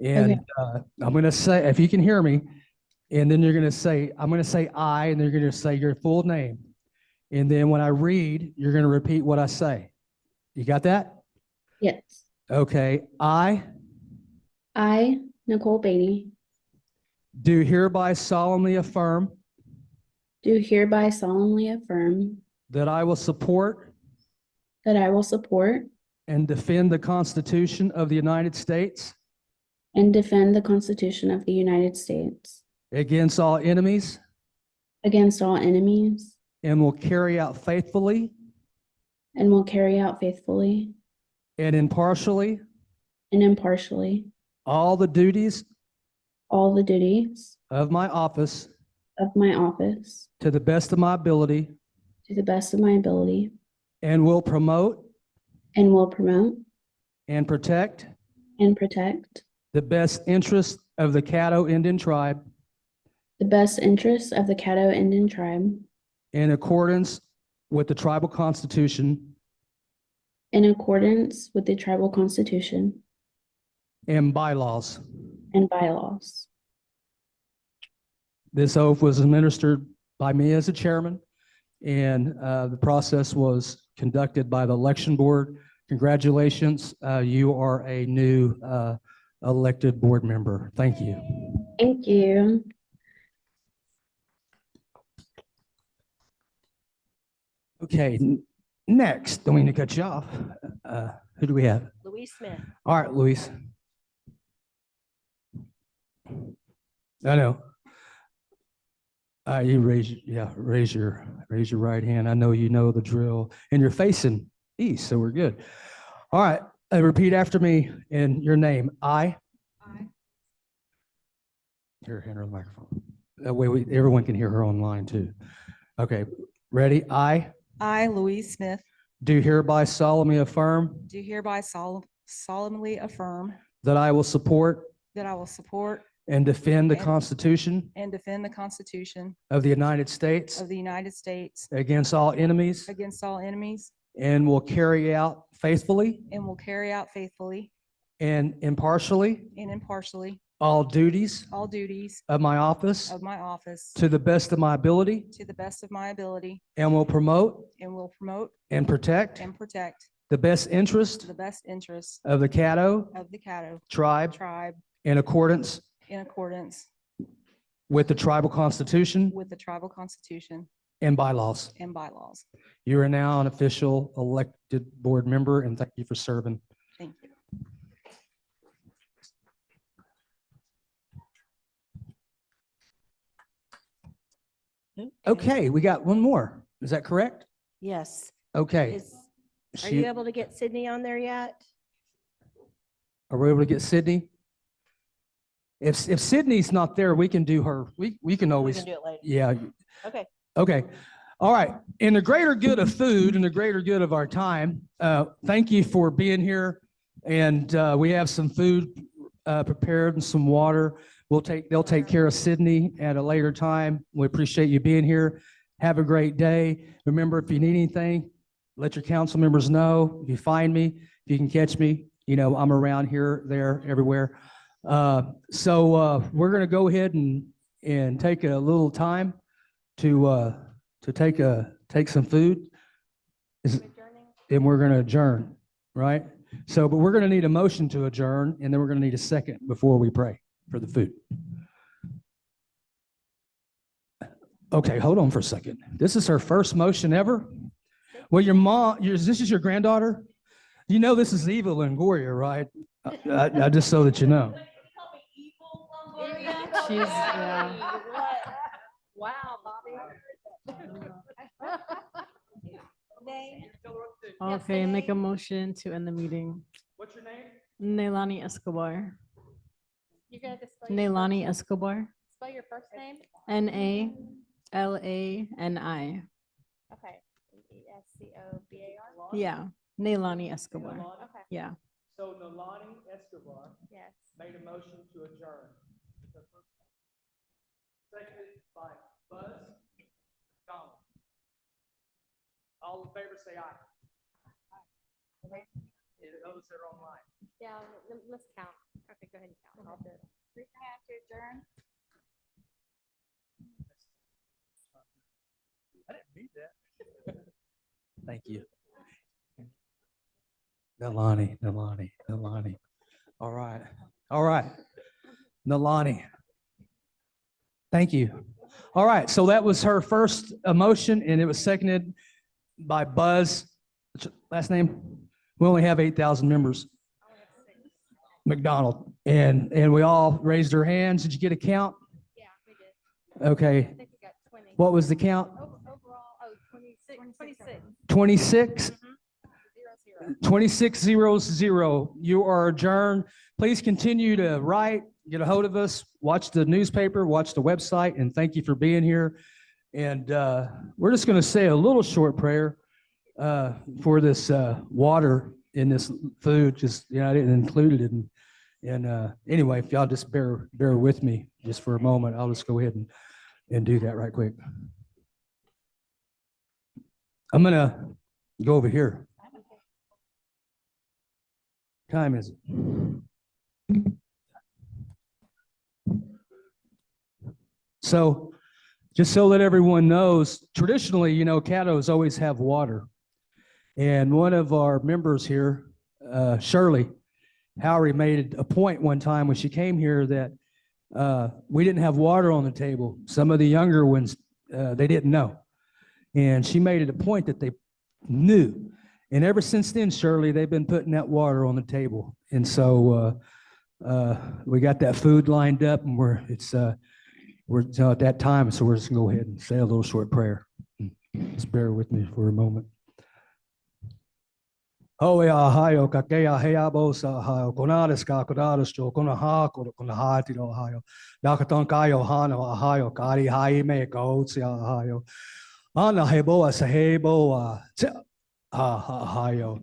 And I'm gonna say, if you can hear me, and then I'm gonna say I, and then you're gonna say your full name. And then when I read, you're gonna repeat what I say. You got that? Yes. Okay, I Nicole Beatty, do hereby solemnly affirm do hereby solemnly affirm that I will support that I will support and defend the Constitution of the United States and defend the Constitution of the United States against all enemies, against all enemies, and will carry out faithfully and will carry out faithfully and impartially and impartially all the duties all the duties of my office of my office to the best of my ability, to the best of my ability, and will promote and will promote and protect and protect the best interest of the Caddo Indian tribe the best interests of the Caddo Indian tribe in accordance with the tribal constitution in accordance with the tribal constitution and bylaws. and bylaws. This oath was administered by me as the chairman, and the process was conducted by the election board. Congratulations, you are a new elected board member. Thank you. Thank you. Okay, next, don't mean to cut you off. Who do we have? Louise Smith. All right, Luis. I know. You raise your right hand. I know you know the drill, and you're facing east, so we're good. All right, repeat after me in your name. I. Here, hand her the microphone. That way, everyone can hear her online too. Okay, ready? I, Louise Smith, Do hereby solemnly affirm do hereby solemnly affirm that I will support that I will support and defend the And- Constitution and defend the Constitution of the United States of the United States against all enemies, against all enemies, and will carry out faithfully and will carry out faithfully and impartially and impartially all duties all duties of my office of my office to the best of my ability, to the best of my ability, and will promote and will promote and protect and protect the best interest the best interests of the Caddo of the Caddo tribe tribe in accordance in accordance with the tribal constitution with the tribal constitution and bylaws. and bylaws. You are now an official elected board member, and thank you for serving. Thank you. Okay, we got one more. Is that correct? Yes. Okay. Are She- you able to get Sydney on there yet? Are we able to get Sydney? If Sydney's not there, we can do her. We can always. do it later. Yeah. Okay. Okay. All right. In the greater good of food and the greater good of our time, thank you for being here. And we have some food prepared and some water. They'll take care of Sydney at a later time. We appreciate you being here. Have a great day. Remember, if you need anything, let your council members know. If you find me, if you can catch me, I'm around here, there, everywhere. So we're going to go ahead and take a little time to take some food. And we're going to adjourn, right? So, but we're going to need a motion to adjourn, and then we're going to need a second before we pray for the food. Okay, hold on for a second. This is her first motion ever. Well, this is your granddaughter? You know this is evil Longoria, right? I just so that you know. She's, yeah. Wow, Bobby. Okay, make a motion to end the meeting. What's your name? Neilani Escobar. You're gonna have to spell your Neilani first- Escobar. Spell your first name? N-A-L-A-N-I. Okay. Escobar? Yeah, Neilani Escobar. Okay. Yeah. So Nalani Escobar Yes. made a motion to adjourn. Seconded by Buzz Donald. All in favor, say aye. Those that are online. Yeah, let's count. Okay, go ahead and count. I'll do it. We have to adjourn. I didn't need that. Thank you. Nalani. All right. Nalani. Thank you. All right, so that was her first motion, and it was seconded by Buzz. What's your last name? We only have 8,000 members. McDonald. And we all raised our hands. Did you get a count? Yeah, we did. Okay. I think we got 20. What was the count? Overall, 26. 26. Mm-hmm. 2600. You are adjourned. Please continue to write, get a hold of us, watch the newspaper, watch the website, and thank you for being here. And we're just going to say a little short prayer for this water in this food. Just, I didn't include it And anyway, if y'all just bear with me just for a moment, I'll just go ahead and do that right quick. I'm gonna go over here. Time is it? So just so that everyone knows, traditionally, caddos always have water. And one of our members here, Shirley Howery, made a point one time when she came here that we didn't have water on the table. Some of the younger ones, they didn't know. And she made it a point that they knew. And ever since then, Shirley, they've been putting that water on the table. And so we got that food lined up, and we're at that time, so we're just gonna go ahead and say a little short prayer. Just bear with me for a moment. Oh yeah, hayo kakea hea bosa hayo konadas ka konadas jo konaha konaha tiro hayo dakaton kayo hana hayo kari hai me goats ya hayo ana hebo as hebo hayo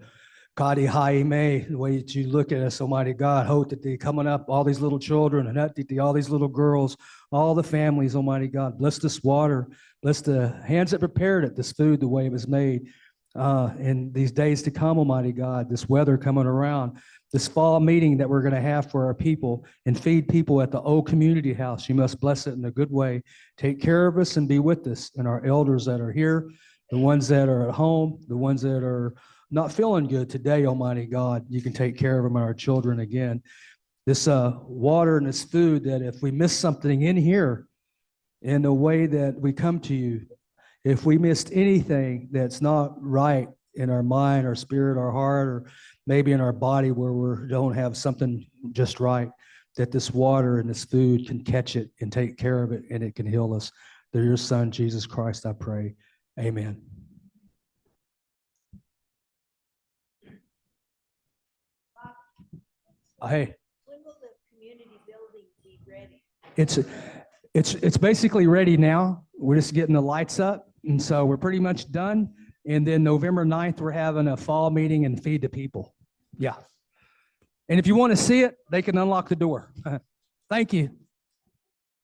kari hai me. The way that you look at us, Almighty God, hope that they coming up, all these little children and all these little girls, all the families, Almighty God, bless this water, bless the hands that prepared it, this food, the way it was made. In these days to come, Almighty God, this weather coming around, this fall meeting that we're going to have for our people and feed people at the old community house. You must bless it in a good way. Take care of us and be with us and our elders that are here, the ones that are at home, the ones that are not feeling good today, Almighty God. You can take care of them and our children again. This water and this food, that if we miss something in here in the way that we come to you, if we missed anything that's not right in our mind, our spirit, our heart, or maybe in our body where we don't have something just right, that this water and this food can catch it and take care of it, and it can heal us. Through your Son, Jesus Christ, I pray. Amen. Hey. When will the community building be ready? It's basically ready now. We're just getting the lights up. And so we're pretty much done. And then November 9th, we're having a fall meeting and feed the people. Yeah. And if you want to see it, they can unlock the door. Thank you.